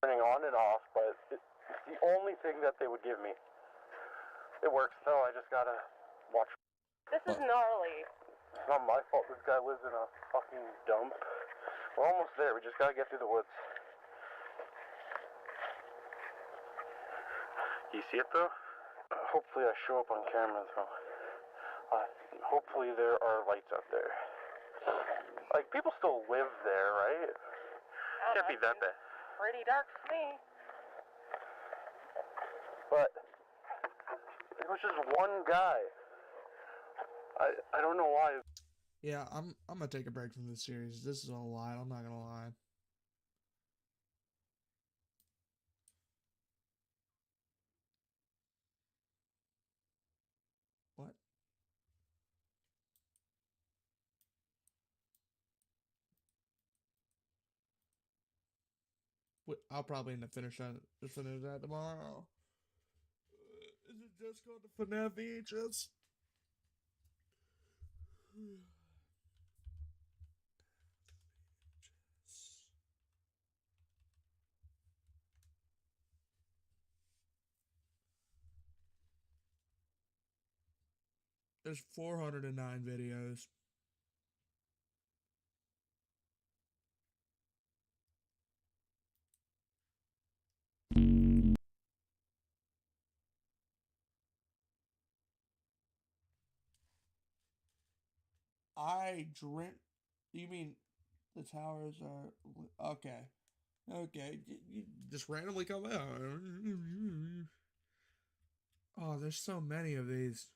Turning on and off, but it's the only thing that they would give me. It works, though. I just gotta watch. This is gnarly. It's not my fault. This guy lives in a fucking dump. We're almost there. We just gotta get through the woods. You see it, though? Hopefully I show up on camera, though. Hopefully there are lights out there. Like, people still live there, right? Can't be that bad. Pretty dark to me. But it was just one guy. I don't know why. Yeah, I'm gonna take a break from this series. This is a lot. I'm not gonna lie. What? I'll probably end up finishing that tomorrow. Is it just called the FNAF VHS? There's 409 videos. I drink. You mean the towers are okay? Okay, you just randomly come out. Oh, there's so many of these.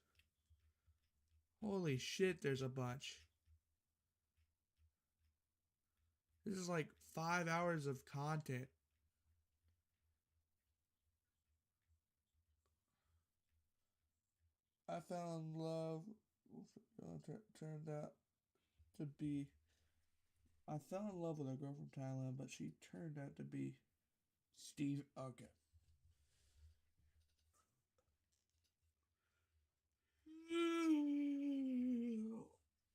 Holy shit, there's a bunch. This is like 5 hours of content. I fell in love. Turned out to be. I fell in love with a girl from Thailand, but she turned out to be Steve. Okay.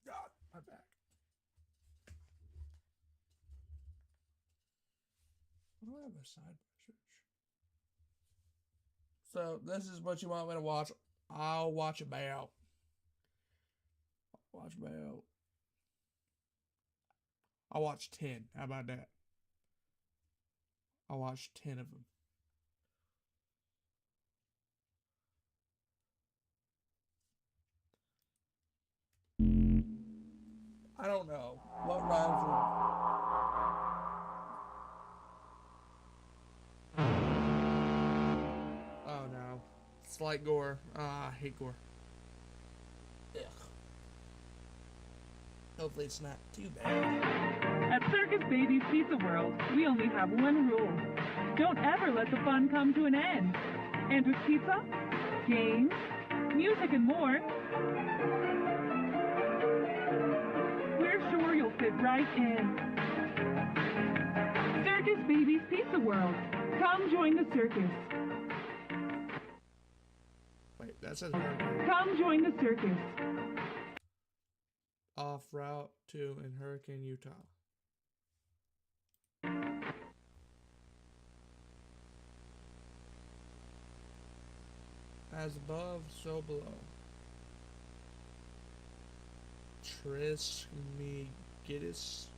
God, my back. What do I have a side by church? So this is what you want me to watch. I'll watch about. Watch about. I'll watch 10. How about that? I'll watch 10 of them. I don't know. What rhymes with... Oh no. Slight gore. I hate gore. Ugh. Hopefully it's not too bad. At Circus Baby's Pizza World, we only have one rule. Don't ever let the fun come to an end. And with pizza, games, music, and more, we're sure you'll fit right in. Circus Baby's Pizza World. Come join the circus. Wait, that says... Come join the circus. Off route to in Hurricane, Utah. As above, so below. Trismegistus.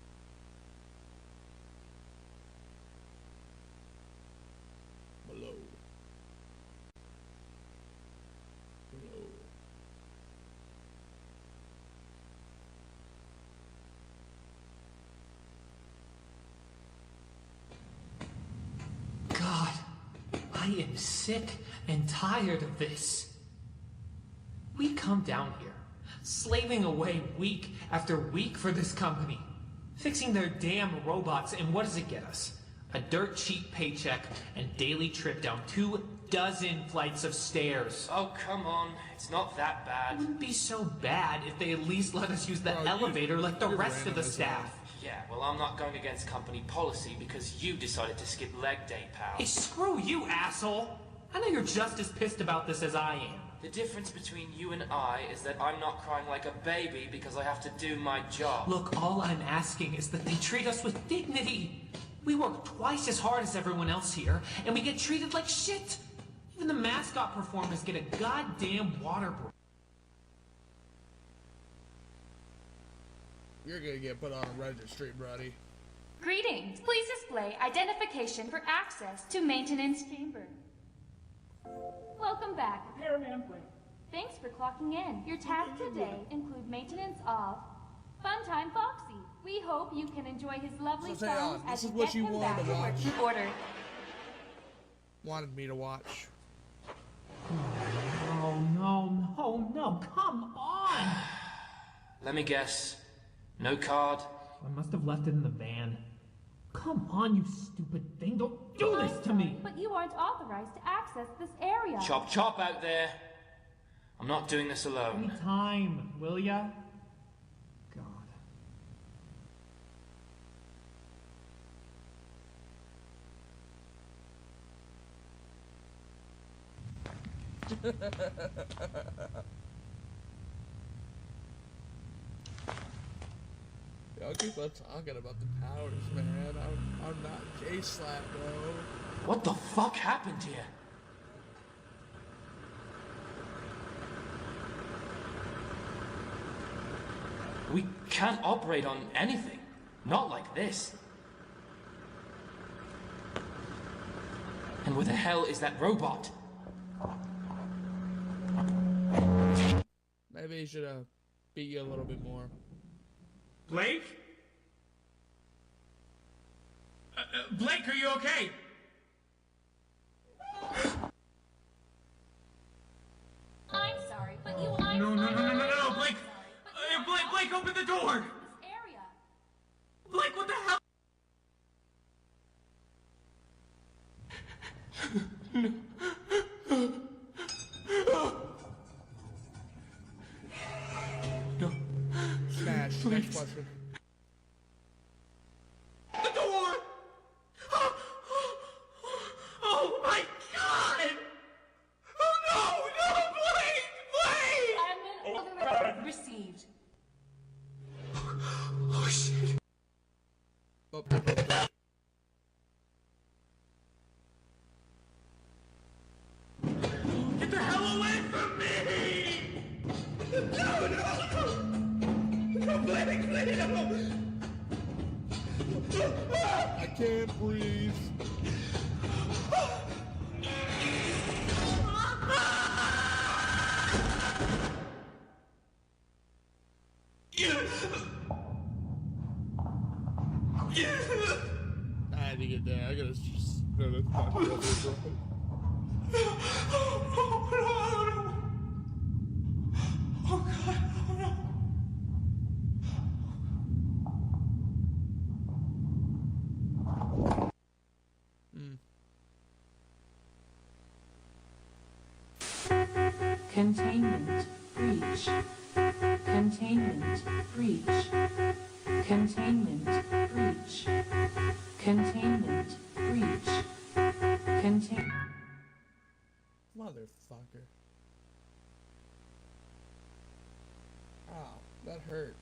Below. Below. God, I am sick and tired of this. We come down here, slaving away week after week for this company, fixing their damn robots, and what does it get us? A dirt cheap paycheck and daily trip down 24 flights of stairs. Oh, come on. It's not that bad. It wouldn't be so bad if they at least let us use the elevator like the rest of the staff. Yeah, well, I'm not going against company policy because you decided to skip leg day, pal. Hey, screw you, asshole! I know you're just as pissed about this as I am. The difference between you and I is that I'm not crying like a baby because I have to do my job. Look, all I'm asking is that they treat us with dignity. We work twice as hard as everyone else here, and we get treated like shit. Even the mascot performers get a goddamn water break. You're gonna get put on a registry, buddy. Greetings. Please display identification for access to maintenance chamber. Welcome back. Repairman Frank. Thanks for clocking in. Your tasks today include maintenance of Funtime Foxy. We hope you can enjoy his lovely So, sounds Taeyeon, as this you is what get you him wanted back to to watch. working order. Wanted me to watch. No, come on! Let me guess. No card? I must have left it in the van. Come on, you stupid thing, don't do this to me! But you aren't authorized to access this area. Chop chop out there. I'm not doing this alone. Any time, will ya? God. Y'all keep on talking about the powers, man. I'm not J-Slap, bro. What the fuck happened here? We can't operate on anything. Not like this. And where the hell is that robot? Maybe he should have beat you a little bit more. Blake? Blake, are you okay? I'm sorry, but you No, Blake! Blake, open the door! This area. Blake, what the hell? Smash. Please. Next question. The door! Oh my god! Oh no, Blake! Admin received. Oh shit. Oh. Get the hell away from me! No! No, Blake, no! I can't breathe. I had to get there. I gotta just. No, that's not what it is, bro. Oh god, oh no. Containment breach. Containment breach. Containment breach. Containment breach. Motherfucker. Ow, that hurt.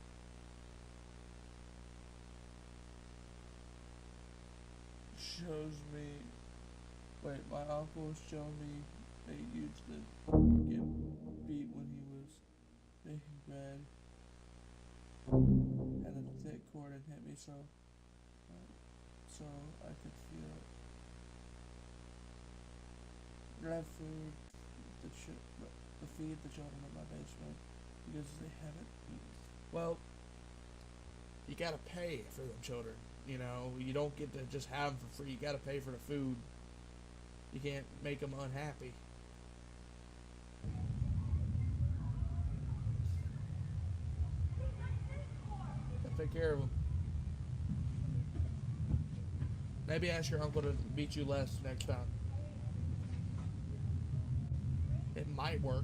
Shows me. Wait, my uncle showed me they used to get beat when he was making bread. Had a thick cord and hit me so I could feel it. Grab food to feed the children in my basement because they haven't eaten. Well, you gotta pay for them children. You know, you don't get to just have them for free. You gotta pay for the food. You can't make them unhappy. Gotta take care of them. Maybe ask your uncle to beat you less next time. It might work.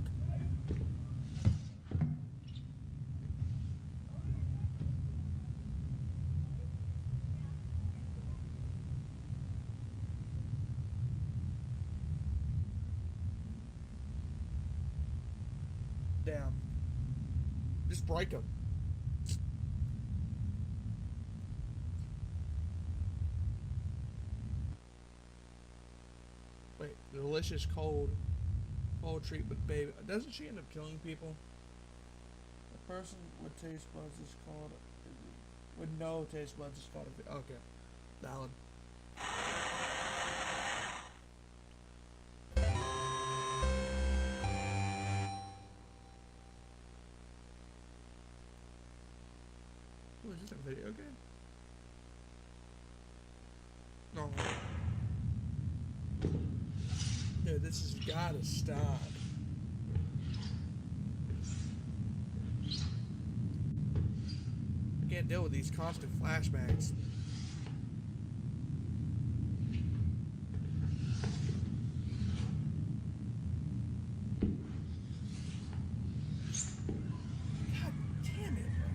Damn. Just break them. Wait, delicious cold treatment, baby. Doesn't she end up killing people? A person with taste buds is called. With no taste buds is called. Okay, valid. is this a video game? No. Dude, this has gotta stop. I can't deal with these constant flashbacks. God damn it, bro.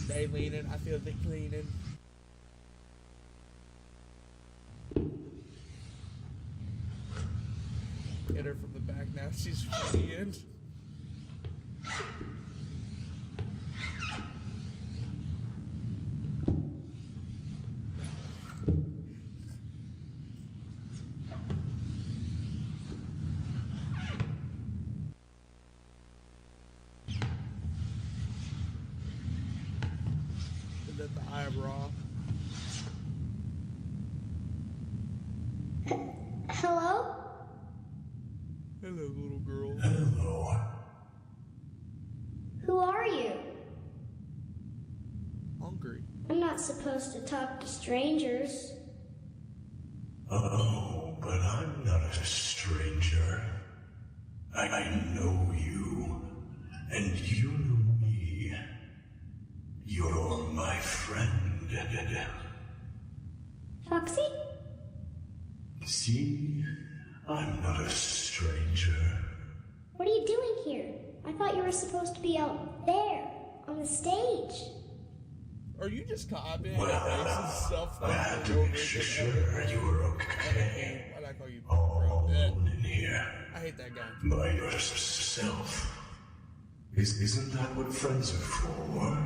They leaning, I feel they cleaning. Hit her from the back now, she's fleeing. Is that the eye of Ra? Hello? Hello, little girl. Hello. Who are you? Hungry. I'm not supposed to talk to strangers. Oh, but I'm not a stranger. I know you, and you know me. You're my friend. Foxy? See? I'm not a stranger. What are you doing here? I thought you were supposed to be out there, on the stage. Are you just copying Well, racist stuff? I had to make sure you were okay. Why'd I call you All alone in here. I hate that guy. By yourself. Isn't that what friends are for?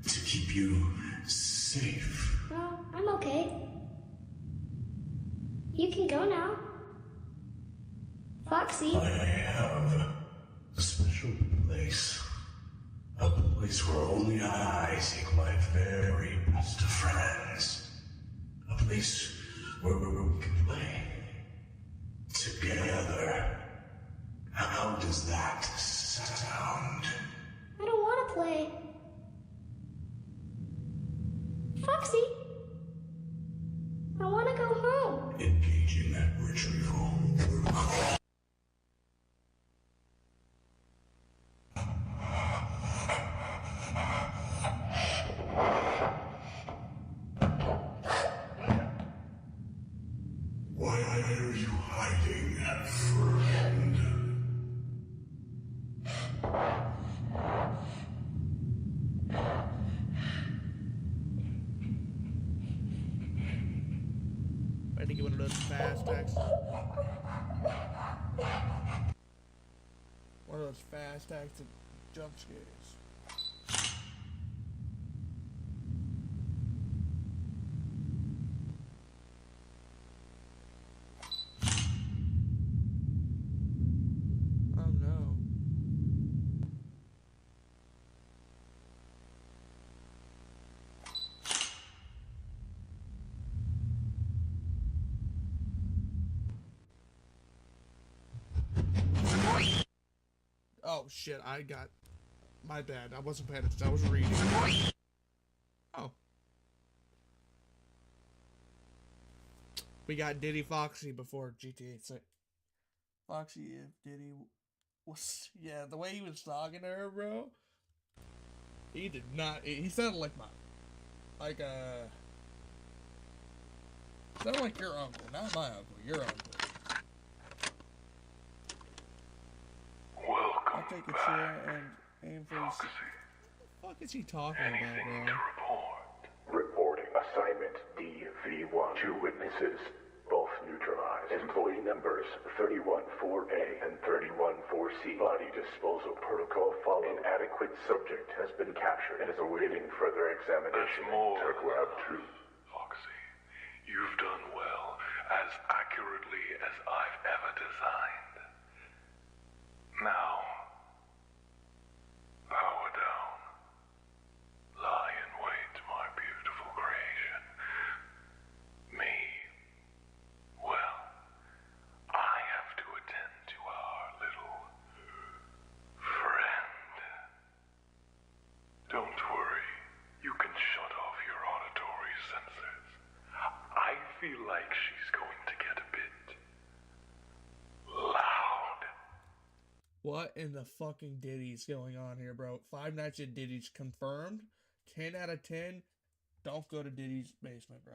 To keep you safe. Well, I'm okay. You can go now. Foxy. I have a special place. A place where only I take my very best of friends. A place where we can play together. How does that sound? I don't want to play. Foxy. I want to go home. Engaging retrieval. Why are you hiding, friend? I think you one of those fast acts. One of those fast acts of jump scares. Oh no. Oh shit, I got... My bad, I wasn't paying attention, I was reading. Oh. We got Diddy Foxy before GTA 6. Foxy, if Diddy was... Yeah, the way he was talking to her, bro. He did not... He sounded like my... Like, sounded like your uncle, not my uncle, your uncle. I'll take a chair and aim for his... What the fuck is he talking about, bro? Reporting assignment DV1. 2 witnesses, both neutralized. Employee numbers 31-4A and 31-4C. Body disposal protocol followed. Inadequate subject has been captured and is awaiting further examination. Turk Lab 2. Foxy, you've done well, as accurately as I've ever designed. Now, power down. Lie in wait, my beautiful creation. Me, well, I have to attend going to get a bit loud. What in the fucking Diddy's going on here, bro? Five Nights at Diddy's confirmed. 10 out of 10. Don't go to Diddy's basement, bro.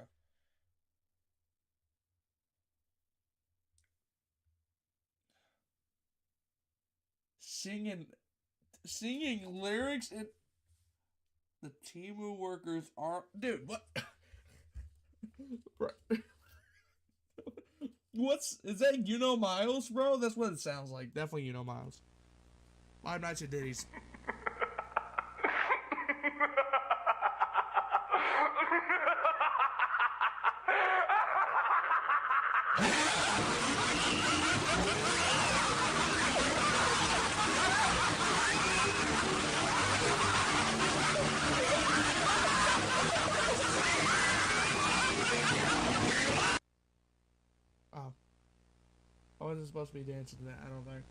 Singing lyrics and the Temu workers are, dude, what? Is that You Know Miles, bro? That's what it sounds like. Definitely You Know Miles. Five Nights at Diddy's. I wasn't supposed to be dancing to that, I don't think.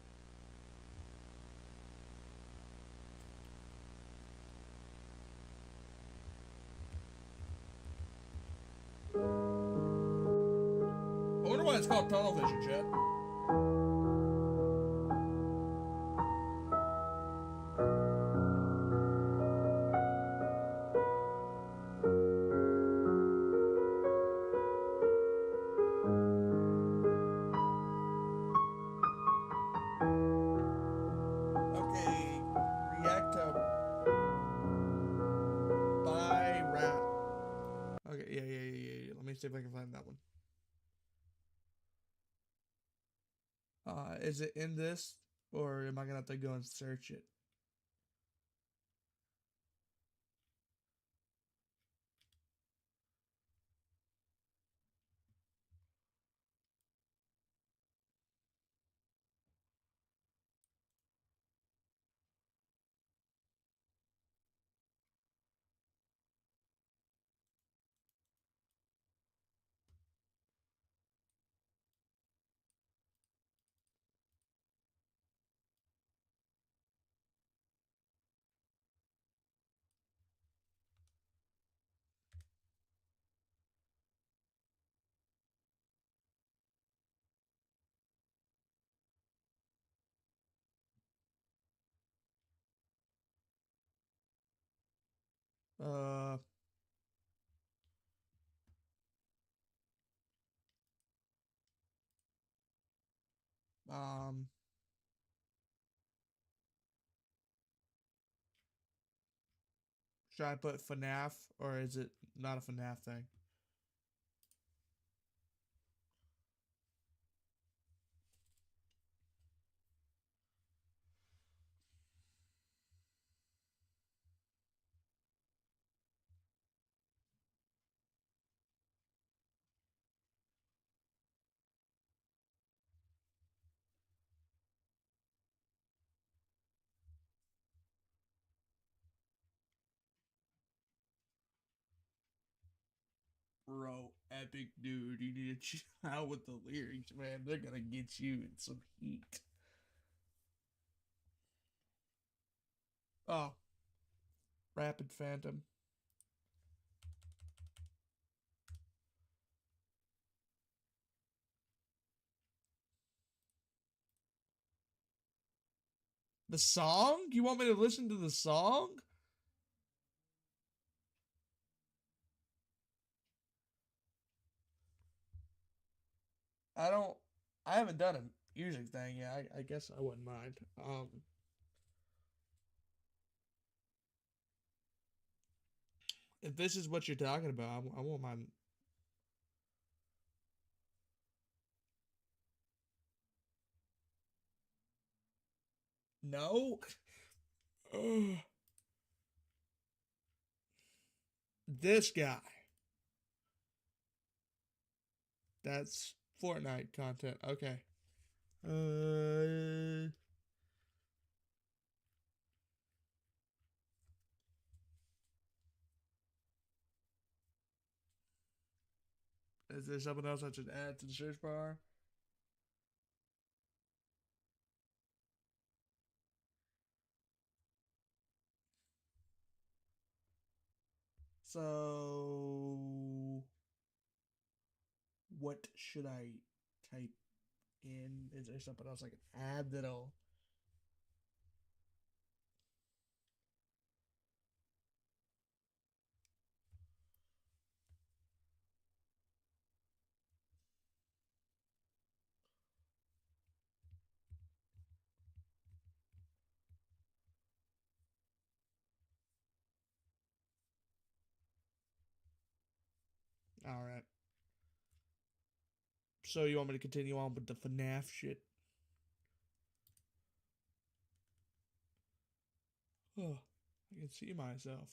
I wonder why it's called tunnel vision, chat. See if I can find that one. Is it in this, or am I gonna have to go and search it? Uh, um, should I put FNAF, or is it not a FNAF thing? Bro, epic dude, you need to chill out with the lyrics, man. They're gonna get you in some heat. Oh, Rapid Phantom. The song? You want me to listen to the song? I haven't done a music thing yet. I guess I wouldn't mind. If this is what you're talking about, I won't mind. No? This guy. That's Fortnite content. Okay. Is there something else I should add to the search bar? So what should I type in? Is there something else I can add that'll... Alright. So you want me to continue on with the FNAF shit? Oh, I can see myself.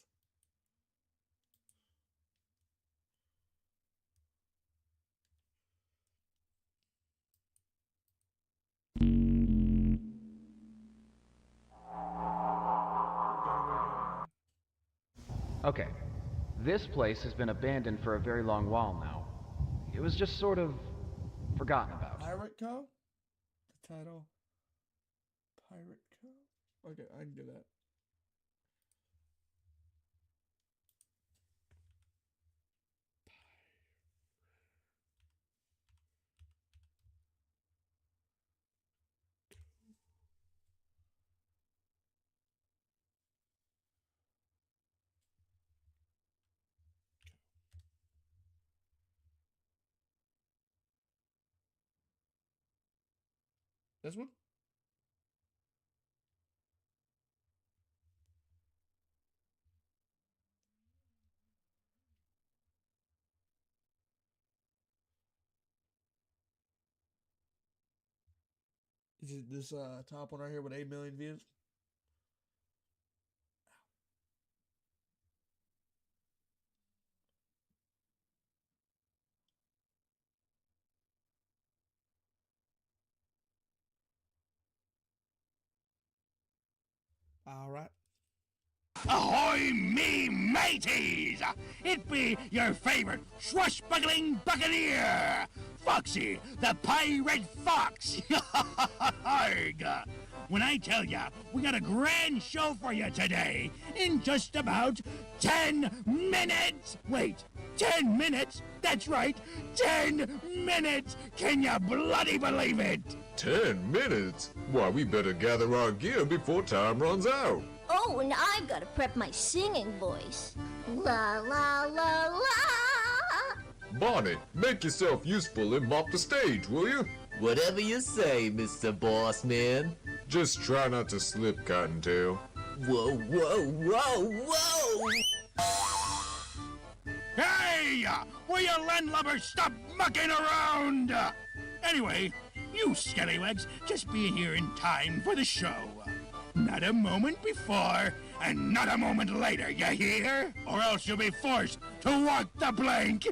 Okay. This place has been abandoned for a very long while now. It was just sort of forgotten about. Pirate Co? The title? Pirate Co? Okay, I can do that. This one? Is it this top one right here with 8 million views? Alright. Ahoy, me mateys! It be your favorite swashbuckling buccaneer, Foxy, the Pirate Fox! Arg! When I tell ya, we got a grand show for you today in just about 10 minutes! Wait, 10 minutes? That's right, 10 minutes! Can ya bloody believe it? 10 minutes? Why, we better gather our gear before time runs out. Oh, and I've got to prep my singing voice. La la la la! Bonnie, make yourself useful and mop the stage, will you? Whatever you say, Mr. Boss Man. Just try not to slip, Cottontail. Whoa, whoa, whoa, whoa! Hey! Will you landlubbers stop mucking around? Anyway, you scallywags just be here in time for the show. Not a moment before, and not a moment later, you hear? Or else you'll be forced to walk the plank!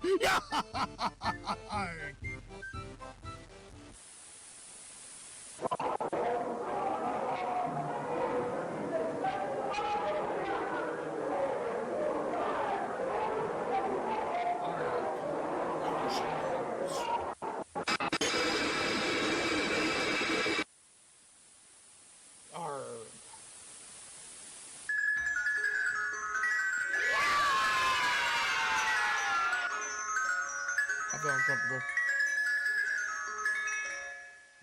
I feel uncomfortable.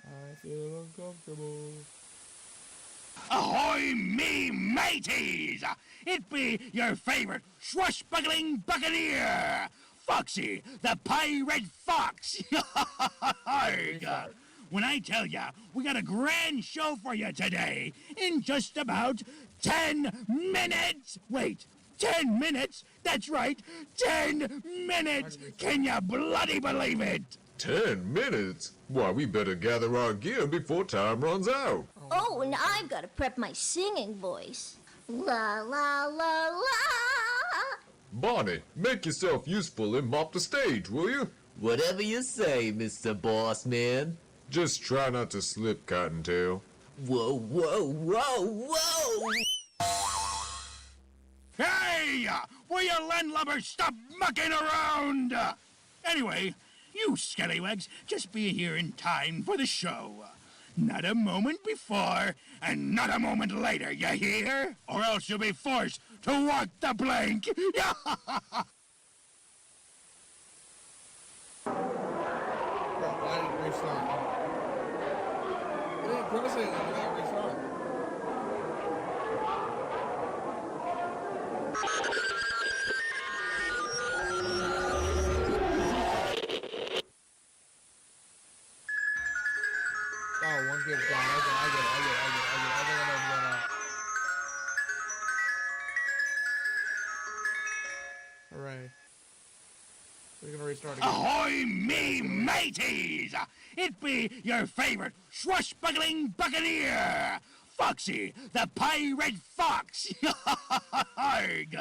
I feel uncomfortable. Ahoy, me mateys! It be your favorite swashbuckling buccaneer, Foxy, the Pirate Fox! Arg! When I tell ya, we got a grand show for you today in just about 10 minutes! Wait, 10 minutes? That's right, 10 minutes! Can ya bloody believe it? 10 minutes? Why, we better gather our gear before time runs out. Oh, and I've got to prep my singing voice. La la la la! Bonnie, make yourself useful and mop the stage, will you? Whatever you say, Mr. Boss Man. Just try not to slip, Cottontail. Whoa, whoa, whoa, whoa! Hey! Will you landlubbers stop mucking around? Anyway, you scallywags just be here in time for the show. Not a moment before, and not a moment later, you hear? Or else you'll be forced to walk the plank! restart. It ain't pressing, it ain't restart. Oh, one kid's gone. Okay, I get it. I think I know what's going on. Hooray. We're gonna restart again. Ahoy, me mateys! It be your favorite swashbuckling buccaneer, Foxy, the Pirate Fox! Arg!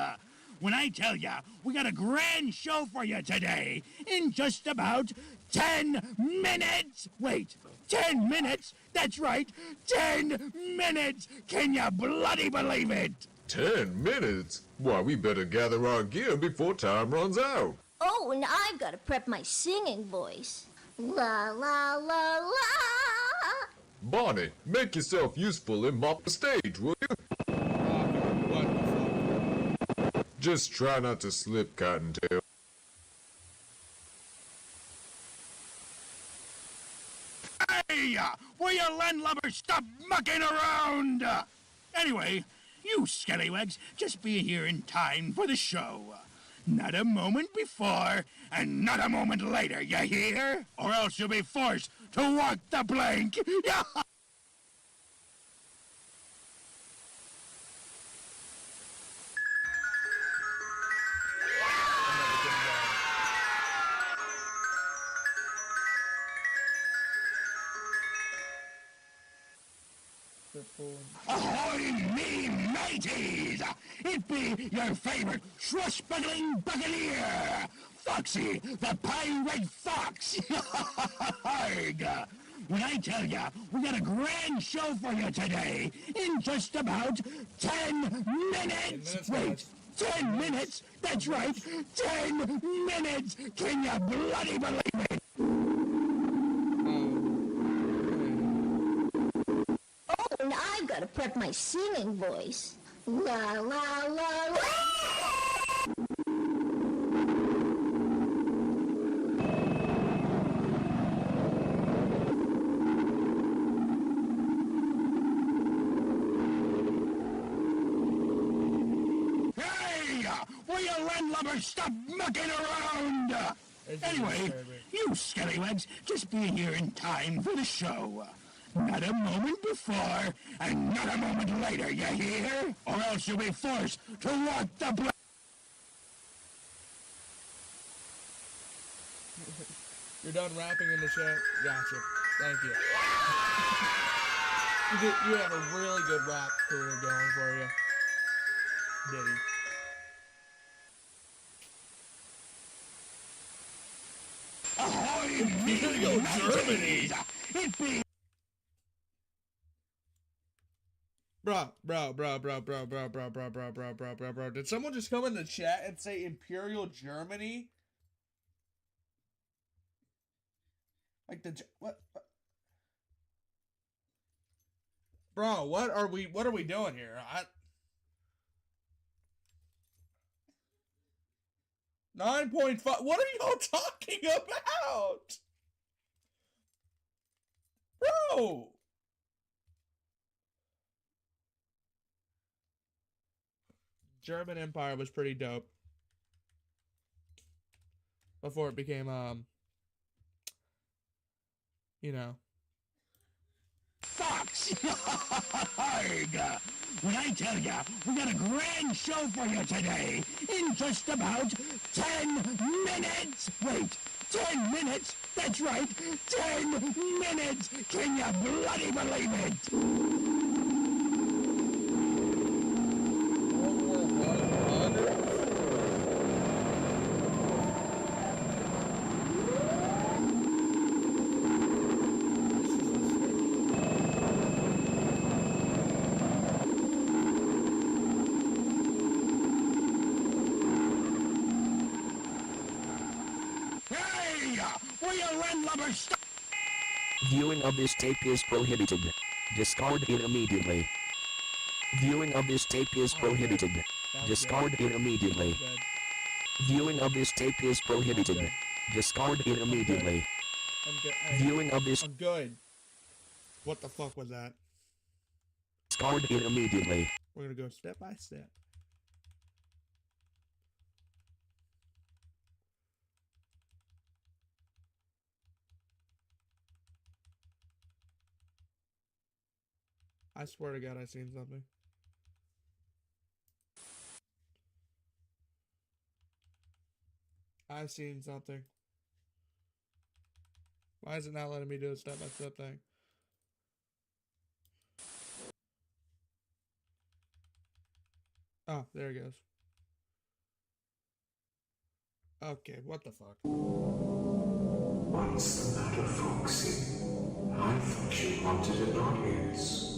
When I tell ya, we got a grand show for you today in just about 10 minutes! Wait, 10 minutes? That's right, 10 minutes! Can you bloody believe it? 10 minutes? Why, we better gather our gear before time runs out. Oh, and I've got to prep my singing voice. La la la la. Bonnie, make yourself useful and mop the stage, will you? Just try not to slip, Cottontail. Hey! Will you landlubbers stop mucking around? Anyway, you scallywags just be here in time for the show. Not a moment before, and not a moment later, you hear? Or else you'll be forced to walk the plank! Ahoy, me mateys! It be your favorite swashbuckling buccaneer, Foxy, the Pirate Fox! Arg! When I tell ya, we got a grand show for you today in just about 10 minutes! Wait, 10 minutes? That's right, 10 minutes! Can you bloody believe it? And I've got to prep my singing voice. La la la la. Hey! Will you landlubbers stop mucking around? Anyway, you scallywags just be here in time for the show. Not a moment before, and not a moment later, you hear? Or else you'll be forced to walk the plank. You're done rapping in the chat? Gotcha. Thank you. You have a really good rap career going for you. Diddy. Ahoy, Germany! It be... Bro. Did someone just come in the chat and say Imperial Germany? Like what? Bro, what are we doing here? 9.5. What are y'all talking about? Bro. German Empire was pretty dope before it became, you know. Fox! Arg! When I tell ya, we got a grand show for you today in just about 10 minutes! Wait, 10 minutes? That's right, 10 minutes! Can you bloody believe it? Viewing of this tape is prohibited. Discard it immediately. Viewing of this tape is prohibited. Discard it immediately. Viewing of this tape is prohibited. Discard it immediately. I'm good. Viewing of this. I'm good. What the fuck was that? Discard it immediately. We're gonna go step by step. I swear to God, I seen something. I seen something. Why is it not letting me do a step-by-step thing? Oh, there it goes. Okay, what the fuck? What's the matter, Foxy? I thought you wanted an audience.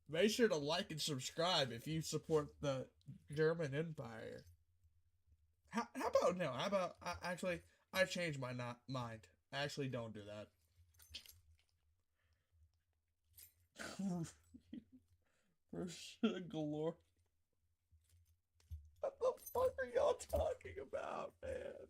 Make sure to like and subscribe if you support the German Empire. How about no? How about actually? I changed my mind. Actually, don't do that. For galore. What the fuck are y'all talking about, man?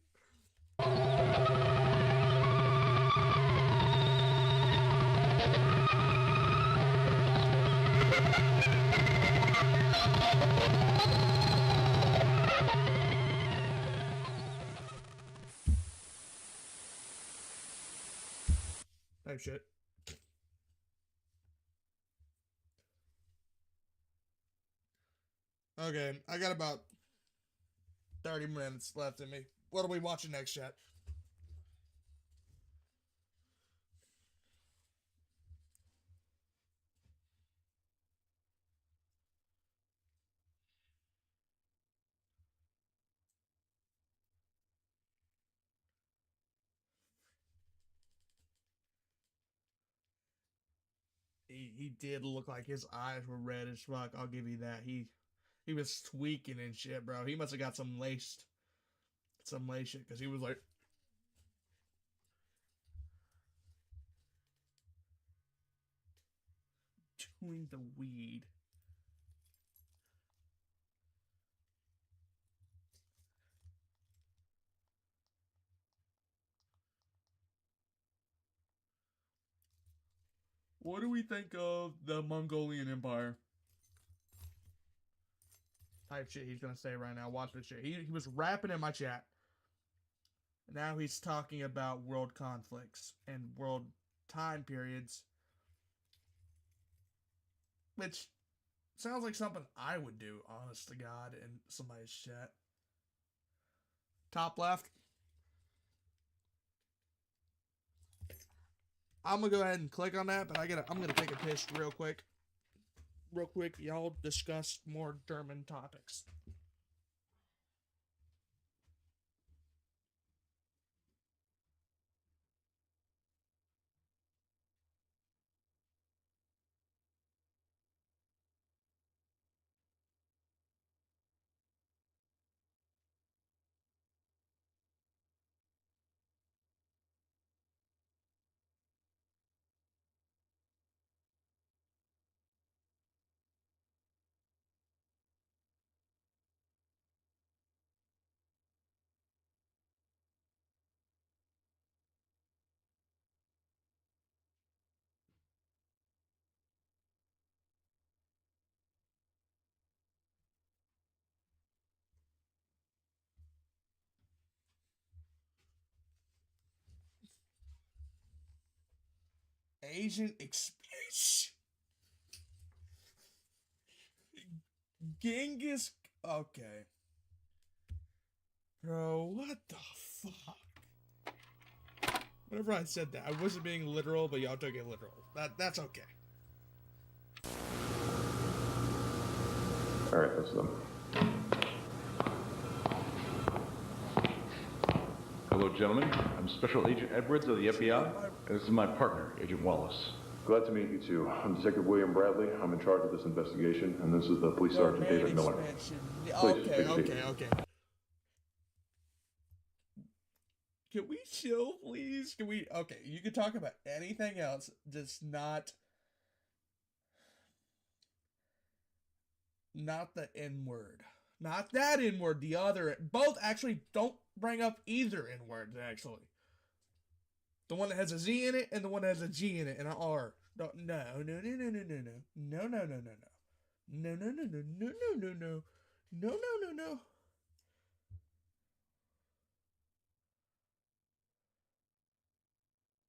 Type shit. Okay, I got about 30 minutes left in me. What are we watching next, chat? He did look like his eyes were red as fuck. I'll give you that. He was tweaking and shit, bro. He must have got some laced shit because he was like, chewing the weed. What do we think of the Mongolian Empire? Type shit he's gonna say right now. Watch this shit. He was rapping in my chat. Now he's talking about world conflicts and world time periods. Which sounds like something I would do, honest to God, in somebody's chat. Top left. I'm gonna go ahead and click on that, but I'm gonna take a piss real quick. Y'all discuss more German topics. Asian experience. Genghis. Okay. Bro, what the fuck? Whenever I said that, I wasn't being literal, but y'all took it literal. That's okay. Alright, that's them. Hello, Hello, gentlemen. I'm Special Agent Edwards of the FBI, and this is my partner, Agent Wallace. Glad to meet you two. I'm Detective William Bradley. I'm in charge of this investigation, and this is the Police Sergeant David Miller. Please, Okay. Can we chill, please? Can we? Okay, you can talk about anything else, just not the N-word. Not that N-word, the other. Both actually don't bring up either N-words, actually. The one that has a Z in it and the one that has a G in it and an R. No.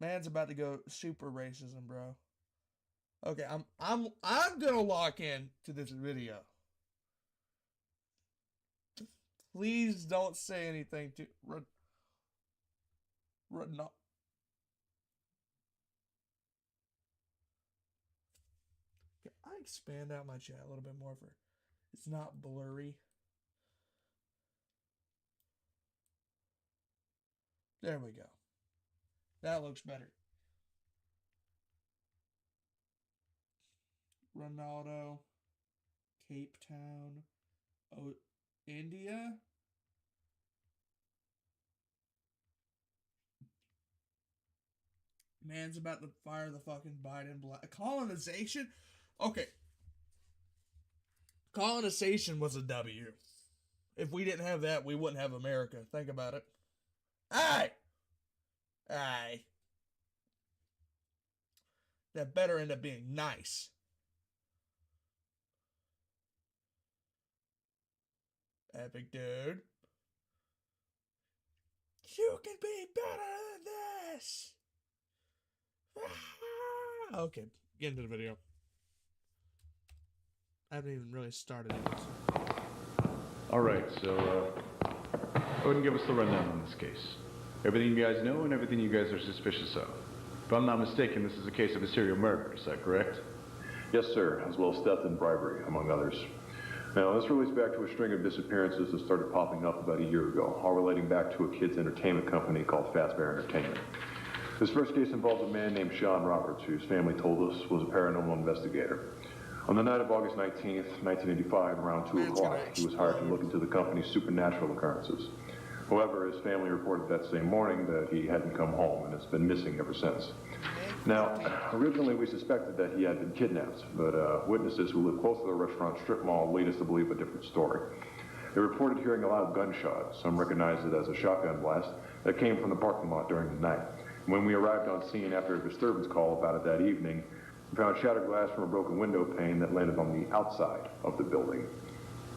Man's about to go super racism, bro. Okay, I'm gonna lock in to this video. Please don't say anything to no. Can I expand out my chat a little bit more for it's not blurry? There we go. That looks better. Ronaldo, Cape Town, India. Man's about to fire the fucking Biden colonization. Okay. Colonization was a W. If we didn't have that, we wouldn't have America. Think about it. Aye. That better end up being nice. Epic, dude. You can be better than this. Okay, get into the video. I haven't even really started it. Alright, so, go ahead and give us the rundown on this case. Everything you guys know and everything you guys are suspicious of. If I'm not mistaken, this is a case of a serial murder, is that correct? Yes, sir, as well as theft and bribery, among others. Now, this relates back to a string of disappearances that started popping up about a year ago, all relating back to a kids' entertainment company called Fazbear Entertainment. This first case involves a man named Sean Roberts, whose family told us was a paranormal investigator. On the night of August 19th, 1985, around 2 o'clock, he was hired to look into the company's supernatural occurrences. However, his family reported that same morning that he hadn't come home and has been missing ever since. Now, originally we suspected that he had been kidnapped, but witnesses who live close to the restaurant strip mall lead us to believe a different story. They reported hearing a loud gunshot. Some recognized it as a shotgun blast that came from the parking lot during the night. When we arrived on scene after a disturbance call about it that evening, we found shattered glass from a broken window pane that landed on the outside of the building.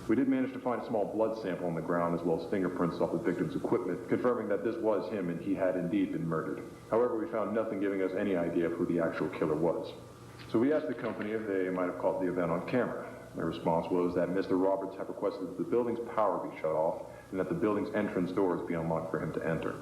We did manage to find a small blood sample on the ground as well as fingerprints off the victim's equipment, confirming that this was him and he had indeed been murdered. However, we found nothing giving us any idea of who the actual killer was. So we asked the company if they might have caught the event on camera. Their response was that Mr. Roberts had requested that the building's power be shut off and that the building's entrance doors be unlocked for him to enter.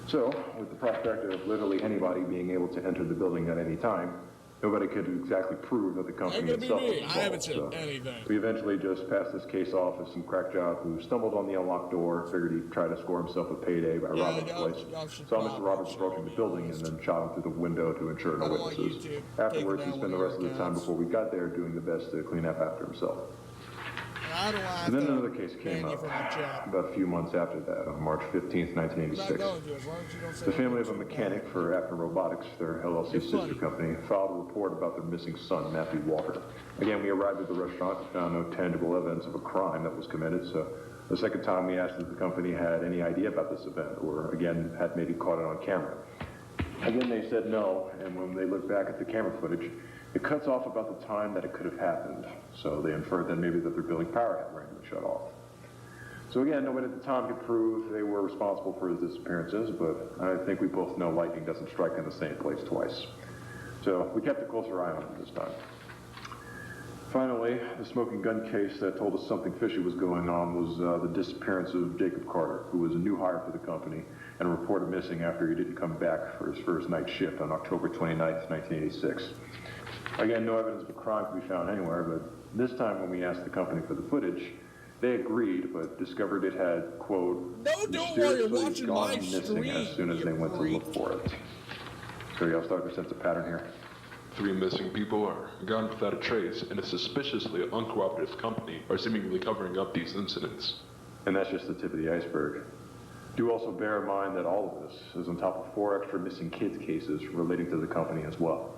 So, with the prospect of literally anybody being able to enter the building at any time, nobody could exactly prove that the company itself was involved. I haven't said anything. We eventually just passed this case off as some crack job who stumbled on the unlocked door, figured he'd try to score himself a payday by robbing the place, saw Mr. Roberts approaching the building, and then shot him through the window to ensure no witnesses. Afterwards, he spent the rest of the time before we got there doing the best to clean up after himself. And then another case came up about a few months after that, on March 15th, 1986. The family of a mechanic for Apton Robotics, their LLC sister company, filed a report about their missing son, Matthew Walker. Again, we arrived at the restaurant and found no tangible evidence of a crime that was committed, so the second time we asked if the company had any idea about this event, or again, had maybe caught it on camera. Again, they said no, and when they looked back at the camera footage, it cuts off about the time that it could have happened, so they inferred then maybe that their building power had randomly shut off. So again, nobody at the time could prove they were responsible for his disappearances, but I think we both know lightning doesn't strike in the same place twice. So we kept a closer eye on him this time. Finally, the smoking gun case that told us something fishy was going on was the disappearance of Jacob Carter, who was a new hire for the company and reported missing after he didn't come back for his first night shift on October 29th, 1986. Again, no evidence of a crime could be found anywhere, but this time when we asked the company for the footage, They agreed, but discovered it had, quote, No, don't while you're mysteriously watching gone my missing stream, as soon as you they went to look for it. So y'all start to sense a pattern here. 3 missing people are gone without a trace, and a suspiciously uncooperative company are seemingly covering up these incidents. And that's just the tip of the iceberg. Do also bear in mind that all of this is on top of 4 extra missing kids cases relating to the company as well.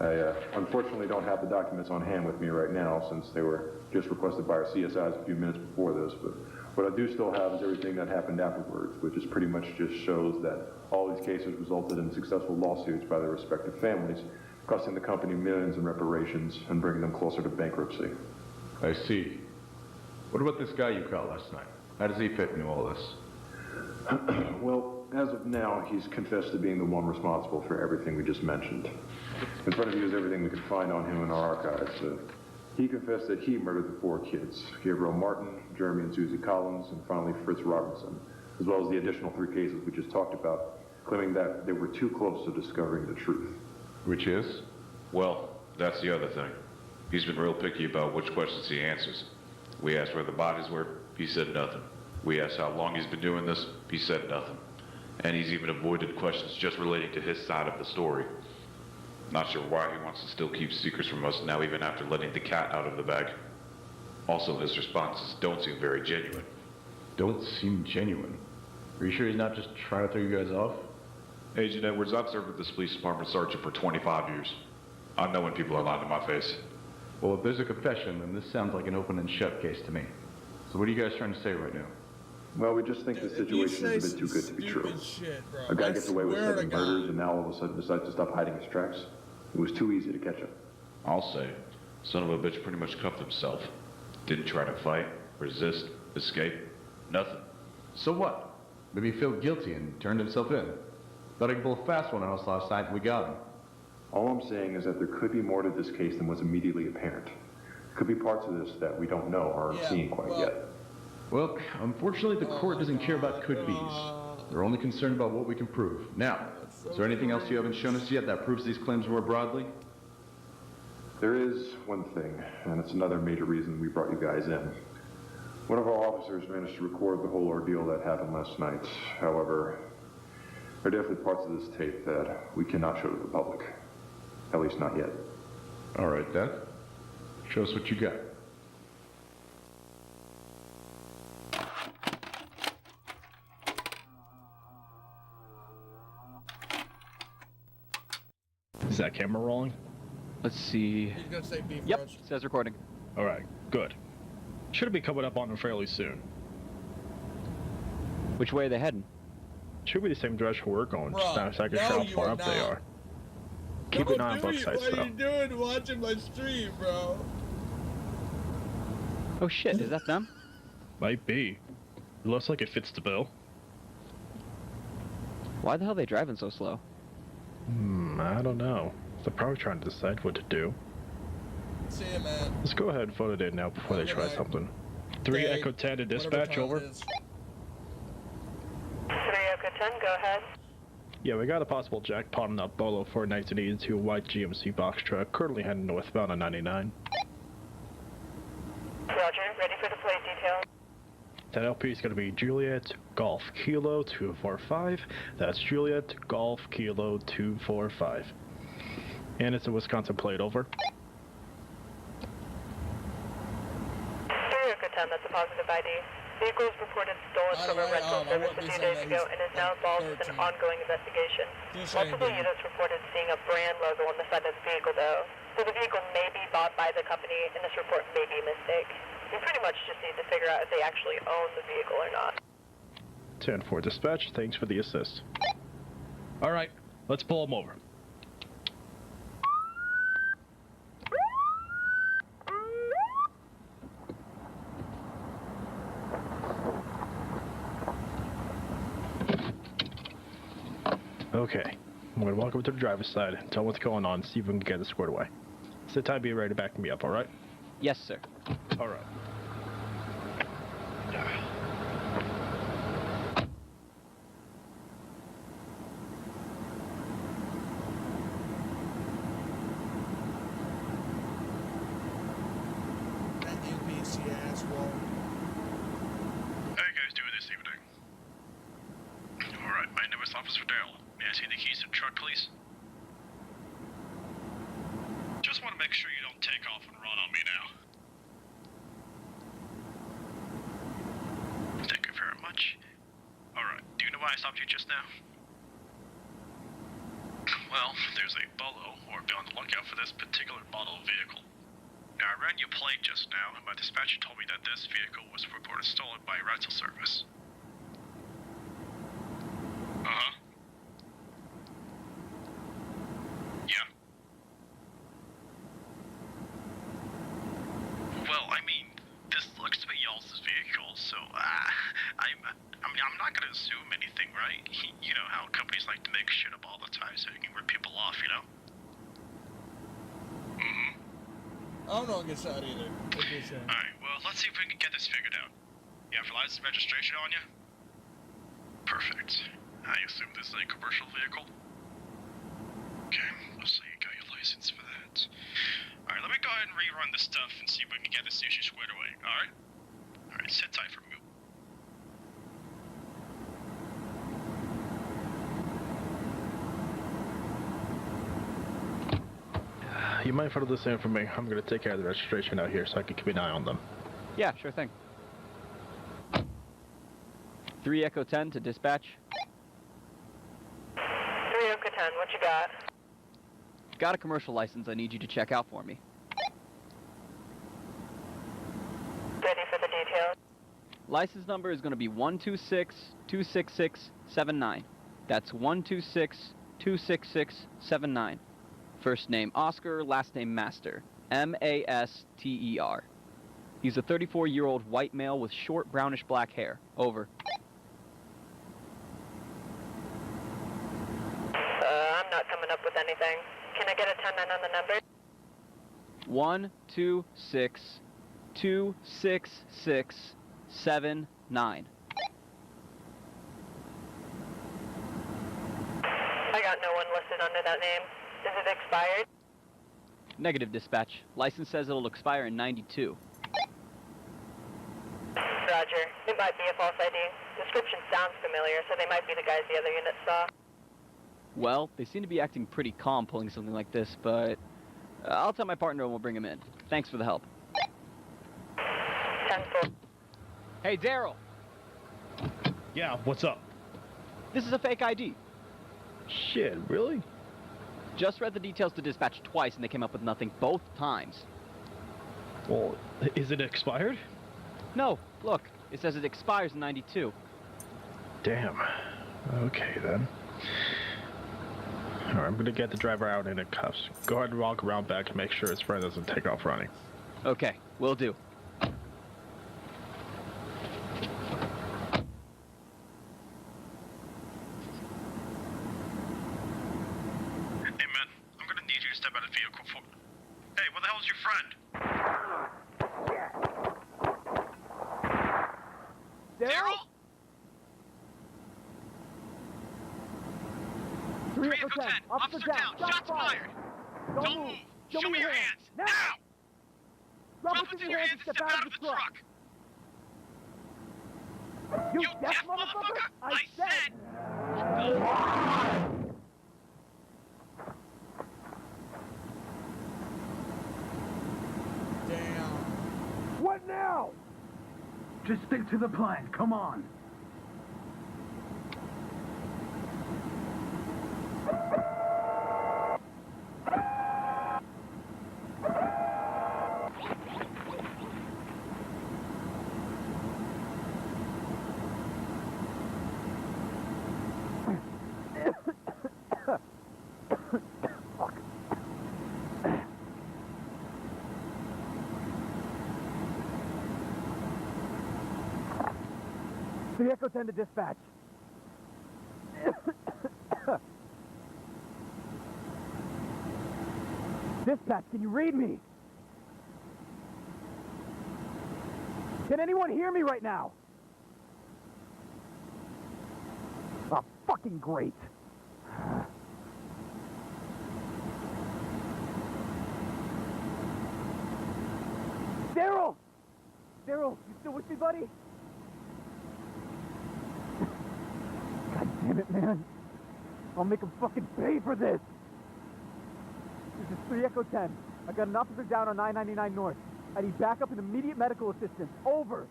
I unfortunately don't have the documents on hand with me right now since they were just requested by our CSIs a few minutes before this, but what I do still have is everything that happened afterwards, which is pretty much just shows that all these cases resulted in successful lawsuits by their respective families, costing the company millions in reparations and bringing them closer to bankruptcy. I see. What about this guy you caught last night? How does he fit into all this? Well, as of now, he's confessed to being the one responsible for everything we just mentioned. In front of you is everything we could find on him in our archives. He confessed that he murdered the 4 kids, Gabriel Martin, Jeremy and Susie Collins, and finally Fritz Robertson, as well as the additional 3 cases we just talked about, claiming that they were too close to discovering the truth. Which is? Well, that's the other thing. He's been real picky about which questions he answers. We asked where the bodies were, he said nothing. We asked how long he's been doing this, he said nothing. And he's even avoided questions just relating to his side of the story. Not sure why he wants to still keep secrets from us now, even after letting the cat out of the bag. Also, his responses don't seem very genuine. Don't seem genuine? Are you sure he's not just trying to throw you guys off? Agent Edwards, I've served with this police department sergeant for 25 years. I know when people are lying to my face. Well, if there's a confession, then this sounds like an open and shut case to me. So what are you guys trying to say right now? Well, we just think the situation is a bit too good to be true. Shit, bro. A guy gets away with 7 murders and now all of a sudden decides to stop hiding his tracks. It was too easy to catch him. I'll say, son of a bitch pretty much cuffed himself. Didn't try to fight, resist, escape, nothing. So what? Maybe he felt guilty and turned himself in. Thought he could pull a fast one on us last night and we got him. All I'm saying is that there could be more to this case than was immediately apparent. There could be parts of this that we don't know or aren't seeing quite yet. Well, unfortunately the court doesn't care about could-be's. They're only concerned about what we can prove. Now, is there anything else you haven't shown us yet that proves these claims more broadly? There is one thing, and it's another major reason we brought you guys in. One of our officers managed to record the whole ordeal that happened last night. However, there are definitely parts of this tape that we cannot show to the public. At least not yet. All right, then. Show us what you got. Is that camera rolling? Let's see. He's gonna say beef Yep, roast. says recording. Alright, good. Should be coming up on them fairly soon. Which way are they heading? Should be the same direction we're going, just not a second no, sure how you far are up they not. are. Keep an eye on Dude, both sides, what though. are you doing watching my stream, bro? Oh shit, is that them? Might be. It looks like it fits the bill. Why the hell are they driving so slow? I don't know. They're probably trying to decide what to do. See ya, man. Let's go ahead and vote it in now before they try something. 3 Day, Echo 10 to dispatch, whatever over. time it is. 3 Echo 10, go ahead. Yeah, we got a possible jackpot on that Bolo 482 white GMC box truck currently heading northbound on 99. Roger, ready for the plate detail. That LP is going to be Juliet Golf Kilo 245. That's Juliet Golf Kilo 245. And it's a Wisconsin plate, over. 3 Echo 10, that's a positive ID. Vehicle was reported stolen from a rental service a few days ago and is now involved with an ongoing investigation. Multiple units reported seeing a brand logo on the side of the vehicle, though. So the vehicle may be bought by the company, and this report may be a mistake. We pretty much just need to figure out if they actually own the vehicle or not. 10-4 dispatch, thanks for the assist. Alright, let's pull them over. Okay, I'm gonna walk over to the driver's side, tell them what's going on, see if we can get it squared away. Sit tight, be ready to back me up, alright? Yes, sir. Alright. That NPC asshole. I see the keys to the truck, please? Just want to make sure you don't take off and run on me now. Thank you very much. Alright, do you know why I stopped you just now? Well, there's a bolo, or be on the lookout for this particular model of vehicle. Now, I ran your plate just now, and my dispatcher told me that this vehicle was reported stolen by a rental service. Uh-huh. Yeah. Well, I mean, this looks to be y'all's vehicle, so, I'm not gonna assume anything, right? You know how companies like to make shit up all the time so you can rip people off, you know? Mm-hmm. I don't know, I get shot either. Alright, well, let's see if we can get this figured out. You have your license and registration on you? Perfect. I assume this is a commercial vehicle? Okay, looks like you got your license for that. Alright, let me go ahead and rerun this stuff and see if we can get this issue squared away, alright? Alright, sit tight for a minute. You mind follow this in for me? I'm gonna take care of the registration out here so I can keep an eye on them. Yeah, sure thing. 3 Echo 10 to dispatch. 3 Echo 10, what you got? Got a commercial license I need you to check out for me. Ready for the details? License number is going to be 126-26679. That's 126-26679. First name Oscar, last name Master. M-A-S-T-E-R. He's a 34-year-old white male with short brownish black hair. Over. I'm not coming up with anything. Can I get a 10-9 on the number? 126-26679. I got no one listed under that name. Is it expired? Negative, dispatch. License says it'll expire in 92. Roger. It might be a false ID. Description sounds familiar, so they might be the guys the other unit saw. Well, they seem to be acting pretty calm pulling something like this, but I'll tell my partner and we'll bring him in. Thanks for the help. 10-4. Hey, Daryl. Yeah, what's up? This is a fake ID. Shit, really? Just read the details to dispatch twice and they came up with nothing both times. Well, is it expired? No, look. It says it expires in 92. Damn. Okay, then. Alright, I'm gonna get the driver out in cuffs. Go ahead and walk around back and make sure his friend doesn't take off running. Okay, will do. Step out of the vehicle for... Hey, where the hell is your friend? Daryl? 3 Echo 10, officer down, shots fired! Don't move! Show me your hands, now! Drop what's in your hands and step out of the truck! You deaf motherfucker? I said! What now? Just stick to the plan. Come on. The Echo 10 to dispatch. Dispatch, can you read me? Can anyone hear me right now? Oh, fucking great. Daryl! Daryl, you still with me, buddy? God damn it, man. I'll make him fucking pay for this! This is 3 Echo 10. I got an officer down on 999 North. I need backup and immediate medical assistance. Over!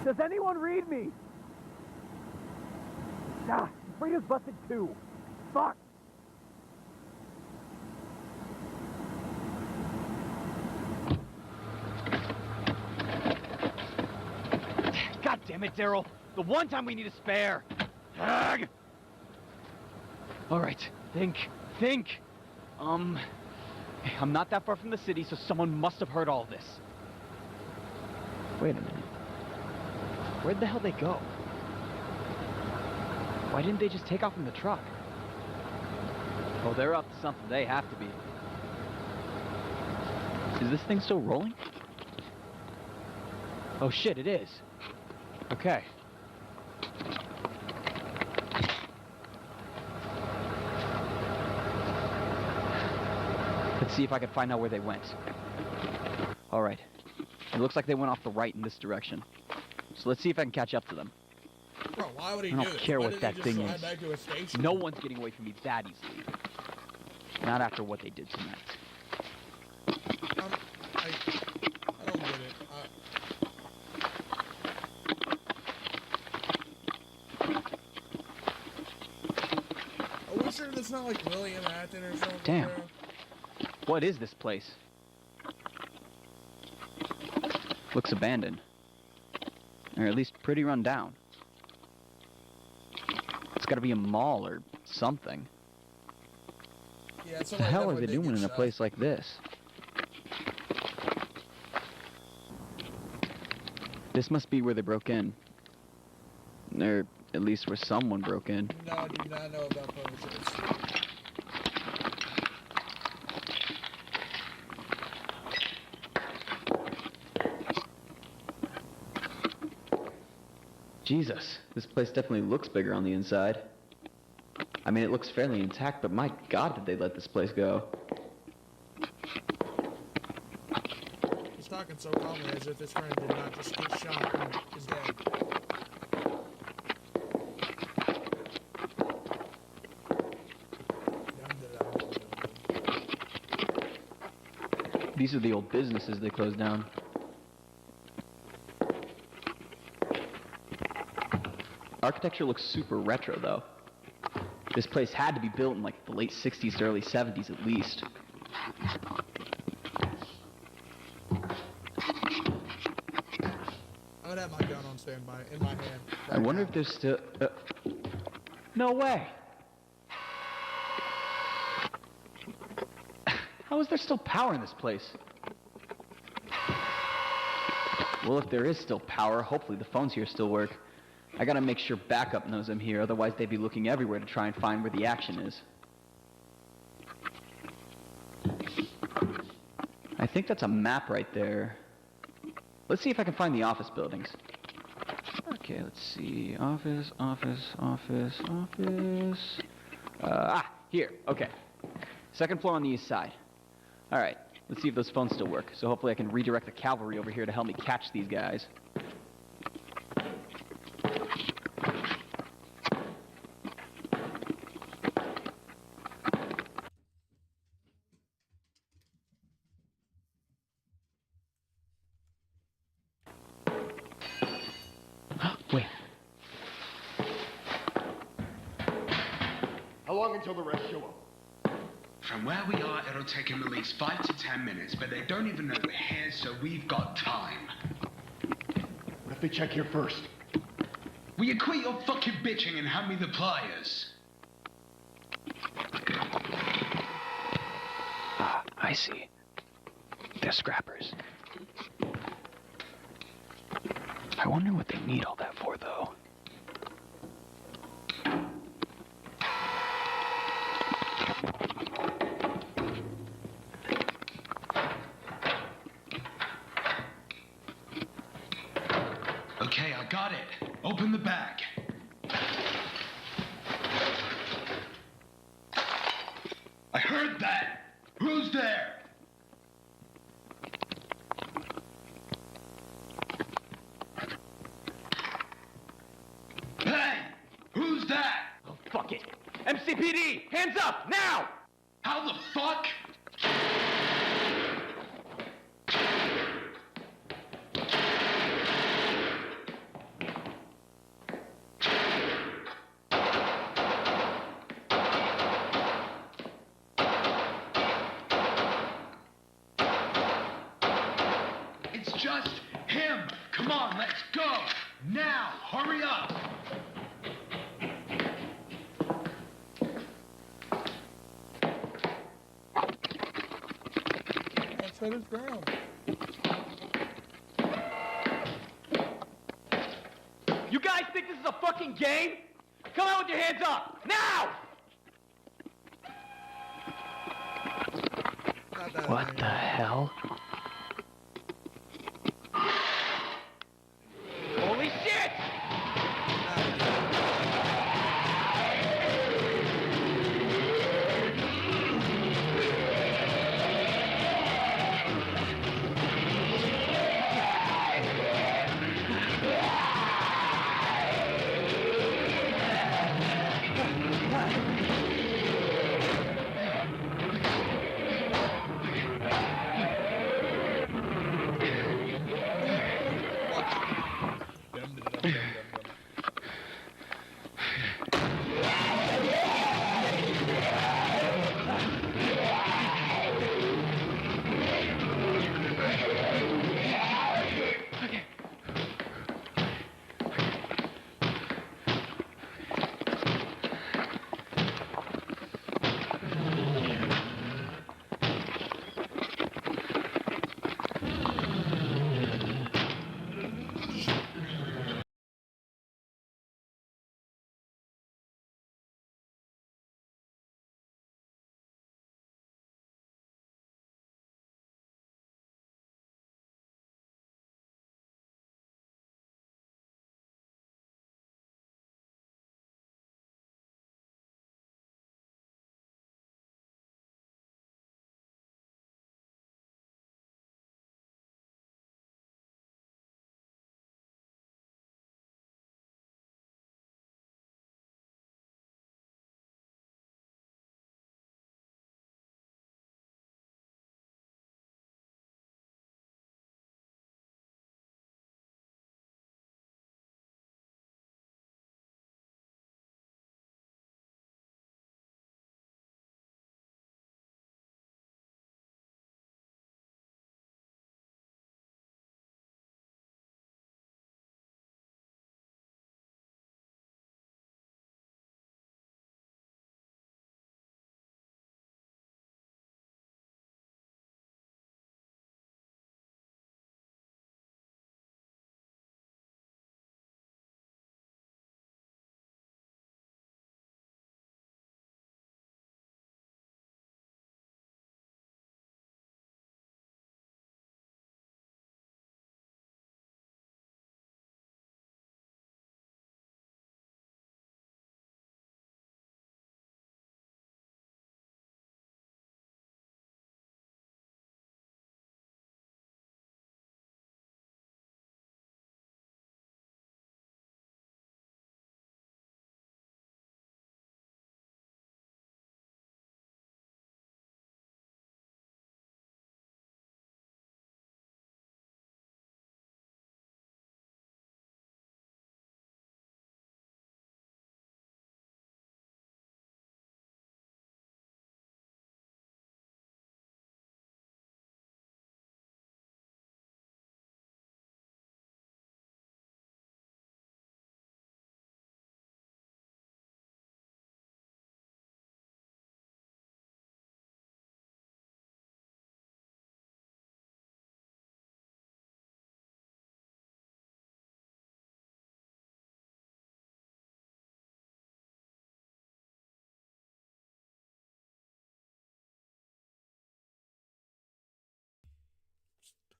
Does anyone read me? Ah, Frida's busted too. Fuck! God damn it, Daryl! The one time we need a spare! Ugh. All right, think. I'm not that far from the city, so someone must have heard all this. Wait a minute. Where'd the hell they go? Why didn't they just take off in the truck? Oh, they're up to something. They have to be. Is this thing still rolling? Oh shit, it is. Okay. Let's see if I can find out where they went. Alright. It looks like they went off the right in this direction. So let's see if I can catch up to them. Bro, why would he I do don't this? care Why what didn't that he thing just slide is. back to his station? No one's getting away from me that easily. Not after what they did tonight. I don't get it. Are we sure that's not like William Acton or something? Damn. Bro? What is this place? Looks abandoned. Or at least pretty run down. It's gotta be a mall or something. Yeah, What the hell are they doing in a place like this? This must be where they broke in. Or at least where someone broke in. No, I do not know about publishers. Jesus, this place definitely looks bigger on the inside. I mean, it looks fairly intact, but my God, did they let this place go? He's talking so calmly as if his friend did not just get shot and is dead. These are the old businesses they closed down. Architecture looks super retro, though. This place had to be built in like the late 60s to early 70s at least. I would have my gun on standby in my hand. I wonder if there's still... No way! How is there still power in this place? Well, if there is still power, hopefully the phones here still work. I gotta make sure backup knows I'm here, otherwise they'd be looking everywhere to try and find where the action is. I think that's a map right there. Let's see if I can find the office buildings. Okay, let's see. Office. Here. Okay. Second floor on the east side. Alright, let's see if those phones still work. So hopefully I can redirect the cavalry over here to help me catch these guys. Wait. How long until the rest show up? From where we are, it'll take him at least 5 to 10 minutes, but they don't even know we're here, so we've got time. What if they check here first? Will you quit your fucking bitching and hand me the pliers? Ah, I see. They're scrappers. I wonder what they need all that for, though. Okay, I got it. Open the bag. I heard that. Who's there? fuck it. MCPD, hands up, now! How the fuck? It's just him. Come on, let's go. Now, hurry up. Set his ground. You guys think this is a fucking game? Come out with your hands up, now! What the hell? Holy shit!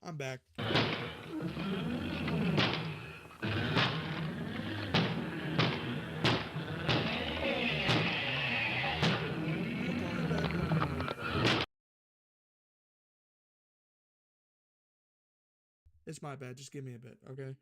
I'm back. It's my bad. Just give me a bit, okay?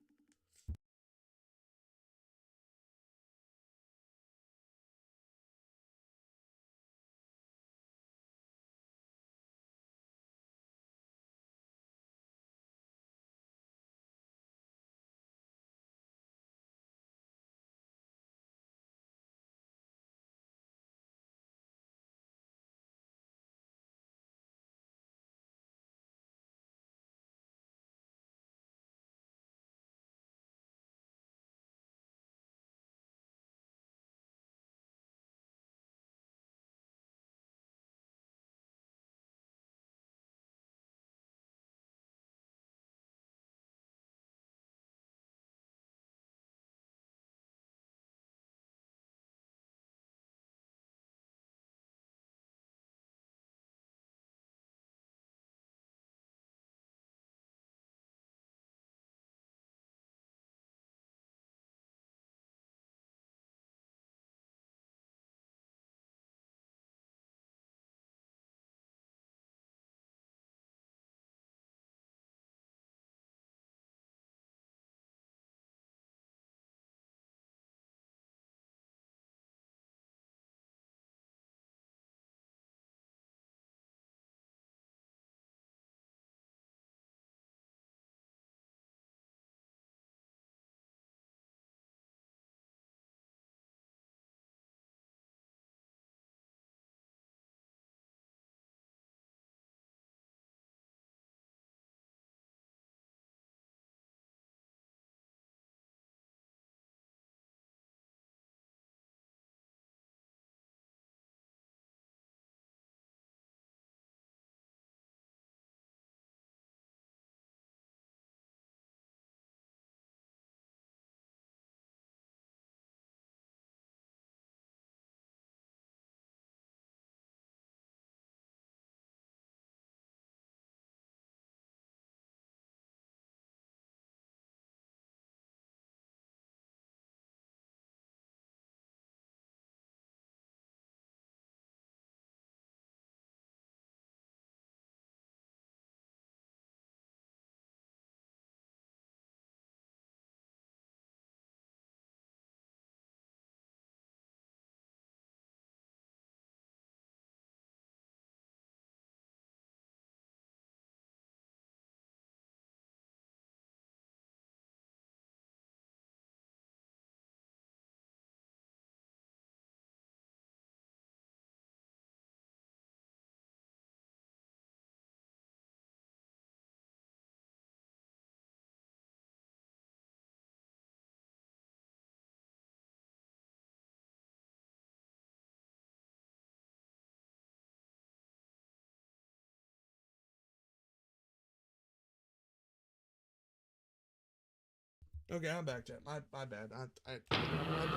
Okay, I'm back, Chat. My bad. I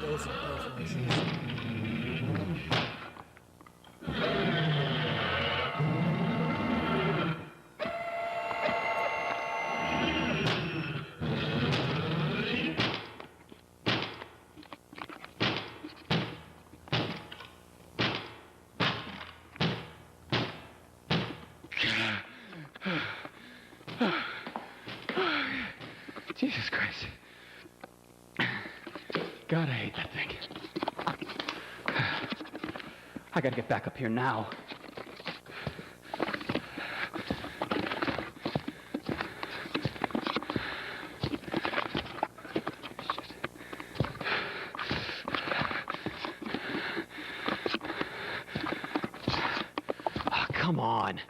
dosed my personal issues. Jesus Christ. God, I hate that thing. I gotta get back up here now. Oh, come on.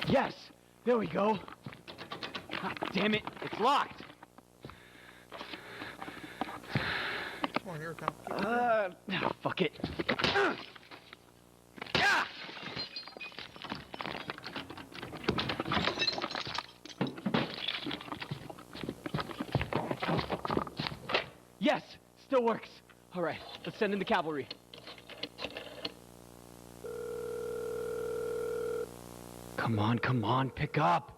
Yes! There we go. Ah, damn it, it's locked. Come on, here, come. Fuck it. Yes, still works. All right, let's send in the cavalry. Come on, pick up.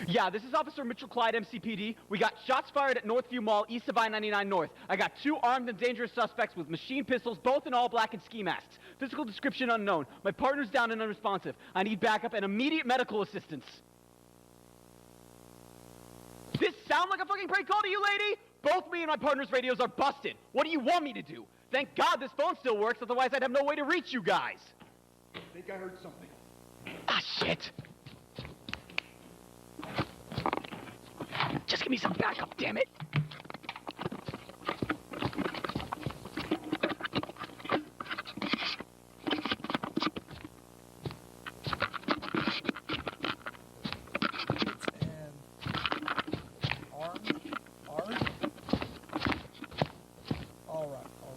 Yeah, this is Officer Mitchell Clyde, MCPD. We got shots fired at Northview Mall, east of I-99 North. I got 2 armed and dangerous suspects with machine pistols, both in all black and ski masks. Physical description unknown. My partner's down and unresponsive. I need backup and immediate medical assistance. This sound like a fucking prank call to you, lady? Both me and my partner's radios are busted. What do you want me to do? Thank God this phone still works, otherwise I'd have no way to reach you guys. I think I heard something. Ah, shit. Just give me some backup, damn it.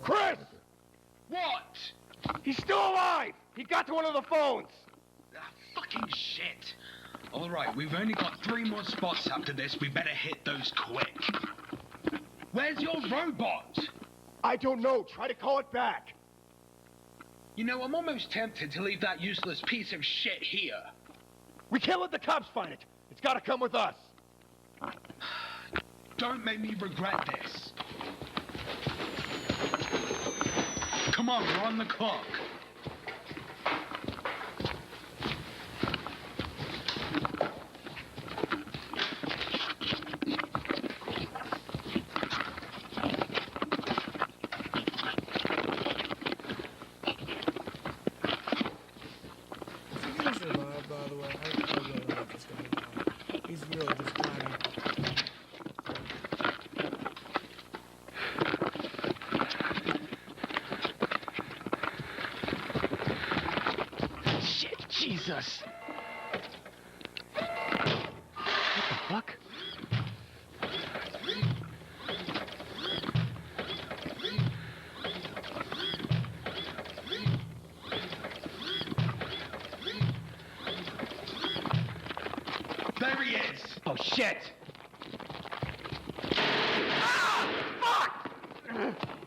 Chris! What? He's still alive! He got to one of the phones! Ah, fucking shit. All right, we've only got 3 more spots after this. We better hit those quick. Where's your robot? I don't know. Try to call it back. You know, I'm almost tempted to leave that useless piece of shit here. We can't let the cops find it. It's gotta come with us. Don't make me regret this. Come on, we're on the clock. By the way, I really like this guy. He's really just tiny. Shit, Jesus. What the fuck? There he is! Oh, shit! Ah! Fuck!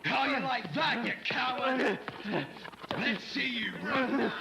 How you like that, you coward? Let's see you run!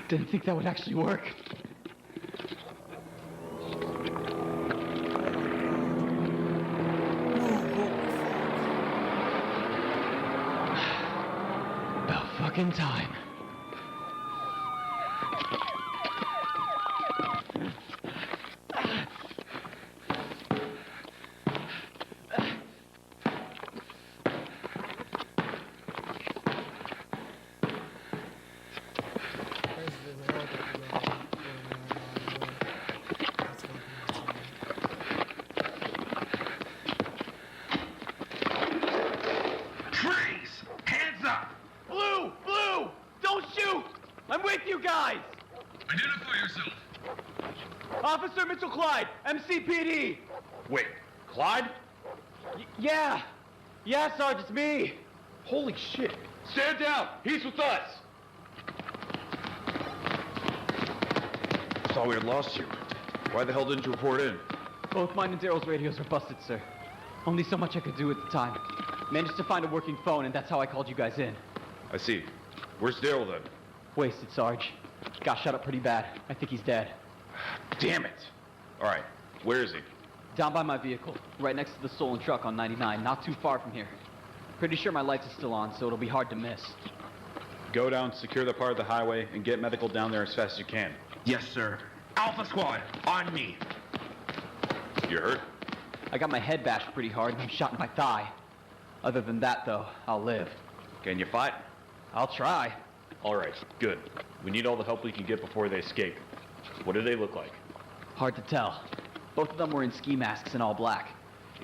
Didn't think that would actually work. About fucking time. Freeze! Hands up! Blue! Blue! Don't shoot! I'm with you guys! Identify yourself. Officer Mitchell Clyde, MCPD! Wait, Clyde? Yeah! Yeah, Sarge, it's me! Holy shit. Stand down! He's with us! Thought we had lost you. Why the hell didn't you report in? Both mine and Daryl's radios are busted, sir. Only so much I could do at the time. Managed to find a working phone, and that's how I called you guys in. I see. Where's Daryl then? Wasted, Sarge. Got shot up pretty bad. I think he's dead. Damn it! Alright, where is he? Down by my vehicle, right next to the stolen truck on 99, not too far from here. Pretty sure my lights are still on, so it'll be hard to miss. Go down, secure the part of the highway, and get medical down there as fast as you can. Yes, sir. Alpha Squad, on me. You hurt? I got my head bashed pretty hard and I'm shot in my thigh. Other than that, though, I'll live. Can you fight? I'll try. Alright, good. We need all the help we can get before they escape. What do they look like? Hard to tell. Both of them were in ski masks and all black.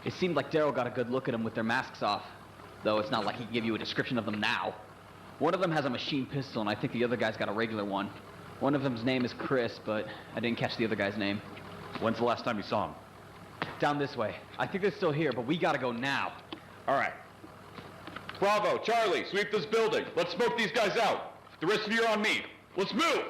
It seemed like Daryl got a good look at them with their masks off. Though it's not like he can give you a description of them now. One of them has a machine pistol and I think the other guy's got a regular one. One of them's name is Chris, but I didn't catch the other guy's name. When's the last time you saw him? Down this way. I think they're still here, but we gotta go now. Alright. Bravo, Charlie, sweep this building. Let's smoke these guys out. The rest of you are on me. Let's move!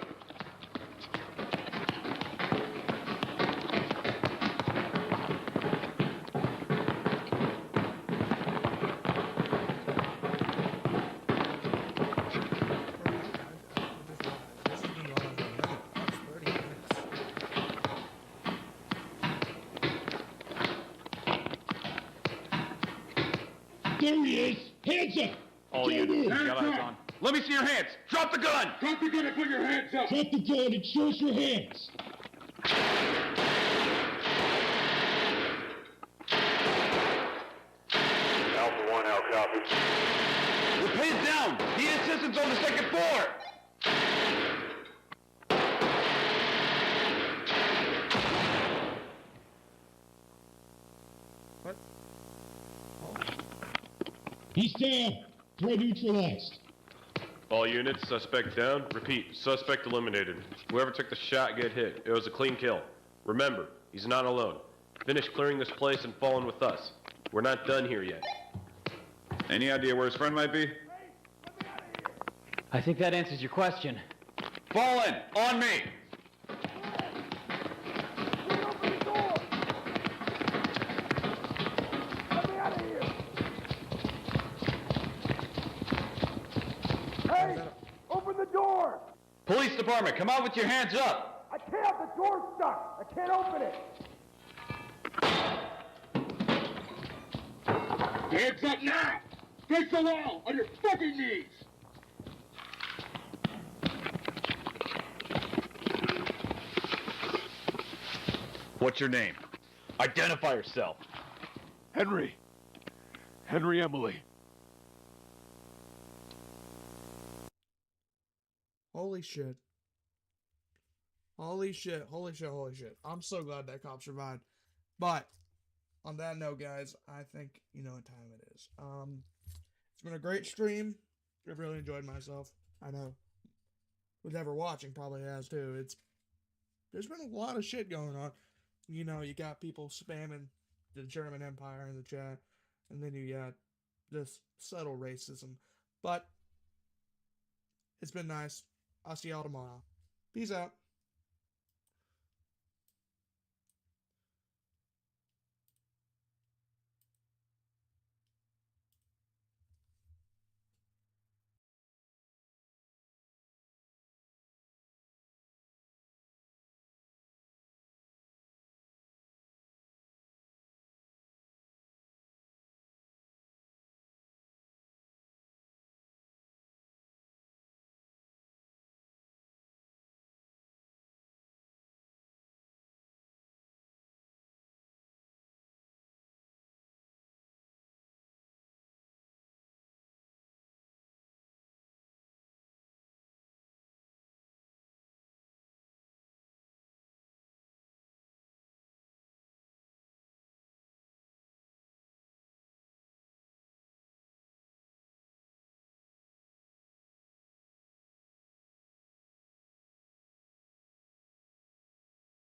There he is! Hands up! All units, got eyes on. Let me see your hands! Drop the gun! Drop the gun and put your hands up! Drop the gun and show us your hands! Alpha 1, how copy? We're pinned down! Need assistance on the second floor! What? He's down! Threat neutralized. All units, suspect down. Repeat, suspect eliminated. Whoever took the shot get hit. It was a clean kill. Remember, he's not alone. Finish clearing this place and fall in with us. We're not done here yet. Any idea where his friend might be? I think that answers your question. Fall in! On me! Hey! Open the door! Police department, come out with your hands up! I can't! The door's stuck! I can't open it! Hands up now! Face the wall! On your fucking knees! What's your name? Identify yourself. Henry. Henry Emily. Holy shit. Holy shit, holy shit, holy shit. I'm so glad that cop survived. But, on that note, guys, I think you know what time it is. It's been a great stream. I've really enjoyed myself. I know who's ever watching probably has too. There's been a lot of shit going on. You know, you got people spamming the German Empire in the chat, and then you got this subtle racism. But, it's been nice. I'll see y'all tomorrow. Peace out.